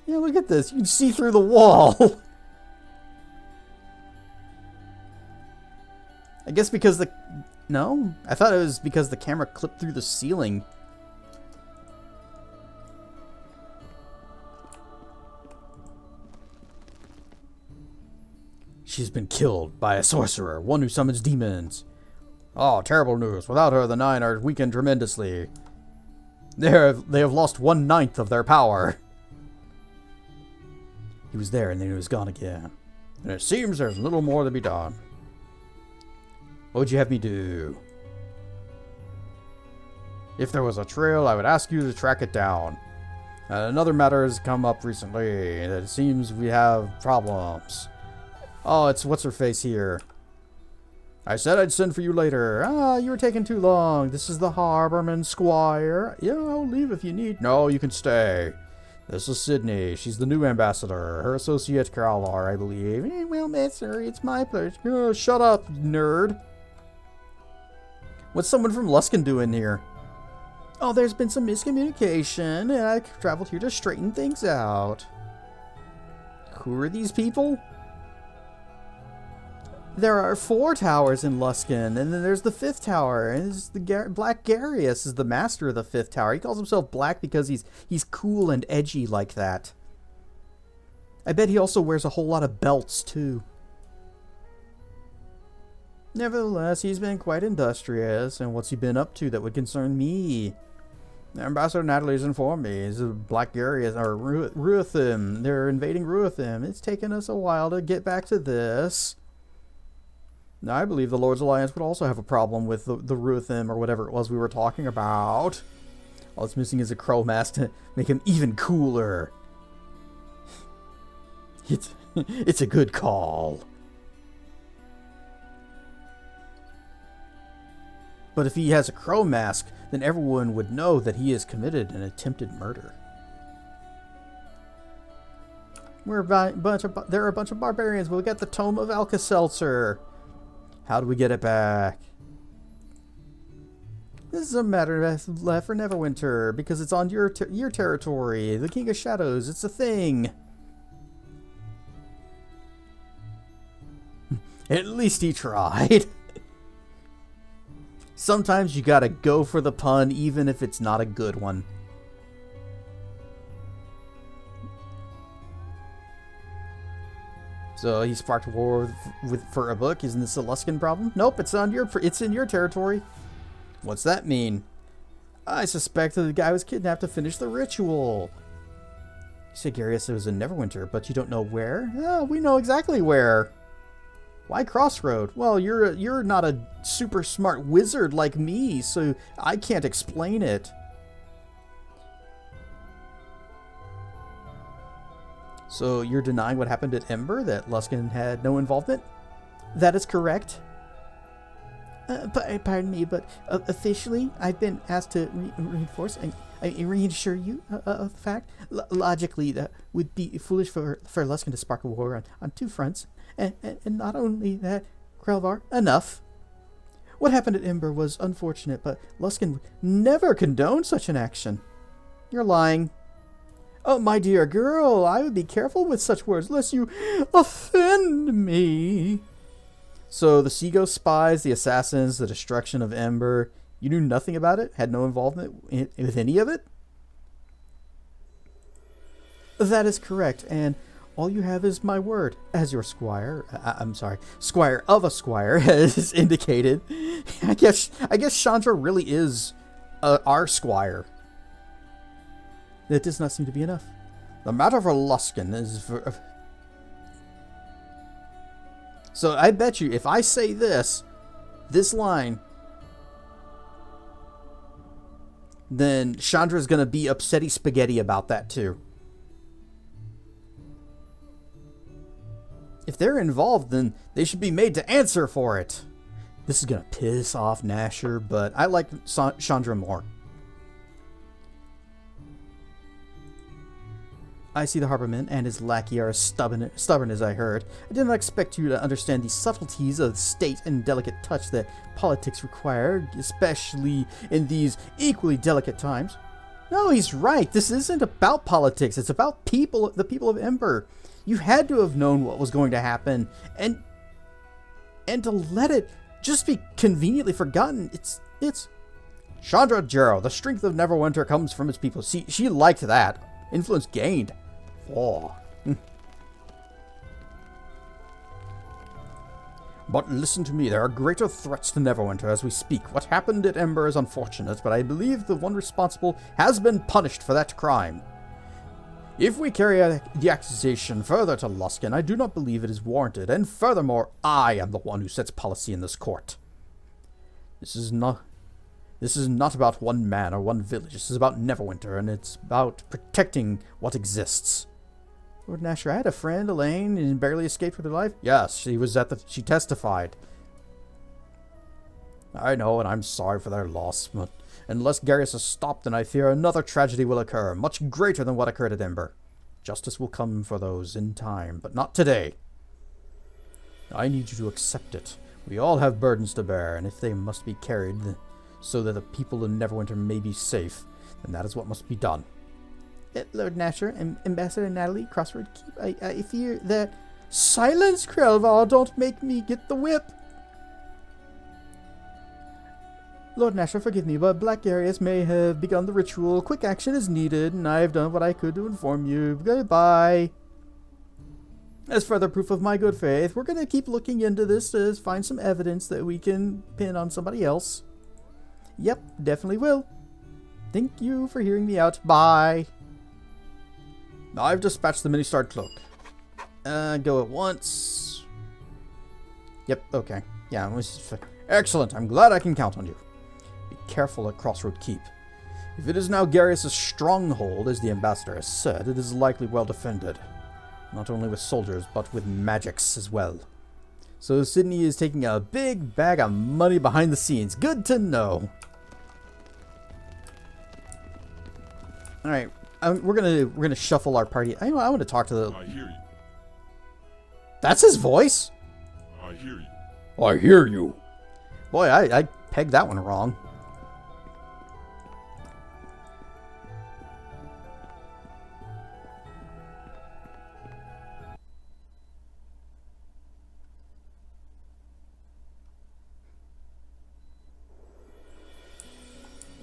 Yeah, look at this. You can see through the wall. I guess because No? I thought it was because the camera clipped through the ceiling. She's been killed by a sorcerer, one who summons demons. Oh, terrible news. Without her, the Nine are weakened tremendously. They have lost 1/9 of their power. He was there and then he was gone again. And it seems there's little more to be done. What would you have me do? If there was a trail, I would ask you to track it down. Another matter has come up recently. It seems we have problems. Oh, it's what's-her-face here. I said I'd send for you later. Ah, you were taking too long. This is the Harborman Squire. Yeah, I'll leave if you need. No, you can stay. This is Sydney. She's the new ambassador. Her associate, Crowlar, I believe. Well, miss her. It's my pleasure. Oh, shut up, nerd. What's someone from Luskan doing here? Oh, there's been some miscommunication, and I traveled here to straighten things out. Who are these people? There are 4 towers in Luskan, and then there's the 5th tower, and it's the Black Garius is the master of the 5th tower. He calls himself Black because he's cool and edgy like that. I bet he also wears a whole lot of belts, too. Nevertheless, he's been quite industrious, and what's he been up to that would concern me? Ambassador Natalie's informed me. It's Black Garius, or Ruithim. They're invading Ruithim. It's taken us a while to get back to this. Now, I believe the Lord's Alliance would also have a problem with the Ruithim, or whatever it was we were talking about. All it's missing is a crow mask to make him even cooler. It's a good call. But if he has a crow mask, then everyone would know that he has committed an attempted murder. There are a bunch of barbarians. We'll get the Tome of Alka-Seltzer. How do we get it back? This is a matter left for Neverwinter, because it's on your territory. The King of Shadows, it's a thing. At least he tried. Sometimes you gotta go for the pun, even if it's not a good one. So he sparked war for a book. Isn't this a Luskan problem? Nope, it's in your territory. What's that mean? I suspect that the guy was kidnapped to finish the ritual. You said Garius was in Neverwinter, but you don't know where? Oh, we know exactly where. Why Crossroad? Well, you're not a super smart wizard like me, so I can't explain it. So you're denying what happened at Ember, that Luskan had no involvement? That is correct. Pardon me, but officially, I've been asked to reinforce and reassure you of the fact. Logically, that would be foolish for Luskan to spark a war on 2 fronts. And not only that, Krelvar, enough. What happened at Ember was unfortunate, but Luskin would never condone such an action. You're lying. Oh, my dear girl, I would be careful with such words, lest you offend me. So the Seago spies, the assassins, the destruction of Ember, you knew nothing about it? Had no involvement with any of it? That is correct, and all you have is my word, as your squire, squire of a squire has indicated. I guess Chandra really is our squire. That does not seem to be enough. The matter for Luskin is for... So I bet you, if I say this line, then Chandra's going to be upsetty spaghetti about that too. If they're involved, then they should be made to answer for it. This is going to piss off Nasher, but I like Chandra more. I see the harborman and his lackey are as stubborn as I heard. I did not expect you to understand the subtleties of state and delicate touch that politics require, especially in these equally delicate times. No, he's right. This isn't about politics. It's about people, the people of Ember. You had to have known what was going to happen, and to let it just be conveniently forgotten, it's... Chandra Jero, the strength of Neverwinter comes from its people. See, she liked that. Influence gained. Oh. But listen to me, there are greater threats to Neverwinter as we speak. What happened at Ember is unfortunate, but I believe the one responsible has been punished for that crime. If we carry the accusation further to Luskin, I do not believe it is warranted, and furthermore, I am the one who sets policy in this court. This is not about one man or one village. This is about Neverwinter, and it's about protecting what exists. Lord Nasher, I had a friend, Elaine, and barely escaped with her life. Yes, she testified. I know, and I'm sorry for their loss, but unless Garius is stopped, then I fear another tragedy will occur, much greater than what occurred at Ember. Justice will come for those in time, but not today. I need you to accept it. We all have burdens to bear, and if they must be carried so that the people in Neverwinter may be safe, then that is what must be done. Lord Nasher and Ambassador Natalie, Crossroad Keep, I fear that... Silence, Krelvar! Don't make me get the whip! Lord Nasher, forgive me, but Black Garius may have begun the ritual. Quick action is needed, and I have done what I could to inform you. Goodbye. As further proof of my good faith, we're going to keep looking into this to find some evidence that we can pin on somebody else. Yep, definitely will. Thank you for hearing me out. Bye. I've dispatched the mini-start cloak. Go at once. Yep, okay. Yeah, excellent. I'm glad I can count on you. Be careful at Crossroad Keep. If it is now Garius' stronghold, as the ambassador has said, it is likely well defended. Not only with soldiers, but with magics as well. So Sydney is taking a big bag of money behind the scenes. Good to know. All right, we're gonna shuffle our party. I want to talk to the. I hear you. That's his voice. I hear you. I hear you. Boy, I pegged that one wrong.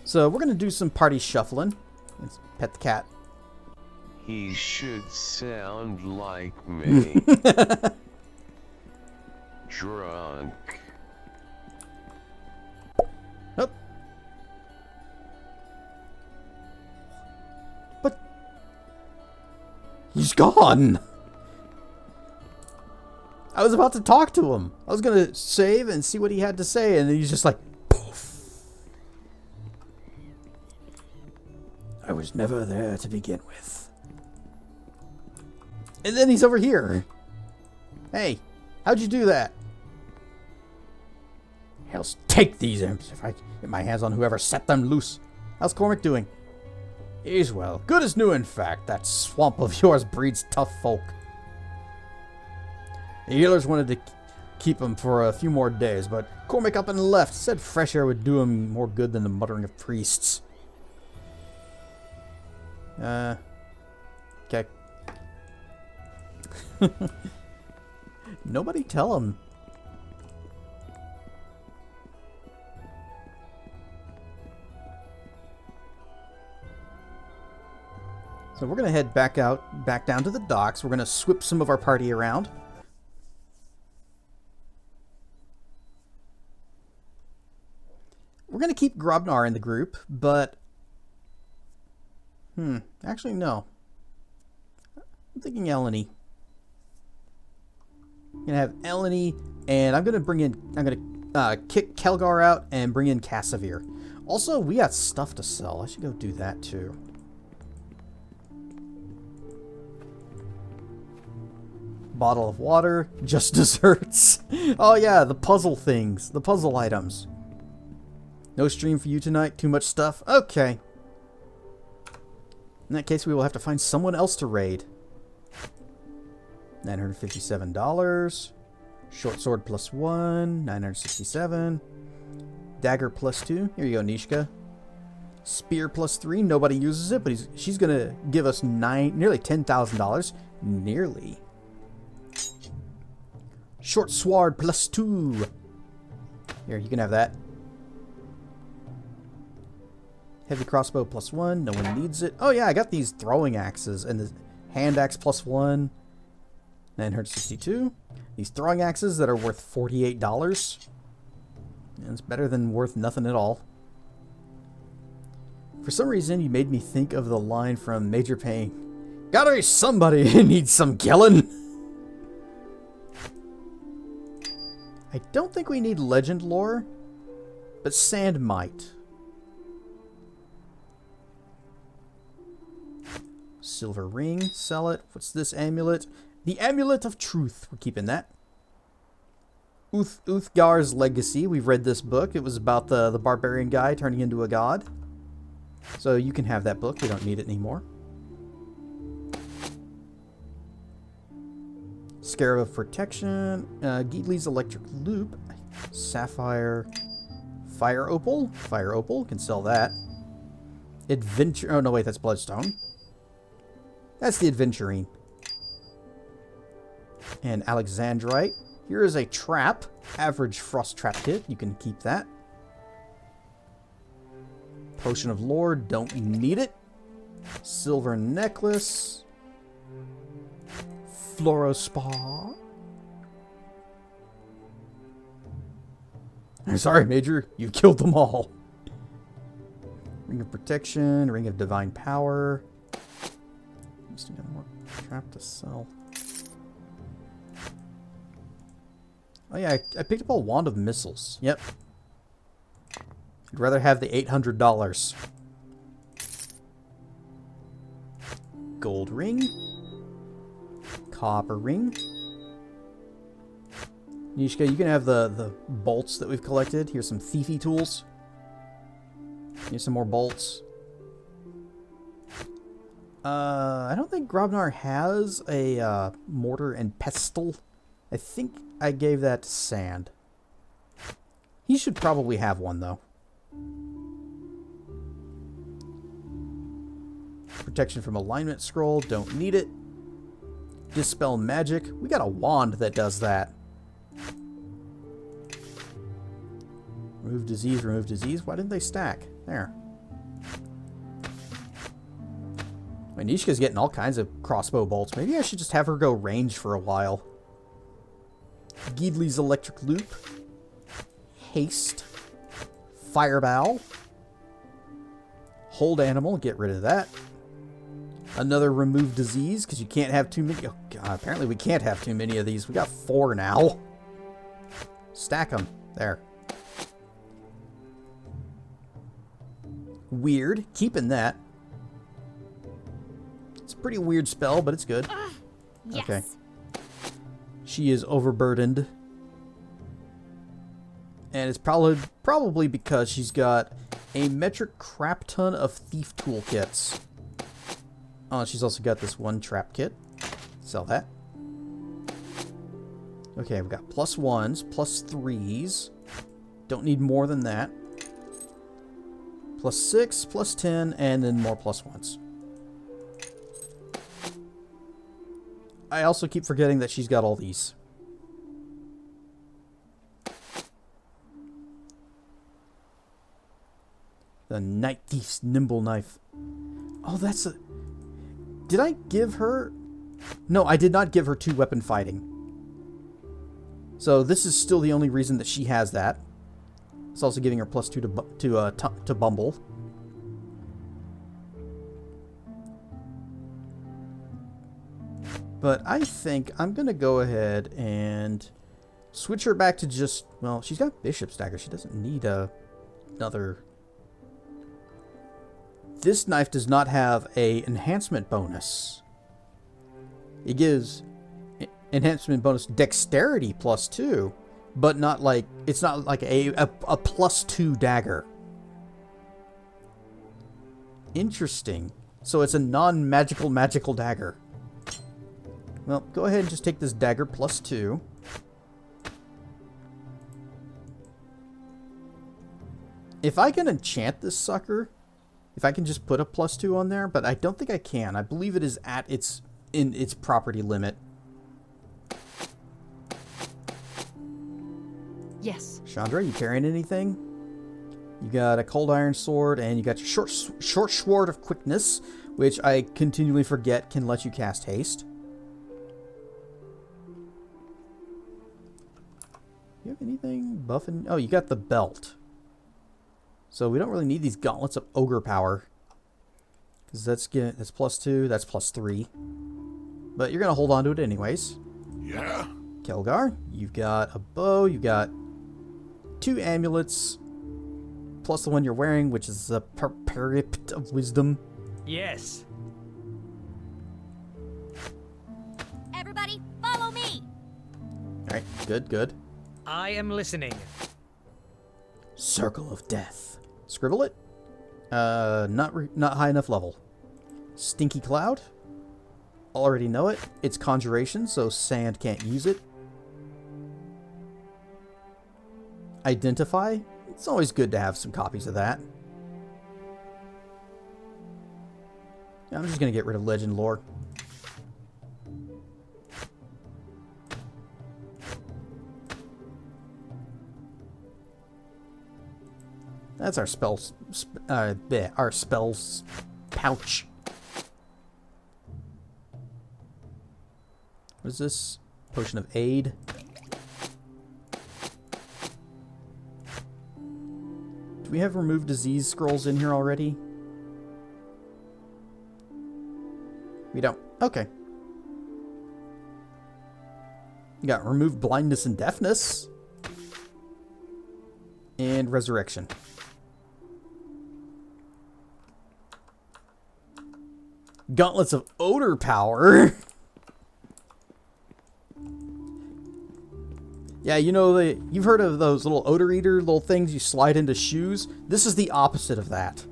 So we're gonna do some party shuffling. Let's pet the cat. He should sound like me. Drunk. Nope. But he's gone. I was about to talk to him. I was gonna save and see what he had to say, and then he's just like, poof. I was never there to begin with. And then he's over here. Hey, how'd you do that? Hell's take these imps if I get my hands on whoever set them loose. How's Cormac doing? He's well. Good as new, in fact. That swamp of yours breeds tough folk. The healers wanted to keep him for a few more days, but Cormac up and left said fresh air would do him more good than the muttering of priests. Okay. Nobody tell him. So we're gonna head back down to the docks. We're gonna swip some of our party around. We're gonna keep Grobnar in the group, but actually no. I'm thinking Eleni. I'm gonna have Eleni, and I'm gonna kick Kelgar out and bring in Cassavir. Also, we got stuff to sell. I should go do that too. Bottle of water, just desserts. Oh yeah, the puzzle things, the puzzle items. No stream for you tonight, too much stuff? Okay. In that case, we will have to find someone else to raid. $957. Short sword +1, 967. Dagger +2, here you go, Nishka. Spear +3, nobody uses it, but she's gonna give us nearly $10,000. Nearly. Short sword +2. Here, you can have that. Heavy crossbow +1. No one needs it. Oh yeah, I got these throwing axes and the hand axe +1. 962. These throwing axes that are worth $48. And it's better than worth nothing at all. For some reason, you made me think of the line from Major Payne. Gotta be somebody who needs some killing. I don't think we need legend lore, but sand might. Silver ring, sell it. What's this amulet? The Amulet of Truth. We're keeping that. Uthgar's Legacy. We've read this book. It was about the barbarian guy turning into a god. So you can have that book. We don't need it anymore. Scarab of Protection, Geedley's Electric Loop, Sapphire, Fire Opal. Fire Opal, can sell that. Adventure, oh no wait, that's Bloodstone. That's the Adventurine. And Alexandrite. Here is a trap, average frost trap kit, you can keep that. Potion of Lore, don't need it. Silver necklace. Fluorospa. I'm sorry, Major. You killed them all. Ring of Protection. Ring of Divine Power. Still got more trap to sell. Oh yeah, I picked up a Wand of Missiles. Yep. I'd rather have the $800. Gold ring. Copper ring. Nishka, you can have the bolts that we've collected. Here's some thiefy tools. Here's some more bolts. I don't think Grobnar has a mortar and pestle. I think I gave that to Sand. He should probably have one, though. Protection from Alignment Scroll. Don't need it. Dispel Magic. We got a wand that does that. Remove Disease, remove Disease. Why didn't they stack? There. Nishka's getting all kinds of crossbow bolts. Maybe I should just have her go range for a while. Geedley's Electric Loop. Haste. Fireball. Hold Animal. Get rid of that. Another Remove Disease, because you can't have too many. Oh, God. Apparently we can't have too many of these. We got 4 now. Stack them. There. Weird. Keeping that. It's a pretty weird spell, but it's good. Yes. Okay. She is overburdened. And it's probably because she's got a metric crap ton of thief toolkits. Oh, she's also got this one trap kit. Sell that. Okay, we've got +1s, +3s. Don't need more than that. +6, +10, and then more +1s. I also keep forgetting that she's got all these. The Night Thief's Nimble Knife. Oh, that's a... Did I give her... No, I did not give her 2-weapon fighting. So this is still the only reason that she has that. It's also giving her +2 to Bumble. But I think I'm going to go ahead and switch her back to just... Well, she's got Bishop's Dagger. She doesn't need another... This knife does not have a enhancement bonus. It gives enhancement bonus dexterity +2, but not like... It's not like a +2 dagger. Interesting. So it's a non-magical magical dagger. Well, go ahead and just take this dagger +2. If I can enchant this sucker, if I can just put a +2 on there, but I don't think I can. I believe it is at its property limit. Yes. Chandra, you carrying anything? You got a cold iron sword, and you got your short sword of quickness, which I continually forget can let you cast haste. You have anything buffing? Oh, you got the belt. So we don't really need these gauntlets of ogre power, because that's +2, that's +3. But you're gonna hold on to it anyways. Yeah. Kelgar, you've got a bow. You've got 2 amulets, plus the one you're wearing, which is a Parrot of Wisdom. Yes. Everybody, follow me. All right, good. I am listening. Circle of Death. Scribble it. Not high enough level. Stinky Cloud. Already know it. It's conjuration, so sand can't use it. Identify. It's always good to have some copies of that. I'm just gonna get rid of Legend Lore. That's our spells. Our spells pouch. What is this? Potion of Aid. Do we have remove disease scrolls in here already? We don't. Okay. You got remove blindness and deafness. And resurrection. Gauntlets of odor power. Yeah, you know, you've heard of those little odor eater little things you slide into shoes? This is the opposite of that.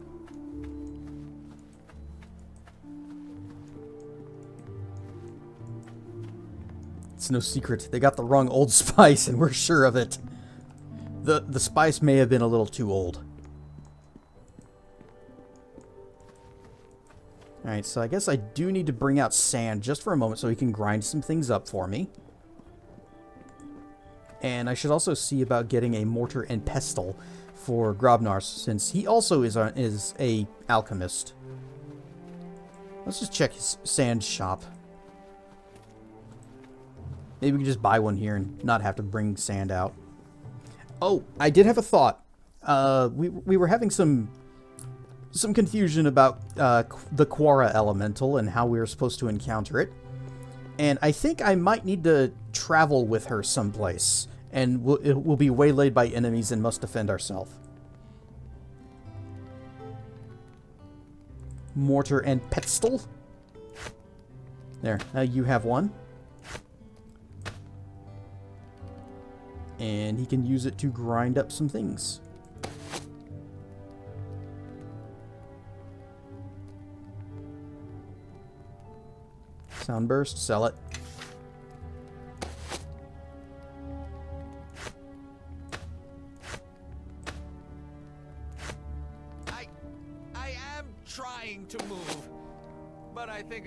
It's no secret. They got the wrong Old Spice, and we're sure of it. The spice may have been a little too old. Alright, so I guess I do need to bring out sand just for a moment so he can grind some things up for me. And I should also see about getting a mortar and pestle for Grobnar, since he also is a alchemist. Let's just check his sand shop. Maybe we can just buy one here and not have to bring sand out. Oh, I did have a thought. We were having some confusion about the Quara elemental and how we were supposed to encounter it. And I think I might need to travel with her someplace. And we'll be waylaid by enemies and must defend ourselves. Mortar and pestle. There, now you have one. And he can use it to grind up some things. Soundburst, sell it.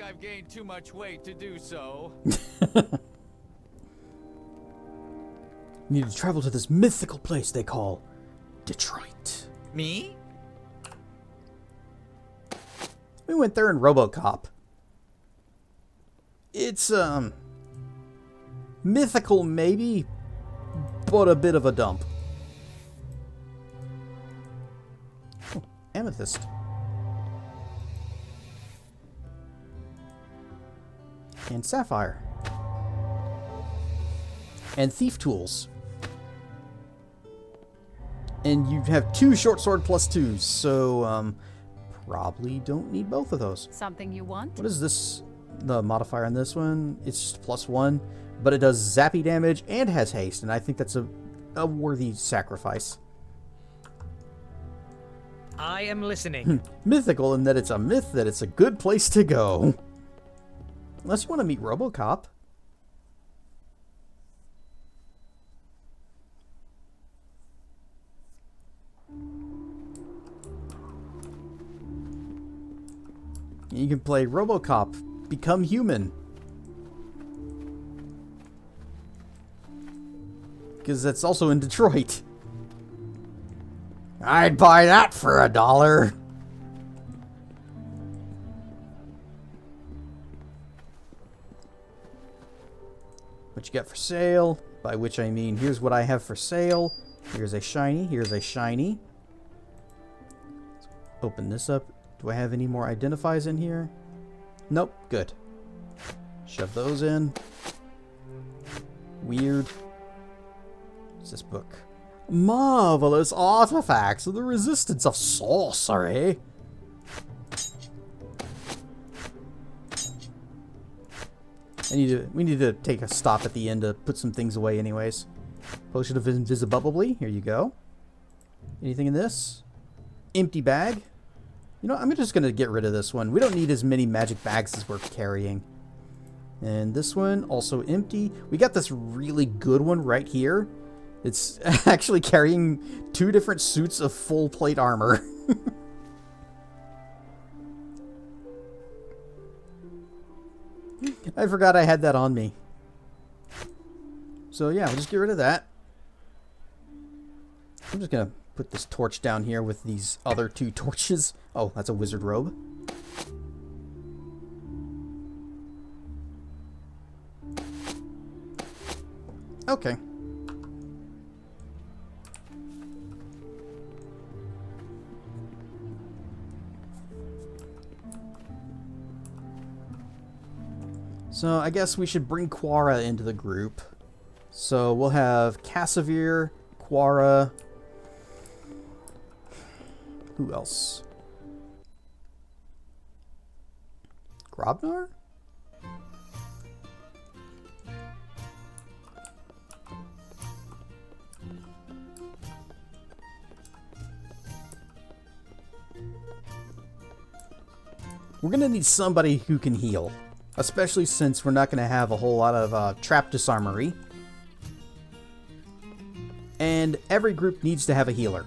I've gained too much weight to do so. You need to travel to this mythical place they call Detroit. Me? We went there in RoboCop. It's, mythical maybe, but a bit of a dump. Oh, amethyst. And sapphire. And thief tools. And you have 2 short sword plus 2s, so, probably don't need both of those. Something you want? What is this? The modifier on this one? It's just +1, but it does zappy damage and has haste, and I think that's a worthy sacrifice. I am listening. Mythical in that it's a myth that it's a good place to go. Unless you want to meet RoboCop. You can play RoboCop, become human. Because that's also in Detroit. I'd buy that for $1. What you got for sale? By which I mean, here's what I have for sale. Here's a shiny. Here's a shiny. Let's open this up. Do I have any more identifies in here? Nope. Good. Shove those in. Weird. What's this book? Marvelous artifacts of the resistance of sorcery. We need to take a stop at the end to put some things away anyways. Potion of invisibility. Here you go. Anything in this? Empty bag. You know, I'm just going to get rid of this one. We don't need as many magic bags as we're carrying. And this one, also empty. We got this really good one right here. It's actually carrying 2 different suits of full plate armor. I forgot I had that on me. So yeah, we'll just get rid of that. I'm just going to put this torch down here with these other 2 torches. Oh, that's a wizard robe. Okay. So I guess we should bring Quara into the group. So we'll have Cassavir, Quara. Who else? Grobnar? We're gonna need somebody who can heal. Especially since we're not going to have a whole lot of trap disarmory. And every group needs to have a healer.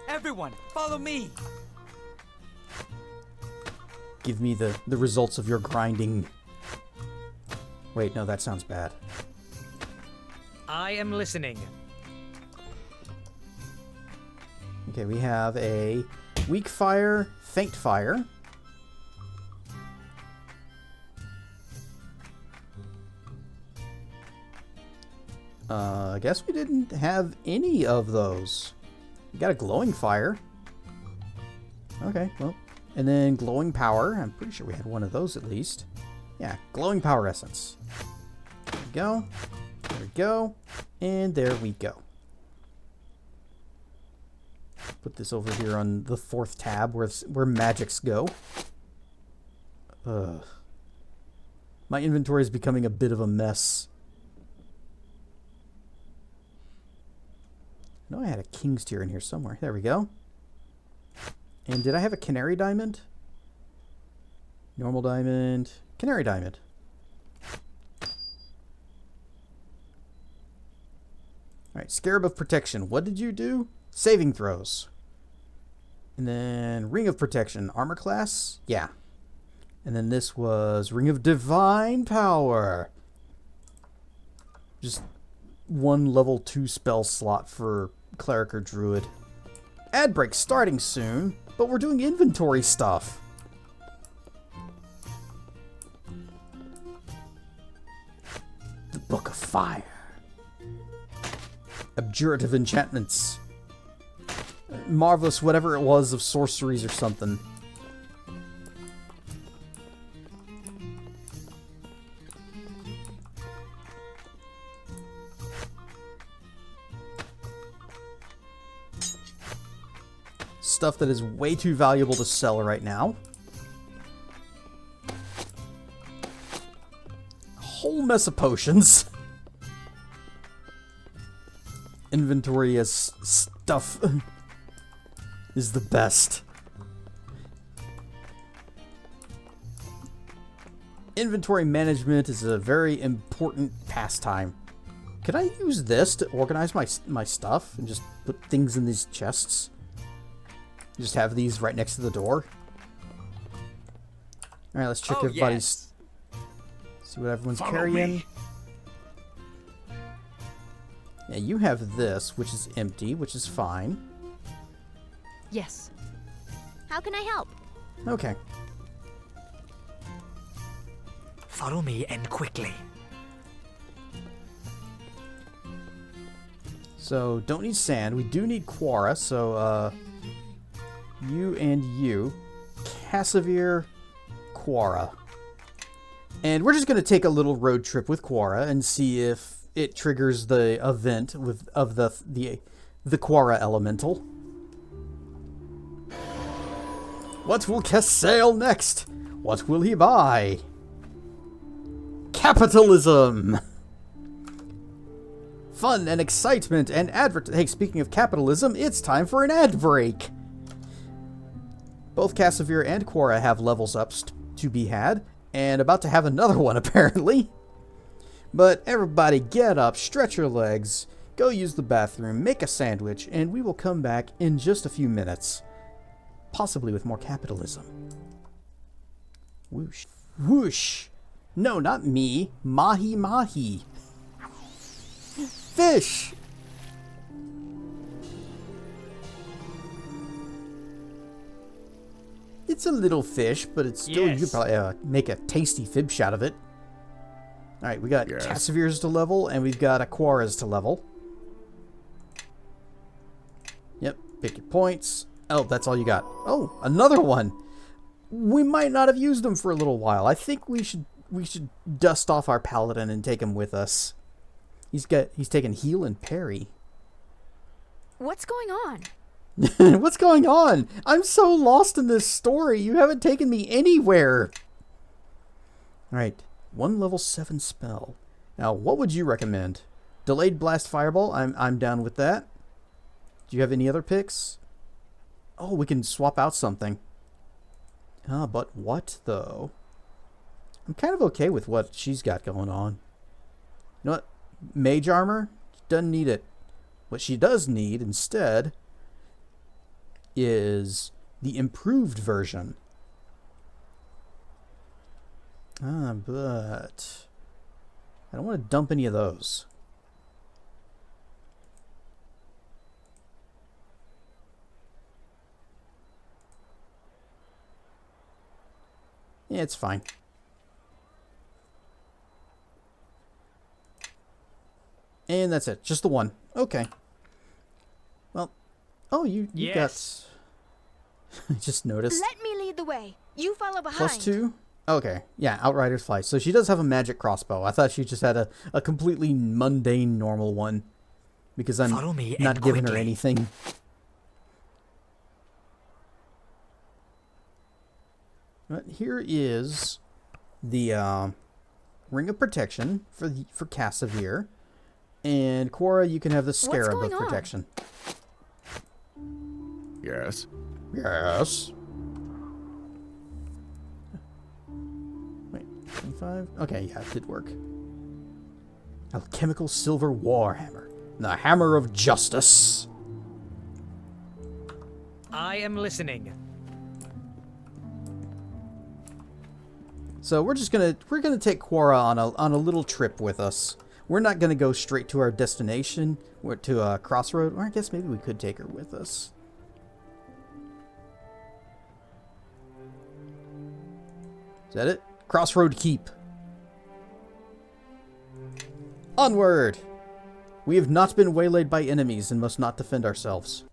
Everyone, follow me. Give me the results of your grinding. Wait, no, that sounds bad. I am listening. Okay, we have a weak fire, faint fire. I guess we didn't have any of those. We got a glowing fire. Okay, well. And then glowing power. I'm pretty sure we had one of those at least. Yeah, glowing power essence. There we go. There we go. And there we go. Put this over here on the 4th tab where magics go. Ugh. My inventory is becoming a bit of a mess. I know I had a King's Tier in here somewhere. There we go. And did I have a Canary Diamond? Normal Diamond. Canary Diamond. Alright, Scarab of Protection. What did you do? Saving throws. And then Ring of Protection. Armor class? Yeah. And then this was Ring of Divine Power. Just one level 2 spell slot for Cleric or Druid. Ad break starting soon, but we're doing inventory stuff. The Book of Fire. Abjurative enchantments. Marvelous whatever it was of sorceries or something. Stuff that is way too valuable to sell right now. A whole mess of potions. Inventory as stuff is the best. Inventory management is a very important pastime. Could I use this to organize my stuff and just put things in these chests? Just have these right next to the door. Alright, let's check everybody's... See what everyone's carrying. Yeah, you have this, which is empty, which is fine. Yes. How can I help? Okay. Follow me and quickly. So, don't need sand. We do need Quara, so, you and you. Cassavir, Quara. And we're just going to take a little road trip with Quara and see if it triggers the event of the Quara elemental. What will Cassail next? What will he buy? Capitalism! Fun and excitement and Hey, speaking of capitalism, it's time for an ad break! Both Cassavir and Quara have levels ups to be had, and about to have another one apparently. But everybody get up, stretch your legs, go use the bathroom, make a sandwich, and we will come back in just a few minutes. Possibly with more capitalism. Whoosh. Whoosh! No, not me. Mahi mahi. Fish! It's a little fish, but it's still, you could probably make a tasty fib shot of it. Alright, we got Cassavir's to level, and we've got Aquara's to level. Yep, pick your points. Oh, that's all you got. Oh, another one! We might not have used him for a little while. I think we should dust off our paladin and take him with us. He's taken heal and parry. What's going on? What's going on? I'm so lost in this story. You haven't taken me anywhere. Alright, 1 level 7 spell. Now, what would you recommend? Delayed Blast Fireball? I'm down with that. Do you have any other picks? Oh, we can swap out something. Ah, but what, though? I'm kind of okay with what she's got going on. You know what? Mage Armor? Doesn't need it. What she does need, instead, is the improved version. Ah, but I don't want to dump any of those. Yeah, it's fine. And that's it. Just the one. Okay. Well, oh, you got... I just noticed. Let me lead the way. You follow behind. +2? Okay. Yeah, Outrider's Flight. So she does have a magic crossbow. I thought she just had a completely mundane normal one. Because I'm not giving her anything. But here is the Ring of Protection for Cassavir. And Quara, you can have the Scarab of Protection. Yes. Yes. Wait, 25? Okay, yeah, it did work. Alchemical Silver Warhammer. The Hammer of Justice. I am listening. So we're gonna take Quora on a little trip with us. We're not gonna go straight to our destination. We're to Crossroad, or I guess maybe we could take her with us. Is that it? Crossroad Keep. Onward! We have not been waylaid by enemies and must not defend ourselves.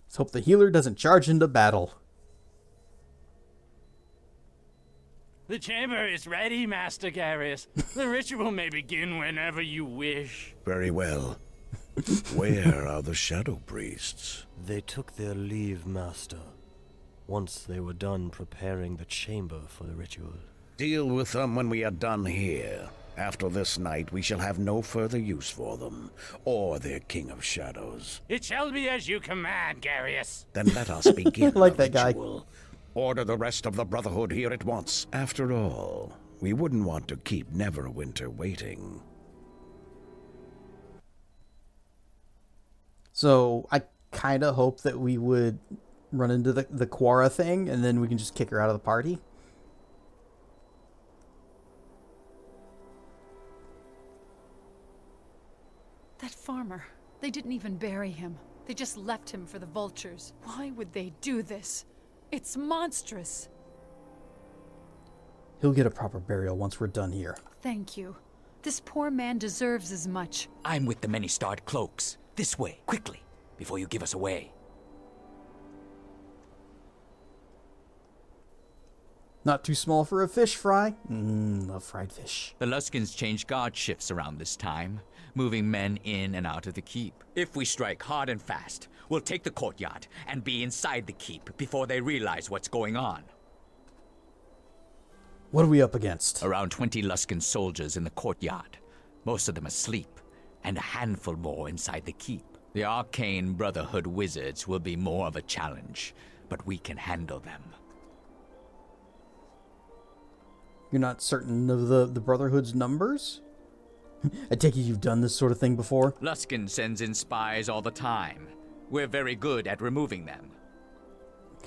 Let's hope the healer doesn't charge into battle. The chamber is ready, Master Garius. The ritual may begin whenever you wish. Very well. Where are the shadow priests? They took their leave, Master, once they were done preparing the chamber for the ritual. Deal with them when we are done here. After this night, we shall have no further use for them, or their King of Shadows. It shall be as you command, Garius. Then let us begin like the that ritual. Order the rest of the Brotherhood here at once. After all, we wouldn't want to keep Neverwinter waiting. So I kind of hope that we would run into the Quora thing, and then we can just kick her out of the party. That farmer, they didn't even bury him. They just left him for the vultures. Why would they do this? It's monstrous. He'll get a proper burial once we're done here. Thank you. This poor man deserves as much. I'm with the many-starred cloaks. This way, quickly, before you give us away. Not too small for a fish fry. Love fried fish. The Luskins change guard shifts around this time, moving men in and out of the keep. If we strike hard and fast, we'll take the courtyard and be inside the keep before they realize what's going on. What are we up against? Around 20 Luskin soldiers in the courtyard, most of them asleep, and a handful more inside the keep. The Arcane Brotherhood wizards will be more of a challenge, but we can handle them. You're not certain of the Brotherhood's numbers? I take it you've done this sort of thing before? Luskin sends in spies all the time. We're very good at removing them.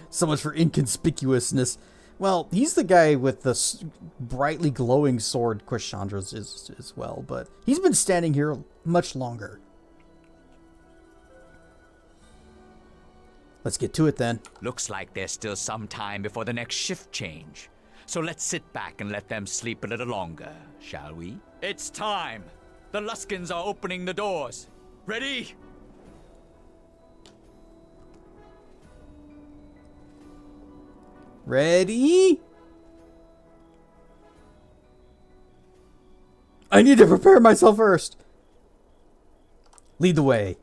So much for inconspicuousness. Well, he's the guy with the brightly glowing sword. Of course, Chandra's is as well, but he's been standing here much longer. Let's get to it then. Looks like there's still some time before the next shift change. So let's sit back and let them sleep a little longer, shall we? It's time! The Luskins are opening the doors. Ready? Ready? I need to prepare myself first. Lead the way.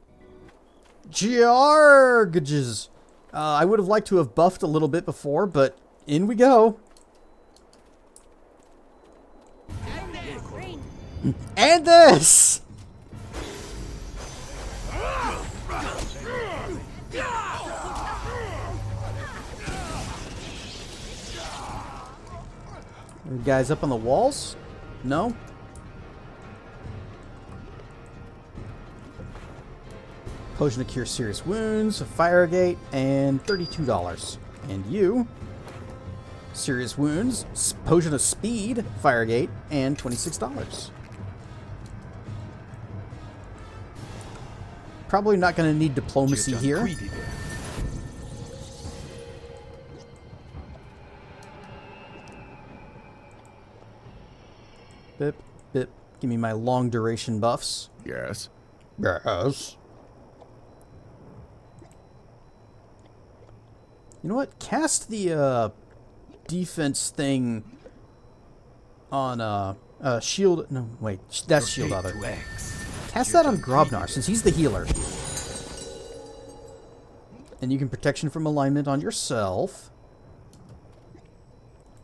Jargages. I would have liked to have buffed a little bit before, but in we go. And this! Are you guys up on the walls? No? Potion to cure serious wounds, a fire gate, and $32. And you... serious wounds, potion of speed, fire gate, and $26. Probably not going to need diplomacy here. Bip, bip. Give me my long duration buffs. Yes. Yes. You know what? Cast the defense thing on shield. No, wait. That's shield other. Cast that on Grobnar, since he's the healer. And you can protection from alignment on yourself.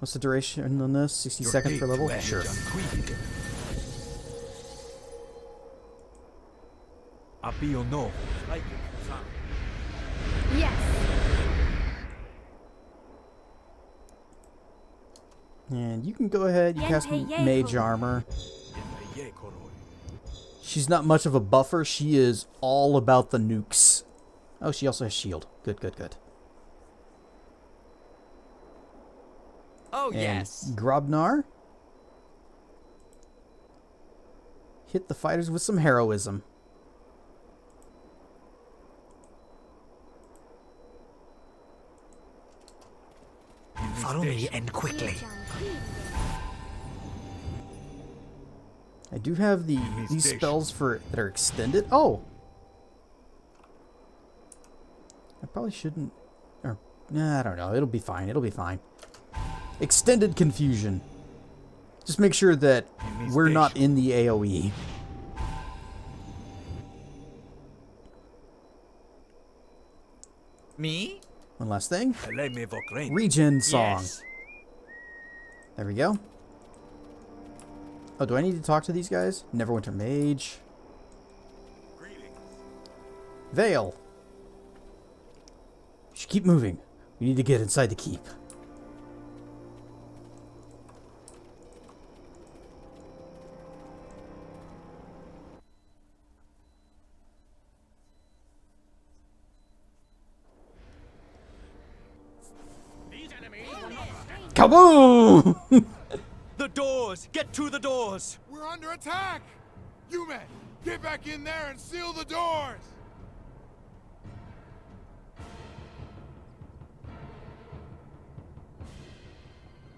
What's the duration on this? 60 seconds per level? Sure. Yes. And you can go ahead, you cast Mage Armor. She's not much of a buffer. She is all about the nukes. Oh, she also has shield. Good, good, good. Oh, and yes. Grobnar. Hit the fighters with some heroism. Follow me and quickly. I do have these spells that are extended. Oh! I probably shouldn't... Or, nah, I don't know. It'll be fine. It'll be fine. Extended Confusion. Just make sure that we're not in the AoE. Me? One last thing. Regen song. Yes. There we go. Oh, do I need to talk to these guys? Neverwinter Mage. Vale. Should keep moving. We need to get inside the keep. Kaboom! The doors! Get to the doors! We're under attack! You men, get back in there and seal the doors!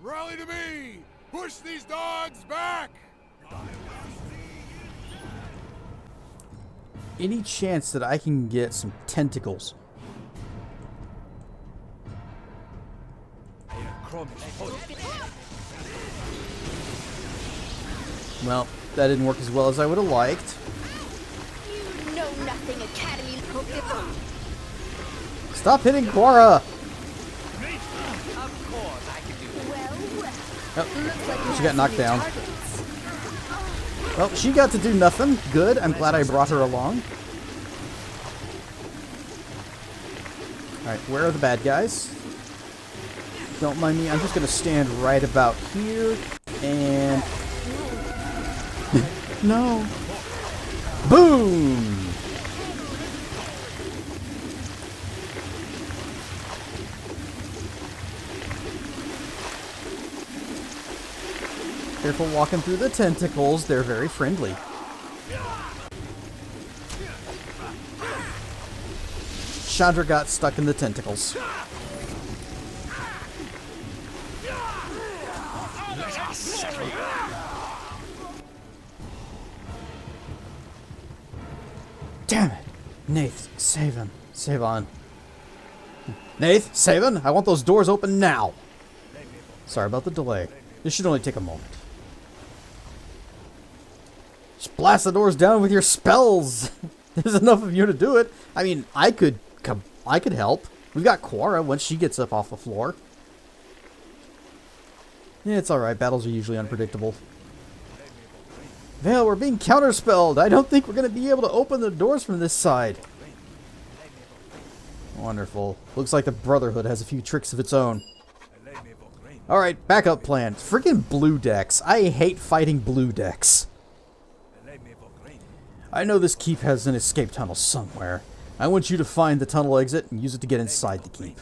Rally to me! Push these dogs back! Any chance that I can get some tentacles? Well, that didn't work as well as I would have liked. You know nothing, Academy Pokemon. Stop hitting Quora! Oh, she got knocked down. Well, she got to do nothing. Good. I'm glad I brought her along. Alright, where are the bad guys? Don't mind me. I'm just going to stand right about here. And... no. Boom! Careful walking through the tentacles. They're very friendly. Chandra got stuck in the tentacles. Damn it! Nath, save him. Save on. Nath, save him! I want those doors open now! Sorry about the delay. This should only take a moment. Just blast the doors down with your spells! There's enough of you to do it. I mean, I could help. We've got Quora once she gets up off the floor. Yeah, it's alright. Battles are usually unpredictable. Vale, we're being counterspelled. I don't think we're going to be able to open the doors from this side. Wonderful. Looks like the Brotherhood has a few tricks of its own. Alright, backup plan. Freaking blue decks. I hate fighting blue decks. I know this keep has an escape tunnel somewhere. I want you to find the tunnel exit and use it to get inside the keep.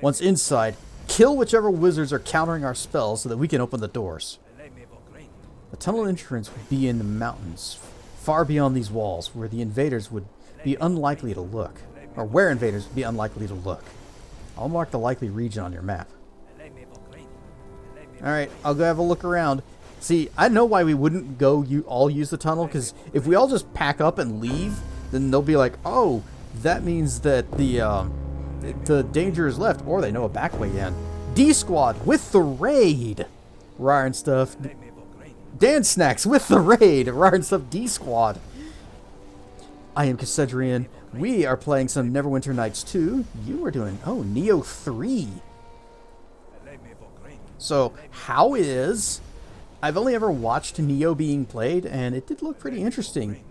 Once inside, kill whichever wizards are countering our spells so that we can open the doors. The tunnel entrance would be in the mountains, far beyond these walls, where the invaders would be unlikely to look. Or where invaders would be unlikely to look. I'll mark the likely region on your map. Alright, I'll go have a look around. See, I know why we wouldn't go all use the tunnel, because if we all just pack up and leave, then they'll be like, oh, that means that the danger is left, or they know a back way in. D-Squad with the raid! Rar and stuff. Dan Snacks with the raid! Rar and stuff D-Squad. I am Cassedrian. We are playing some Neverwinter Nights 2. You are doing, oh, Neo 3. So, how is... I've only ever watched Neo being played, and it did look pretty interesting.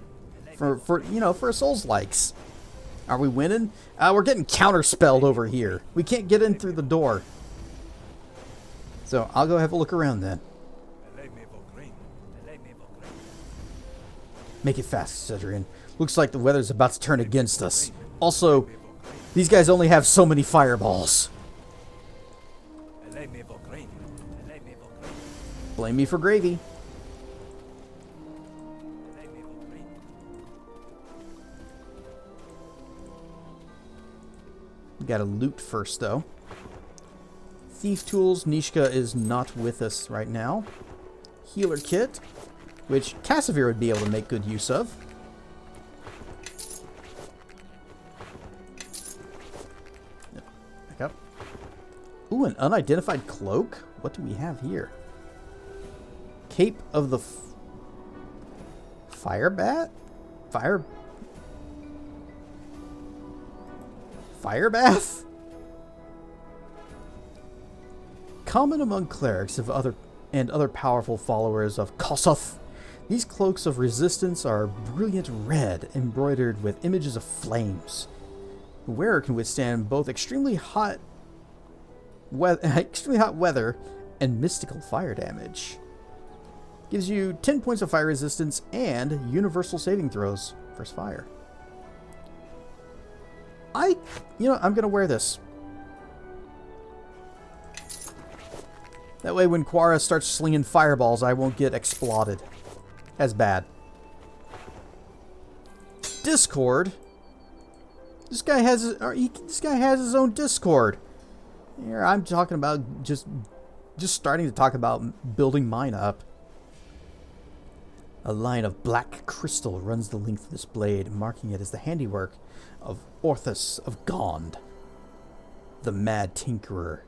For you know, for Souls-likes. Are we winning? We're getting counterspelled over here. We can't get in through the door. So, I'll go have a look around then. Make it fast, Cedrian. Looks like the weather's about to turn against us. Also, these guys only have so many fireballs. Blame me for gravy. We gotta loot first, though. Thief tools. Nishka is not with us right now. Healer kit, which Cassavir would be able to make good use of. Back up. Ooh, an unidentified cloak? What do we have here? Cape of the Fire Bat? Fire Bath? Common among clerics of other powerful followers of Kossuth, these cloaks of resistance are brilliant red, embroidered with images of flames. The wearer can withstand both extremely hot weather and mystical fire damage. Gives you 10 points of fire resistance and universal saving throws versus fire. I'm gonna wear this. That way when Quara starts slinging fireballs, I won't get exploded as bad. Discord? This guy has his own Discord. Here I'm talking about just starting to talk about building mine up. A line of black crystal runs the length of this blade, marking it as the handiwork of Orthus of Gond, the mad tinkerer.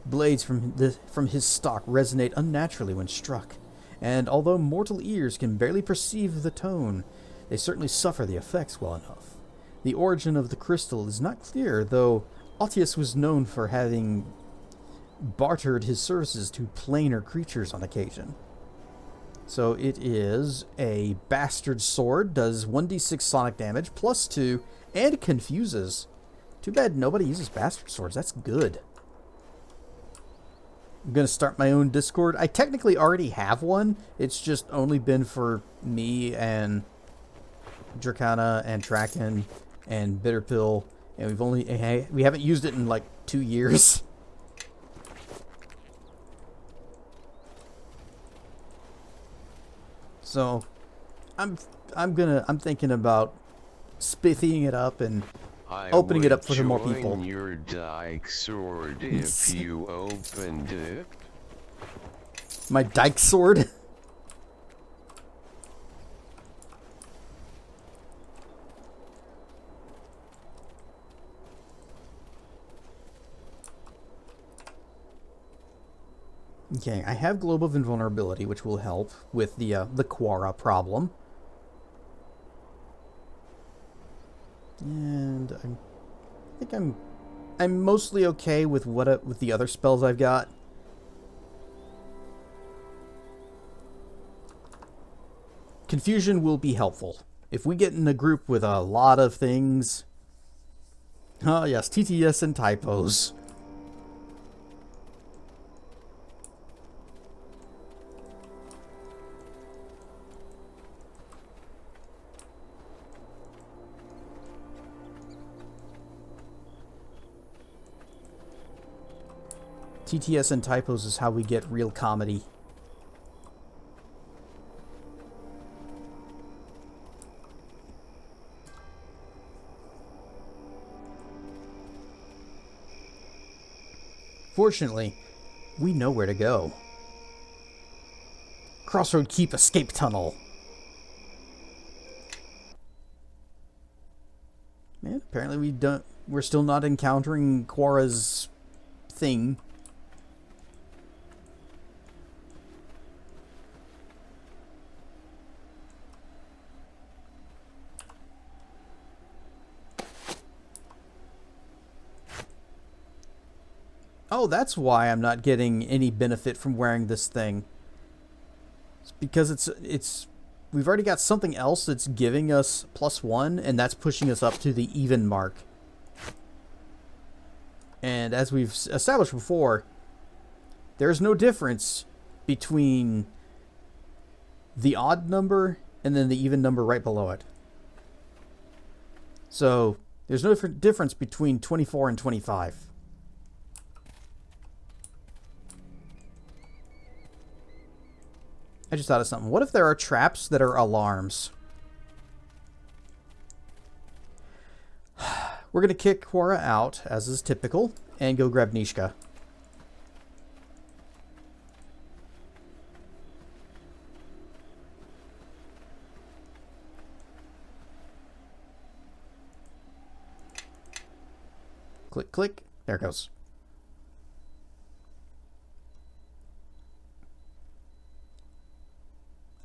Blades from his stock resonate unnaturally when struck, and although mortal ears can barely perceive the tone, they certainly suffer the effects well enough. The origin of the crystal is not clear, though Autius was known for having bartered his services to plainer creatures on occasion. So it is a bastard sword, does 1d6 sonic damage, +2, and confuses. Too bad nobody uses bastard swords, that's good. I'm going to start my own Discord. I technically already have one. It's just only been for me and Dracana and Traken and Bitterpill. And we haven't used it in like 2 years. So I'm thinking about spiffying it up and opening it up for some more people. Your Dyke sword if you opened it. My Dyke sword? Okay, I have Globe of Invulnerability, which will help with the Quara problem. And I think I'm mostly okay with with the other spells I've got. Confusion will be helpful. If we get in a group with a lot of things... Oh yes, TTS and typos. TTS and typos is how we get real comedy. Fortunately, we know where to go. Crossroad Keep escape tunnel. Man, apparently we're still not encountering Quara's thing. Oh, that's why I'm not getting any benefit from wearing this thing. It's because we've already got something else that's giving us +1, and that's pushing us up to the even mark. And as we've established before, there's no difference between the odd number and then the even number right below it. So there's no difference between 24 and 25. I just thought of something. What if there are traps that are alarms? We're going to kick Quora out, as is typical, and go grab Nishka. Click, click. There it goes.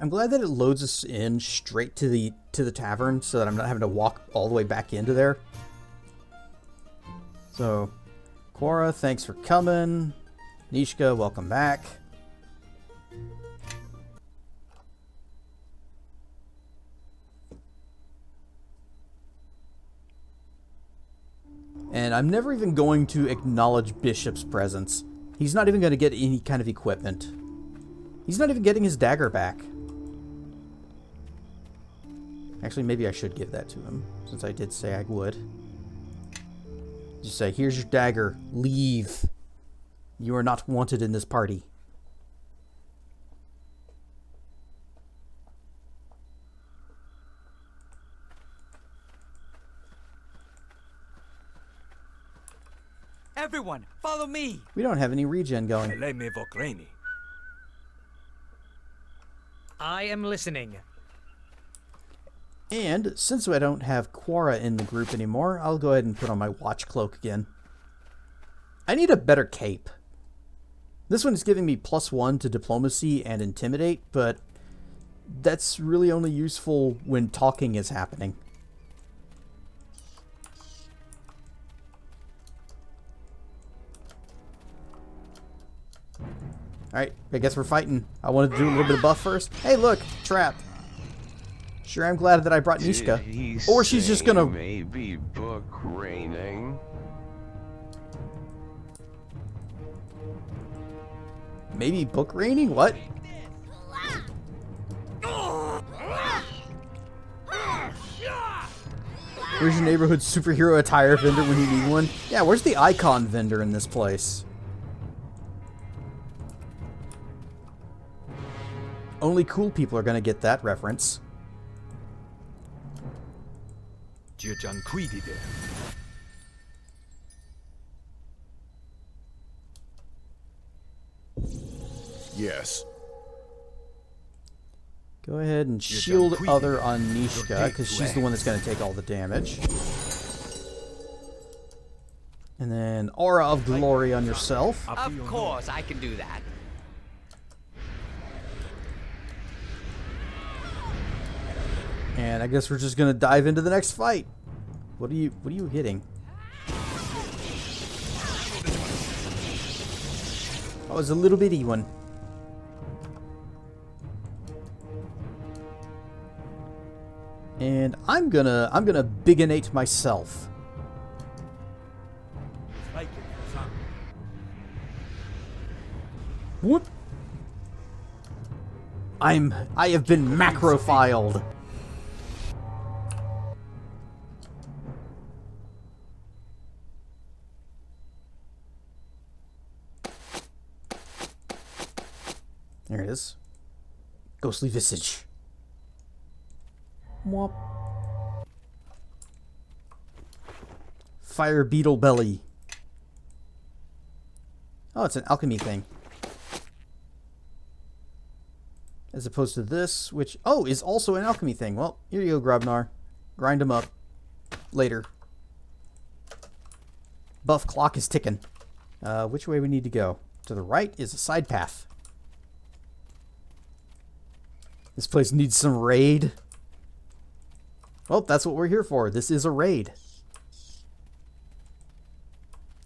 I'm glad that it loads us in straight to the tavern so that I'm not having to walk all the way back into there. So, Quora, thanks for coming. Nishka, welcome back. And I'm never even going to acknowledge Bishop's presence. He's not even going to get any kind of equipment. He's not even getting his dagger back. Actually, maybe I should give that to him, since I did say I would. Just say, here's your dagger. Leave. You are not wanted in this party. Everyone, follow me. We don't have any regen going. I am listening. And since I don't have Quora in the group anymore, I'll go ahead and put on my watch cloak again. I need a better cape. This one is giving me +1 to diplomacy and intimidate, but that's really only useful when talking is happening. Alright, I guess we're fighting. I wanted to do a little bit of buff first. Hey, look! Trap! Sure, I'm glad that I brought Nishka. Or she's just gonna... Maybe book raining. Maybe book raining? What? Where's your neighborhood superhero attire vendor when you need one? Yeah, where's the icon vendor in this place? Only cool people are gonna get that reference. Yes. Go ahead and shield other on Nishka, because she's the one that's going to take all the damage. And then Aura of Glory on yourself. Of course, I can do that. And I guess we're just going to dive into the next fight. What are you hitting? Oh, it's a little bitty one. And I'm gonna bigonate myself. Whoop! I have been macrophiled. There it is. Ghostly Visage. Mwop. Fire Beetle Belly. Oh, it's an alchemy thing. As opposed to this, which, oh, is also an alchemy thing. Well, here you go, Grobnar. Grind them up. Later. Buff clock is ticking. Which way we need to go? To the right is a side path. This place needs some raid. Well, that's what we're here for. This is a raid.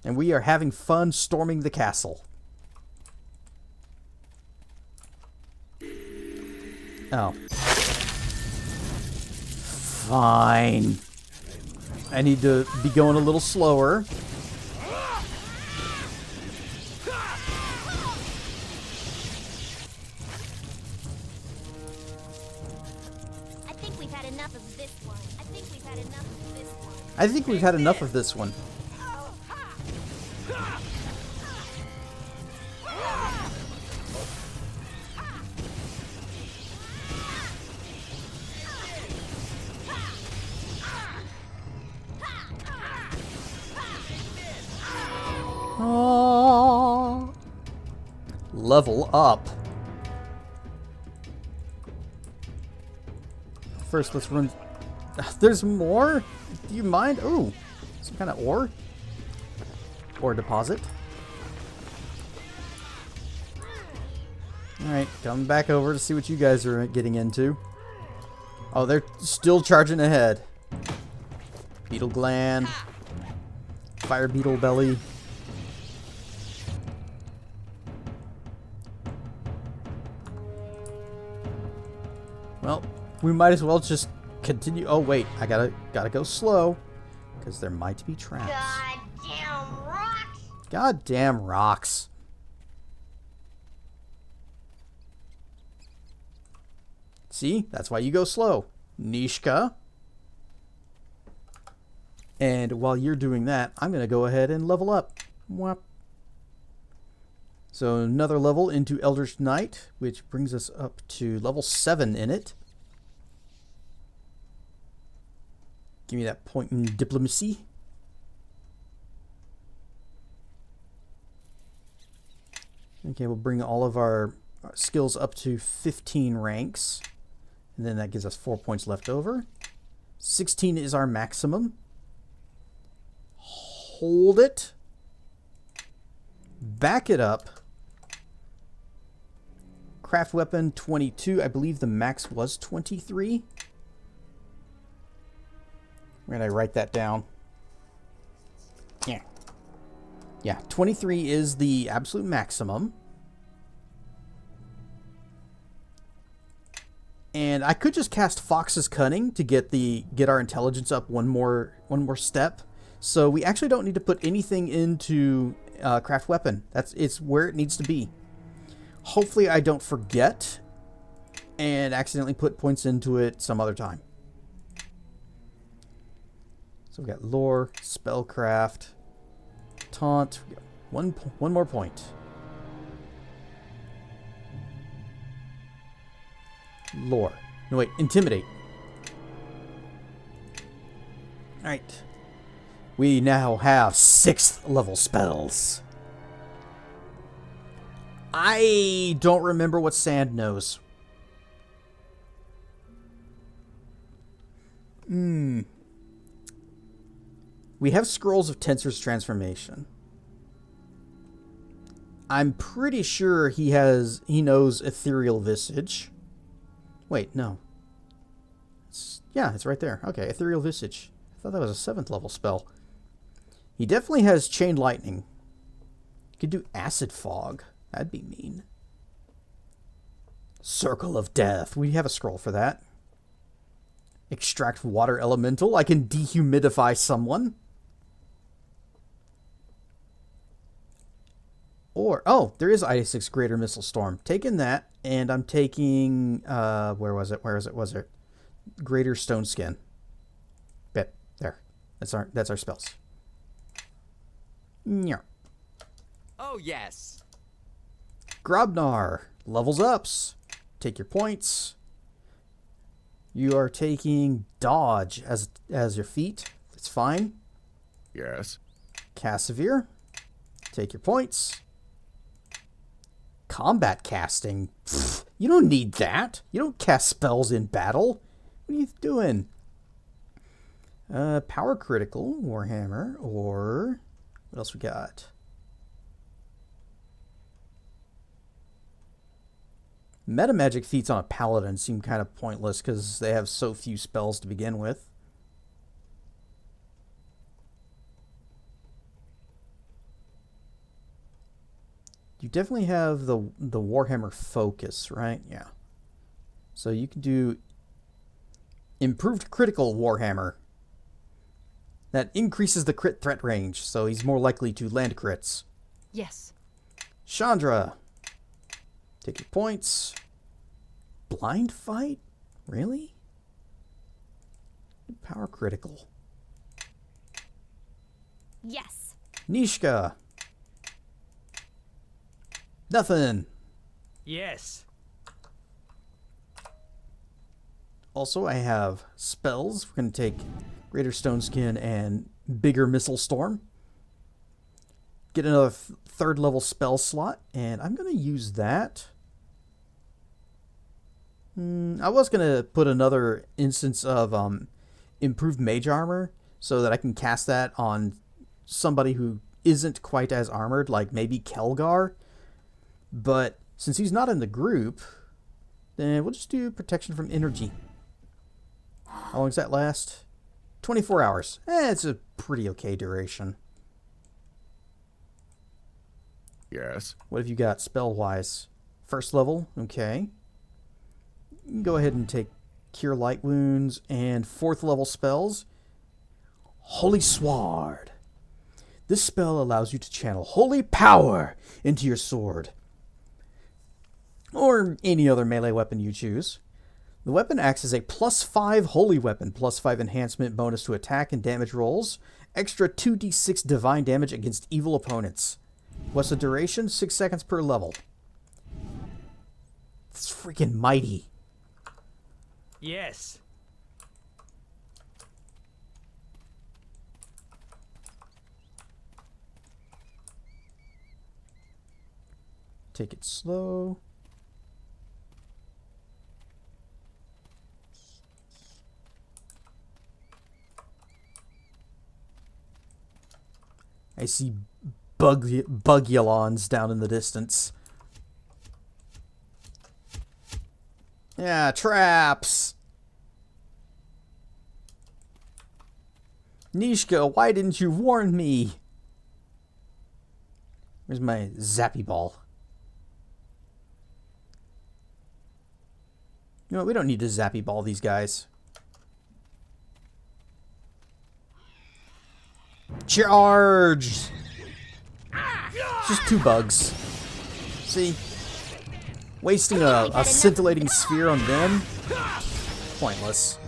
And we are having fun storming the castle. Oh. Fine. I need to be going a little slower. I think we've had enough of this one. level up. First, let's run... There's more? Do you mind? Ooh, some kind of ore? Ore deposit. Alright, coming back over to see what you guys are getting into. Oh, they're still charging ahead. Beetle gland. Fire beetle belly. Well, we might as well just continue. Oh wait, I gotta go slow, because there might be traps. Goddamn rocks! Goddamn rocks. See, that's why you go slow, Nishka. And while you're doing that, I'm gonna go ahead and level up. Whop. So another level into Eldritch Knight, which brings us up to level 7 in it. Give me that point in diplomacy. Okay, we'll bring all of our skills up to 15 ranks. And then that gives us 4 points left over. 16 is our maximum. Hold it. Back it up. Craft weapon 22. I believe the max was 23. Where did I write that down? Yeah. Yeah, 23 is the absolute maximum. And I could just cast Fox's Cunning to get our intelligence up one more step. So we actually don't need to put anything into craft weapon. It's where it needs to be. Hopefully I don't forget and accidentally put points into it some other time. So we got lore, spellcraft, taunt. We got one more point. Lore. No, wait. Intimidate. Alright. We now have 6th level spells. I don't remember what Sand knows. We have Scrolls of Tensor's Transformation. I'm pretty sure he knows Ethereal Visage. Wait, no. It's right there. Okay, Ethereal Visage. I thought that was a 7th level spell. He definitely has Chain Lightning. He could do Acid Fog. That'd be mean. Circle of Death. We have a scroll for that. Extract Water Elemental. I can dehumidify someone. Or, oh, there is Ice Greater Missile Storm. Taking that, and I'm taking, where was it? Greater Stone Skin. Bet, there. That's our spells. Yeah. Oh, yes. Grobnar. Levels ups. Take your points. You are taking Dodge as your feat. It's fine. Yes. Cassavir. Take your points. Combat casting. Pfft, you don't need that. You don't cast spells in battle. What are you doing? Power critical, Warhammer, or what else we got? Meta magic feats on a paladin seem kind of pointless because they have so few spells to begin with. You definitely have the Warhammer focus, right? Yeah. So you can do improved critical Warhammer. That increases the crit threat range, so he's more likely to land crits. Yes. Chandra. Take your points. Blind fight? Really? Power critical. Yes. Nishka. Nothing. Yes. Also, I have spells. We're going to take Greater Stone Skin and Bigger Missile Storm. Get another 3rd level spell slot, and I'm going to use that. I was going to put another instance of improved mage armor so that I can cast that on somebody who isn't quite as armored, like maybe Kelgar. But since he's not in the group, then we'll just do protection from energy. How long does that last? 24 hours. It's a pretty okay duration. Yes. What have you got spell-wise? 1st level, okay. You can go ahead and take Cure Light Wounds and 4th level spells. Holy Sword. This spell allows you to channel holy power into your sword, or any other melee weapon you choose. The weapon acts as a +5 holy weapon, +5 enhancement bonus to attack and damage rolls, extra 2d6 divine damage against evil opponents. What's the duration? 6 seconds per level. It's freaking mighty. Yes. Take it slow. I see Bugulons down in the distance. Yeah, traps! Nishka, why didn't you warn me? Where's my zappy ball? You know what, we don't need to zappy ball these guys. Charge! Just 2 bugs. See? Wasting a scintillating sphere on them? Pointless.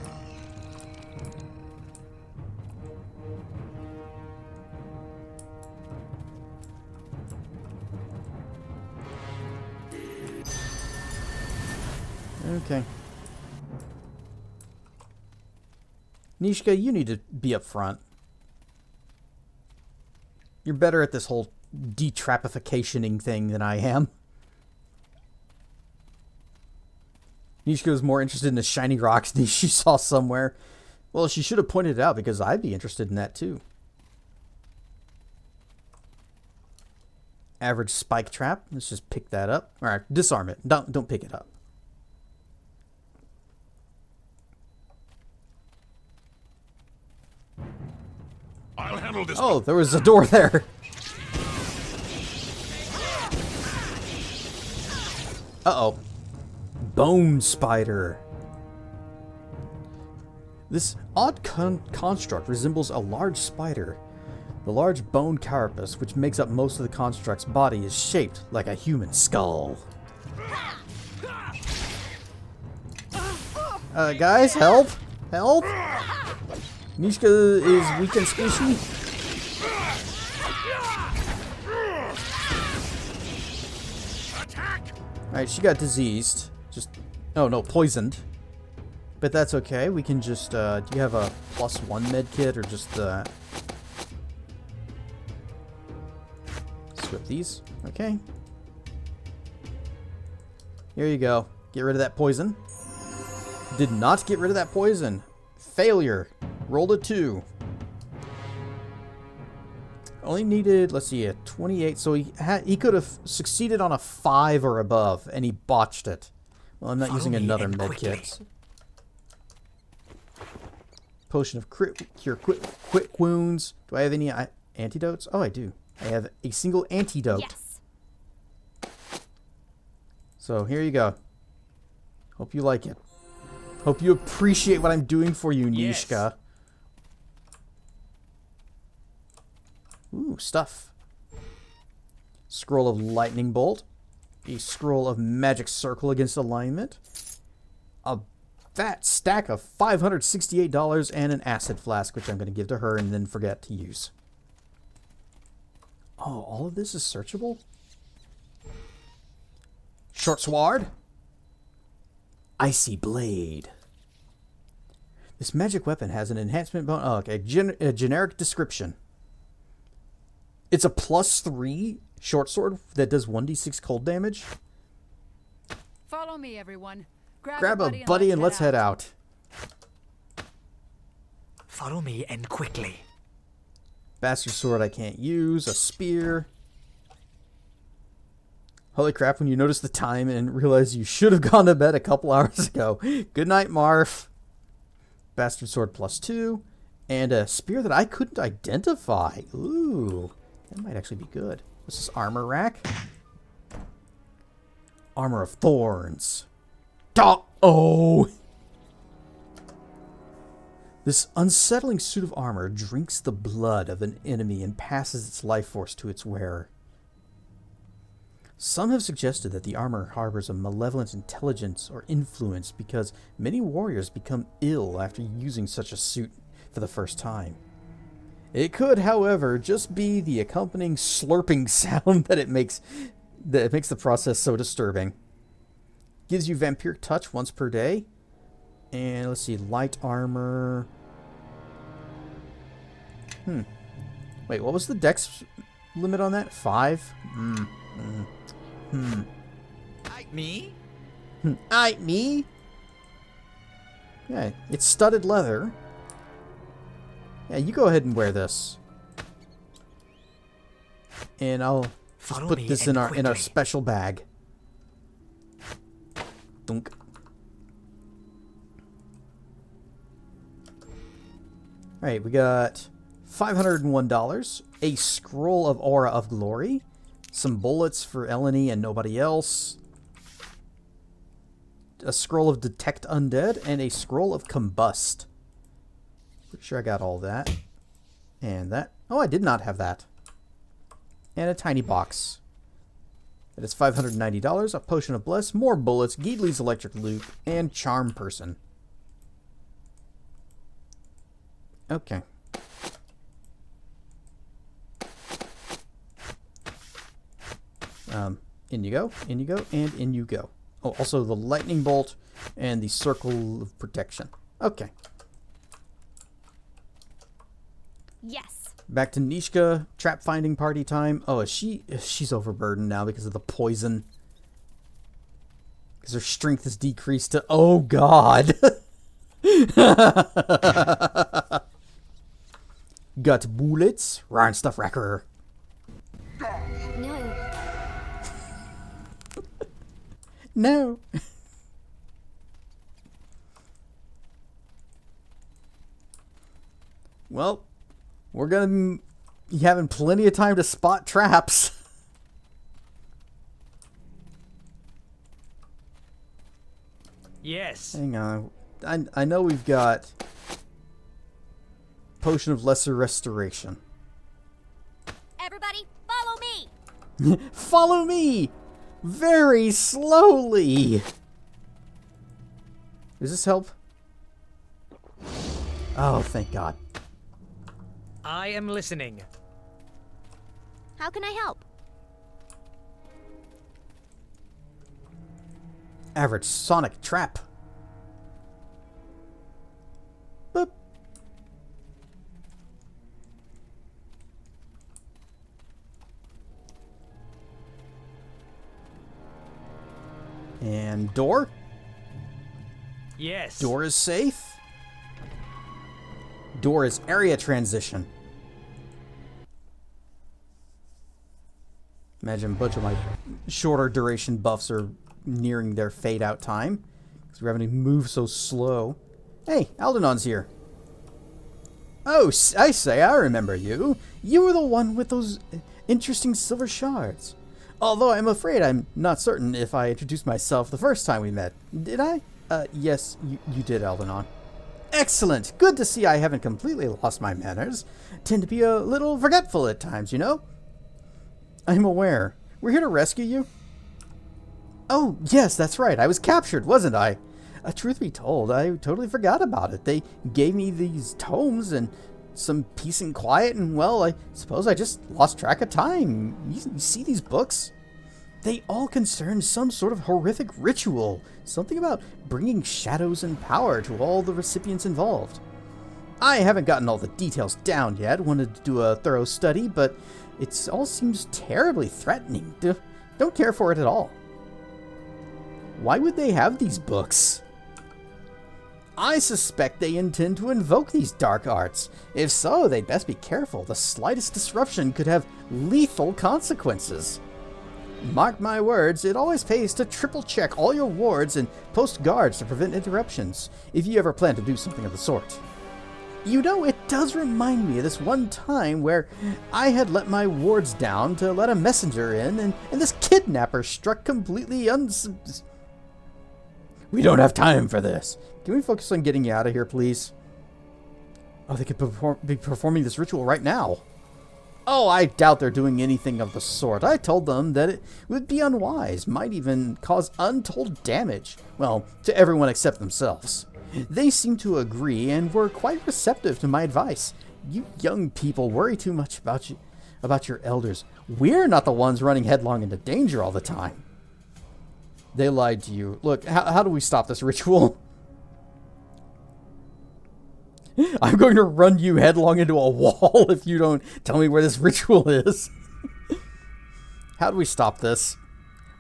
Okay. Nishka, you need to be up front. You're better at this whole detrapificationing thing than I am. Nishka was more interested in the shiny rocks than she saw somewhere. Well, she should have pointed it out because I'd be interested in that too. Average spike trap. Let's just pick that up. Alright, disarm it. Don't pick it up. I'll handle this. Oh, there was a door there. Uh-oh. Bone spider. This odd construct resembles a large spider. The large bone carapace, which makes up most of the construct's body, is shaped like a human skull. Guys, help! Help! Nishka is weak and squishy. Alright, she got diseased. Oh no, poisoned. But that's okay. We can just, do you have a +1 med kit or just the... Swip these. Okay. Here you go. Get rid of that poison. Did not get rid of that poison. Failure. Rolled a 2. Only needed, let's see, a 28. So he could have succeeded on a 5 or above, and he botched it. Well, I'm not using another med kit. Potion of cure quick wounds. Do I have any antidotes? Oh, I do. I have a single antidote. Yes. So here you go. Hope you like it. Hope you appreciate what I'm doing for you, Nishka. Yes. Ooh, stuff. Scroll of Lightning Bolt. A scroll of Magic Circle against alignment. A fat stack of $568 and an acid flask, which I'm going to give to her and then forget to use. Oh, all of this is searchable? Short sword. Icy blade. This magic weapon has an enhancement bonus. Oh, okay, a generic description. It's a +3 short sword that does 1d6 cold damage. Follow me, everyone. Grab a buddy and let's head out. Follow me and quickly. Bastard sword I can't use. A spear. Holy crap, when you notice the time and realize you should have gone to bed a couple hours ago. Good night, Marf. Bastard sword +2. And a spear that I couldn't identify. Ooh, that might actually be good. What's this armor rack? Armor of Thorns. Oh! This unsettling suit of armor drinks the blood of an enemy and passes its life force to its wearer. Some have suggested that the armor harbors a malevolent intelligence or influence because many warriors become ill after using such a suit for the first time. It could, however, just be the accompanying slurping sound that makes the process so disturbing. Gives you vampiric touch once per day. And let's see, light armor. Wait, what was the dex limit on that? 5? Me? Me? Yeah, it's studded leather. Yeah, you go ahead and wear this. And I'll just put this in our special bag. Dunk. Alright, we got $501, a scroll of Aura of Glory, some bullets for Eleni and nobody else, a scroll of Detect Undead, and a scroll of Combust. Pretty sure I got all that. And that. Oh, I did not have that. And a tiny box. That is $590, a Potion of Bless, more bullets, Geedley's Electric Loop, and Charm Person. Okay. In you go, and in you go. Oh, also the Lightning Bolt and the Circle of Protection. Okay. Yes. Back to Nishka. Trap finding party time. Oh, she's overburdened now because of the poison. Because her strength is decreased to... Oh, God. Got bullets. Ryan stuff wrecker. No. No. Well, we're gonna be having plenty of time to spot traps. Yes. Hang on. I know we've got Potion of Lesser Restoration. Everybody, follow me. Follow me! Very slowly! Does this help? Oh, thank God. I am listening. How can I help? Average sonic trap. Boop. And door? Yes. Door is safe. Door is area transition. Imagine a bunch of my shorter duration buffs are nearing their fade out time because we're having to move so slow. Hey, Aldanon's here. Oh, I say, I remember you. You were the one with those interesting silver shards. Although I'm afraid I'm not certain if I introduced myself the first time we met. Did I? Yes, you did, Aldanon. Excellent. Good to see I haven't completely lost my manners. Tend to be a little forgetful at times, you know? I'm aware. We're here to rescue you. Oh, yes, that's right. I was captured, wasn't I? Truth be told, I totally forgot about it. They gave me these tomes and some peace and quiet, and, well, I suppose I just lost track of time. You see these books? They all concern some sort of horrific ritual. Something about bringing shadows and power to all the recipients involved. I haven't gotten all the details down yet. Wanted to do a thorough study, but It all seems terribly threatening. Don't care for it at all. Why would they have these books? I suspect they intend to invoke these dark arts. If so, they'd best be careful. The slightest disruption could have lethal consequences. Mark my words, it always pays to triple check all your wards and post guards to prevent interruptions, if you ever plan to do something of the sort. You know, it does remind me of this one time where I had let my wards down to let a messenger in, and this kidnapper struck completely We don't have time for this. Can we focus on getting you out of here, please? Oh, they could be performing this ritual right now. Oh, I doubt they're doing anything of the sort. I told them that it would be unwise, might even cause untold damage. Well, to everyone except themselves. They seemed to agree and were quite receptive to my advice. You young people worry too much about your elders. We're not the ones running headlong into danger all the time. They lied to you. Look, how do we stop this ritual? I'm going to run you headlong into a wall if you don't tell me where this ritual is. How do we stop this?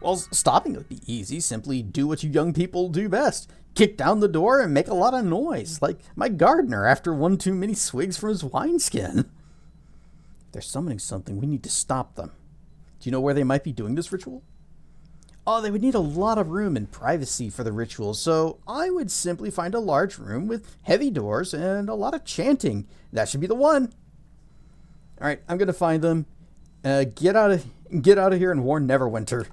Well, stopping it would be easy. Simply do what you young people do best. Kick down the door and make a lot of noise, like my gardener after one too many swigs from his wineskin. They're summoning something. We need to stop them. Do you know where they might be doing this ritual? Oh, they would need a lot of room and privacy for the ritual, so I would simply find a large room with heavy doors and a lot of chanting. That should be the one. All right, I'm going to find them. Get out of here and warn Neverwinter.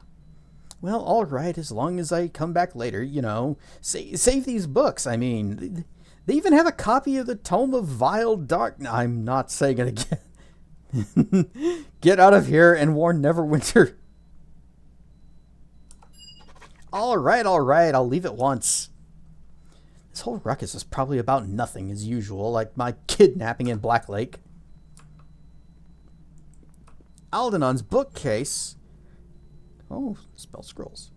Well, all right, as long as I come back later, you know. Save these books. I mean, they even have a copy of the Tome of Vile Dark... I'm not saying it again. Get out of here and warn Neverwinter. All right, I'll leave it once. This whole ruckus is probably about nothing as usual, like my kidnapping in Black Lake. Aldanon's bookcase. Oh, spell scrolls.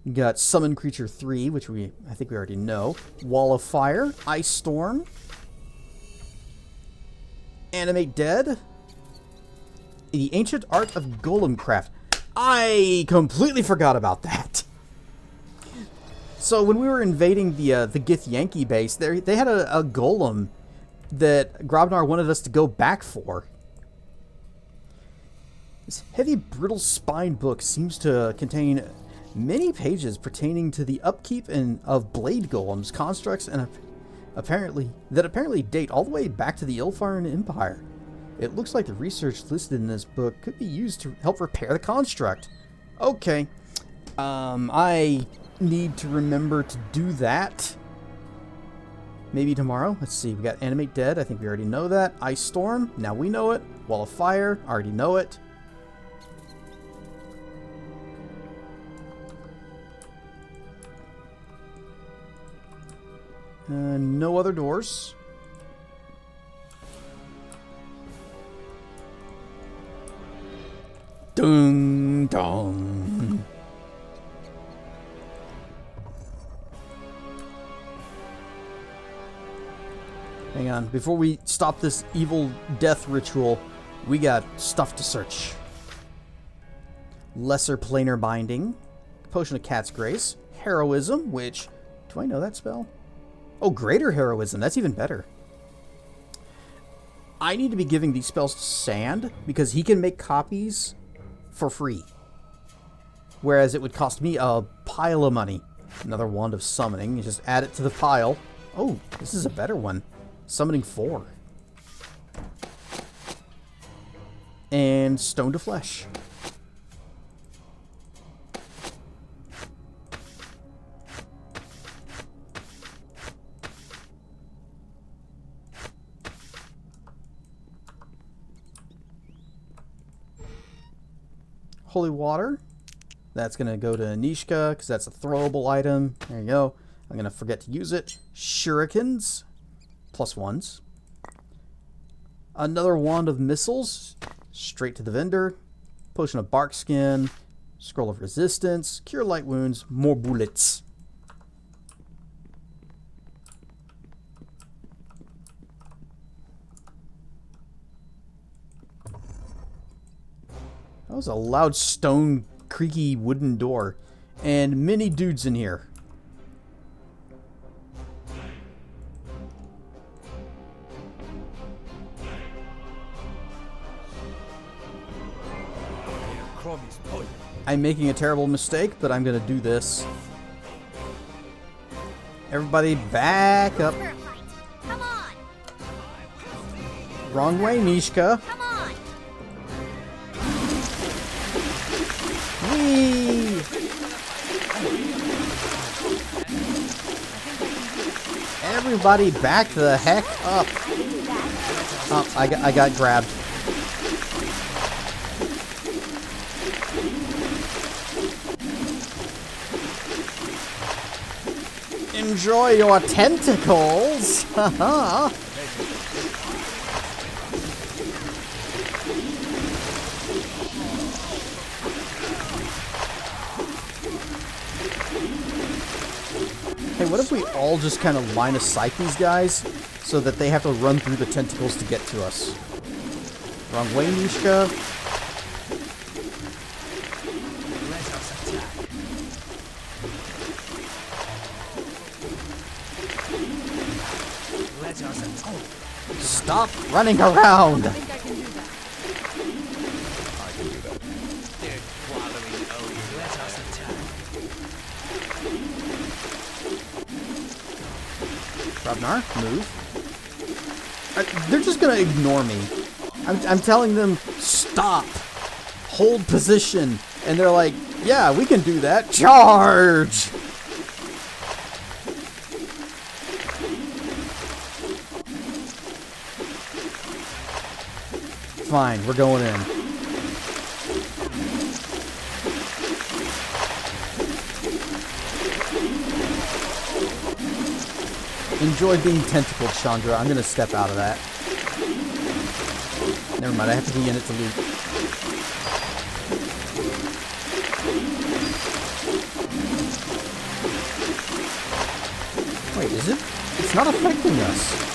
We got Summon Creature 3, which I think we already know. Wall of Fire, Ice Storm, Animate Dead, The Ancient Art of Golem Craft. I completely forgot about that. So when we were invading the Githyanki base, they had a golem that Grobnar wanted us to go back for. This heavy, brutal spine book seems to contain many pages pertaining to the upkeep of blade golems, constructs, and apparently date all the way back to the Ilfarn Empire. It looks like the research listed in this book could be used to help repair the construct. Okay. I need to remember to do that. Maybe tomorrow. Let's see. We got Animate Dead. I think we already know that. Ice Storm. Now we know it. Wall of Fire. Already know it. No other doors. Ding dong. Hang on. Before we stop this evil death ritual, we got stuff to search. Lesser Planar Binding. Potion of Cat's Grace. Heroism, which... Do I know that spell? Oh, Greater Heroism. That's even better. I need to be giving these spells to Sand because he can make copies for free. Whereas it would cost me a pile of money. Another Wand of Summoning. You just add it to the pile. Oh, this is a better one. Summoning 4. And Stone to Flesh. Holy Water. That's going to go to Nishka because that's a throwable item. There you go. I'm going to forget to use it. Shurikens. +1s. Another Wand of Missiles. Straight to the vendor. Potion of Bark Skin. Scroll of Resistance. Cure Light Wounds. More bullets. That was a loud stone, creaky wooden door. And many dudes in here. I'm making a terrible mistake, but I'm gonna do this. Everybody back up. Come on. Wrong way, Mishka. Come on. Whee! Everybody back the heck up. Oh, I got grabbed. Enjoy your tentacles! Haha! Hey, what if we all just kind of line of sight these guys so that they have to run through the tentacles to get to us? Wrong way, Mishka. Stop running around! I think I can do that. I can do that. They're swallowing over. Let us attack. Ravnar, move. They're just gonna ignore me. I'm telling them, stop! Hold position! And they're like, yeah, we can do that. Charge! Fine, we're going in. Enjoy being tentacled, Chandra. I'm gonna step out of that. Never mind, I have to be in it to loot. Wait, is it? It's not affecting us.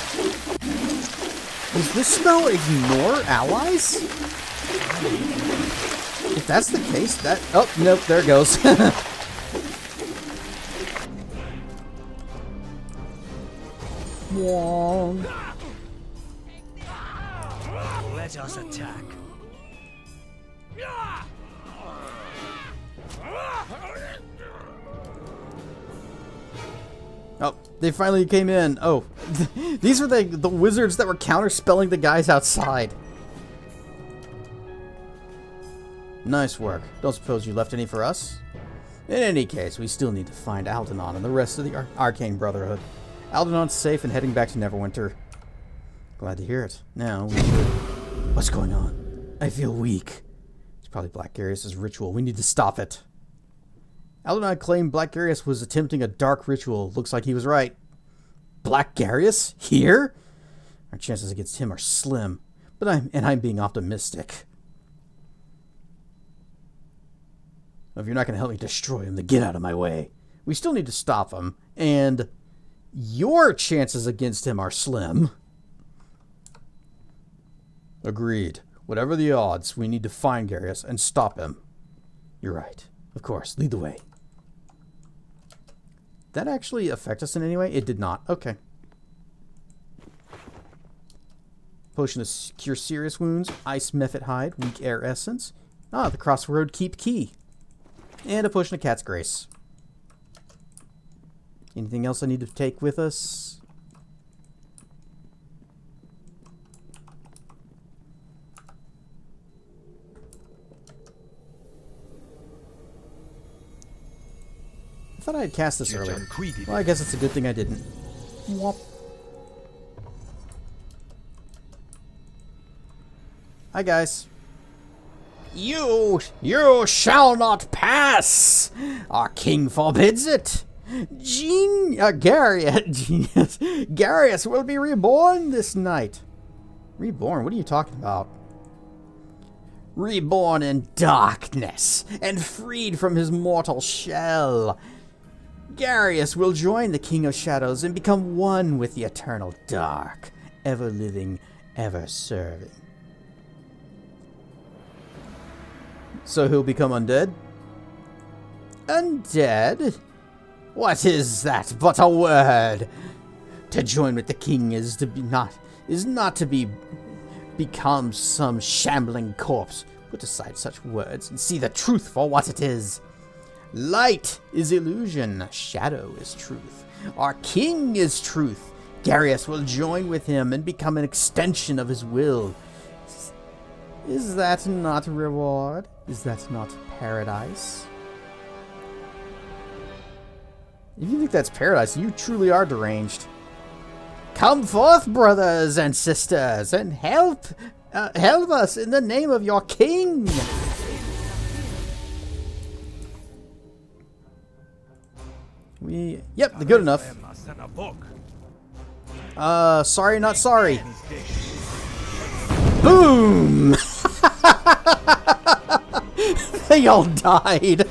Does this spell ignore allies? If that's the case, that... Oh, nope, there it goes. Wong. Let us attack. Oh, they finally came in. Oh, these are the wizards that were counterspelling the guys outside. Nice work. Don't suppose you left any for us? In any case, we still need to find Aldanon and the rest of the Arcane Brotherhood. Aldanon's safe and heading back to Neverwinter. Glad to hear it. Now, we should... What's going on? I feel weak. It's probably Black Garius' ritual. We need to stop it. Aldanon claimed Black Garius was attempting a dark ritual. Looks like he was right. Black Garius? Here? Our chances against him are slim. But I'm being optimistic. If you're not going to help me destroy him, then get out of my way. We still need to stop him. And your chances against him are slim. Agreed. Whatever the odds, we need to find Garius and stop him. You're right. Of course. Lead the way. Did that actually affect us in any way? It did not. Okay. Potion to cure serious wounds. Ice Mephit Hide. Weak Air Essence. Ah, the Crossroad Keep key. And a potion of Cat's Grace. Anything else I need to take with us? I thought I had cast this earlier. Well, I guess it's a good thing I didn't. Whop. Hi, guys. You shall not pass! Our king forbids it! Garius will be reborn this night. Reborn? What are you talking about? Reborn in darkness and freed from his mortal shell. Garius will join the King of Shadows and become one with the eternal dark, ever living, ever serving. So he'll become undead? Undead? What is that but a word? To join with the king is not to become some shambling corpse. Put aside such words and see the truth for what it is. Light is illusion, shadow is truth. Our king is truth. Garius will join with him and become an extension of his will. Is that not reward? Is that not paradise? If you think that's paradise, you truly are deranged. Come forth, brothers and sisters, and help us in the name of your king. Yep, good enough. Sorry, not sorry. Boom! They all died.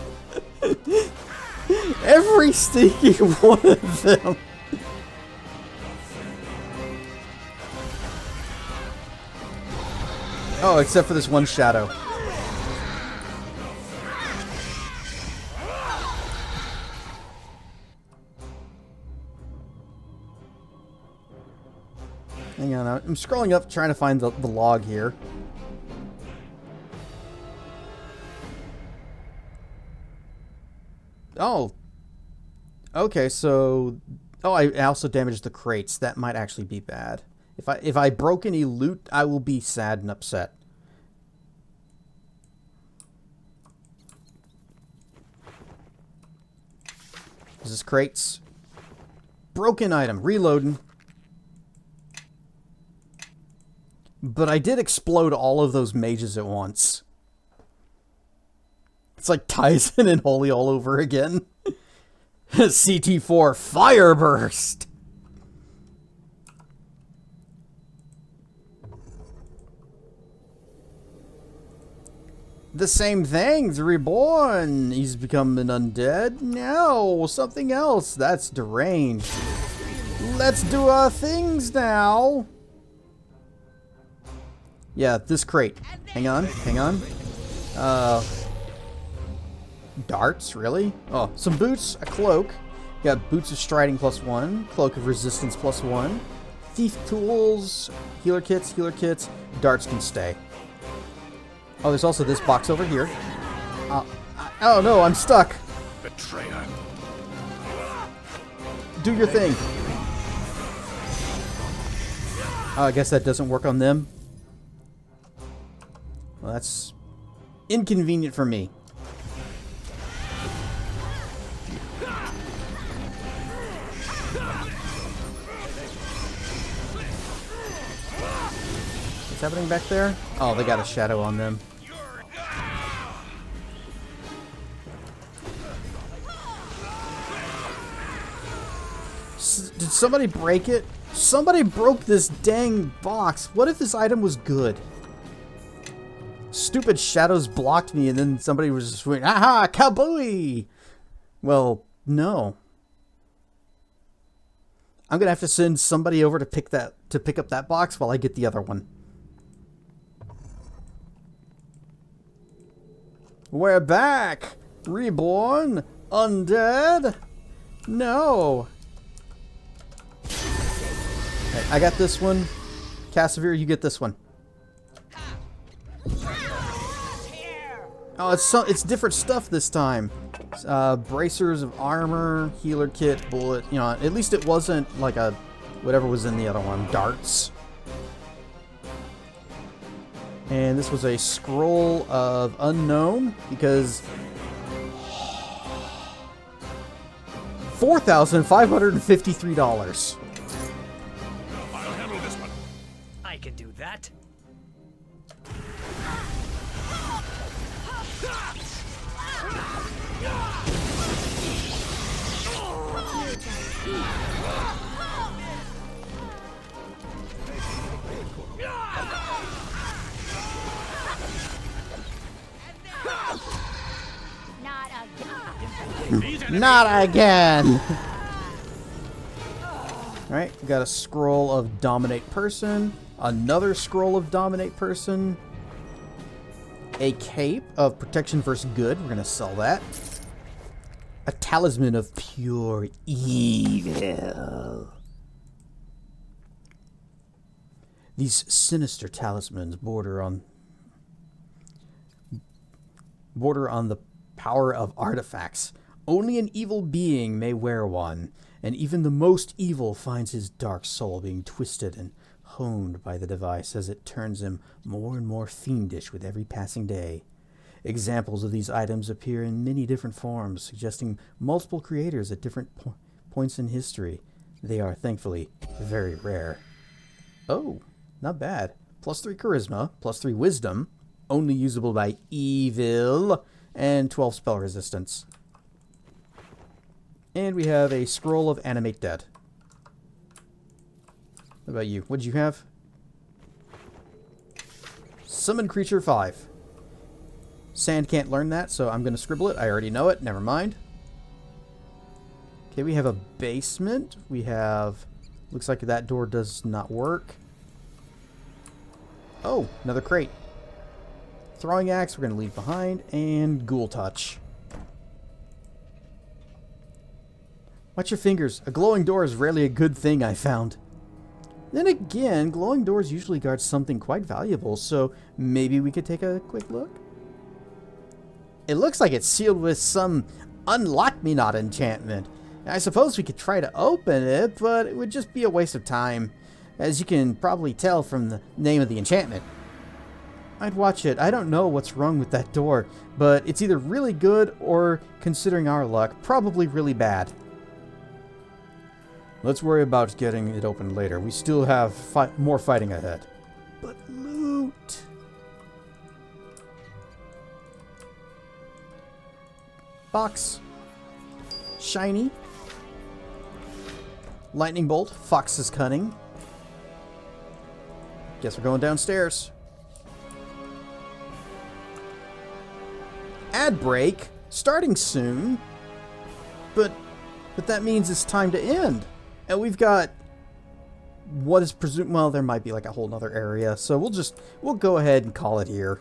Every stinking one of them. Oh, except for this one shadow. Hang on, I'm scrolling up trying to find the log here. Oh. Okay, so... Oh, I also damaged the crates. That might actually be bad. If I broke any loot, I will be sad and upset. This is crates. Broken item. Reloading. But I did explode all of those mages at once. It's like Tyson and Holy all over again. CT4 Fireburst. The same thing. The Reborn. He's become an undead. No, something else. That's deranged. Let's do our things now. Yeah, this crate. Hang on, hang on. Darts, really? Oh, some boots, a cloak. You got boots of striding +1, cloak of resistance +1, thief tools, healer kits, darts can stay. Oh, there's also this box over here. Oh no, I'm stuck. Betrayer. Do your thing. Oh, I guess that doesn't work on them. Well, that's inconvenient for me. What's happening back there? Oh, they got a shadow on them. Did somebody break it? Somebody broke this dang box. What if this item was good? Stupid shadows blocked me, and then somebody was just went, aha, kabooey! Well, no. I'm gonna have to send somebody over to pick up that box while I get the other one. We're back! Reborn? Undead? No! Okay, I got this one. Cassavir, you get this one. Oh, it's different stuff this time. Bracers of armor, healer kit, bullet. You know, at least it wasn't like a whatever was in the other one. Darts. And this was a scroll of unknown because $4,553. I'll handle this one. I can do that. Not again! Alright, we got a scroll of Dominate Person, another scroll of Dominate Person, A cape of protection versus good. We're going to sell that. A talisman of pure evil. These sinister talismans border on the power of artifacts. Only an evil being may wear one, and even the most evil finds his dark soul being twisted and honed by the device as it turns him more and more fiendish with every passing day. Examples of these items appear in many different forms, suggesting multiple creators at different points in history. They are, thankfully, very rare. Oh, not bad. +3 charisma, +3 wisdom, only usable by evil, and 12 spell resistance. And we have a scroll of animate dead. What about you? What did you have? Summon creature 5. Sand can't learn that, so I'm going to scribble it. I already know it. Never mind. Okay, we have a basement. We have... Looks like that door does not work. Oh, another crate. Throwing axe we're going to leave behind. And ghoul touch. Watch your fingers. A glowing door is rarely a good thing, I found. Then again, glowing doors usually guard something quite valuable, so maybe we could take a quick look? It looks like it's sealed with some unlock-me-not enchantment. I suppose we could try to open it, but it would just be a waste of time, as you can probably tell from the name of the enchantment. I'd watch it. I don't know what's wrong with that door, but it's either really good or, considering our luck, probably really bad. Let's worry about getting it open later. We still have more fighting ahead. But loot! Box. Shiny. Lightning bolt. Fox's cunning. Guess we're going downstairs. Ad break. Starting soon. But that means it's time to end. And we've got what is presumed... Well, there might be like a whole nother area. So we'll go ahead and call it here.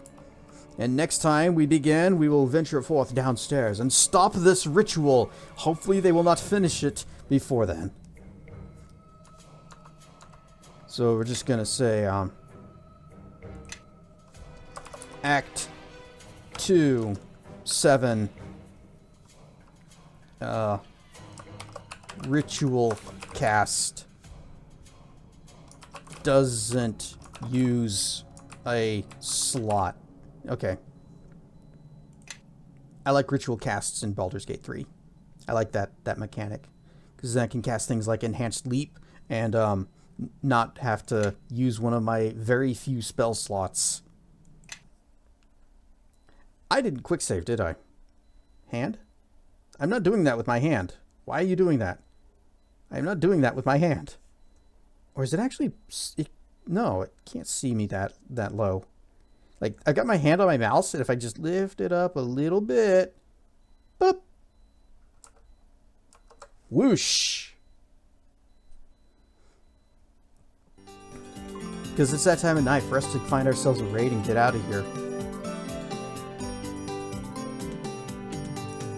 And next time we begin, we will venture forth downstairs and stop this ritual. Hopefully they will not finish it before then. So we're just going to say... Act 2, 7... Ritual cast doesn't use a slot. Okay. I like ritual casts in Baldur's Gate 3. I like that mechanic. Because then I can cast things like Enhanced Leap and not have to use one of my very few spell slots. I didn't quick save, did I? Hand? I'm not doing that with my hand. Why are you doing that? I'm not doing that with my hand. Or is it actually... no, it can't see me that low. Like, I've got my hand on my mouse, and if I just lift it up a little bit... Boop! Whoosh! Because it's that time of night for us to find ourselves a raid and get out of here.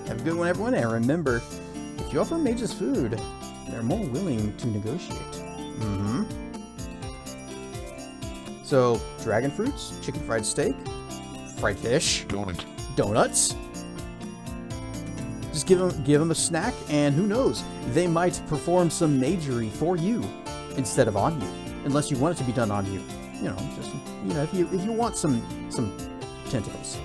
Have a good one, everyone, and remember, if you offer mages food, they're more willing to negotiate. So, dragon fruits, chicken fried steak, fried fish, donuts. Just give them a snack, and who knows, they might perform some magery for you instead of on you, unless you want it to be done on you. You know, just if you want some tentacles.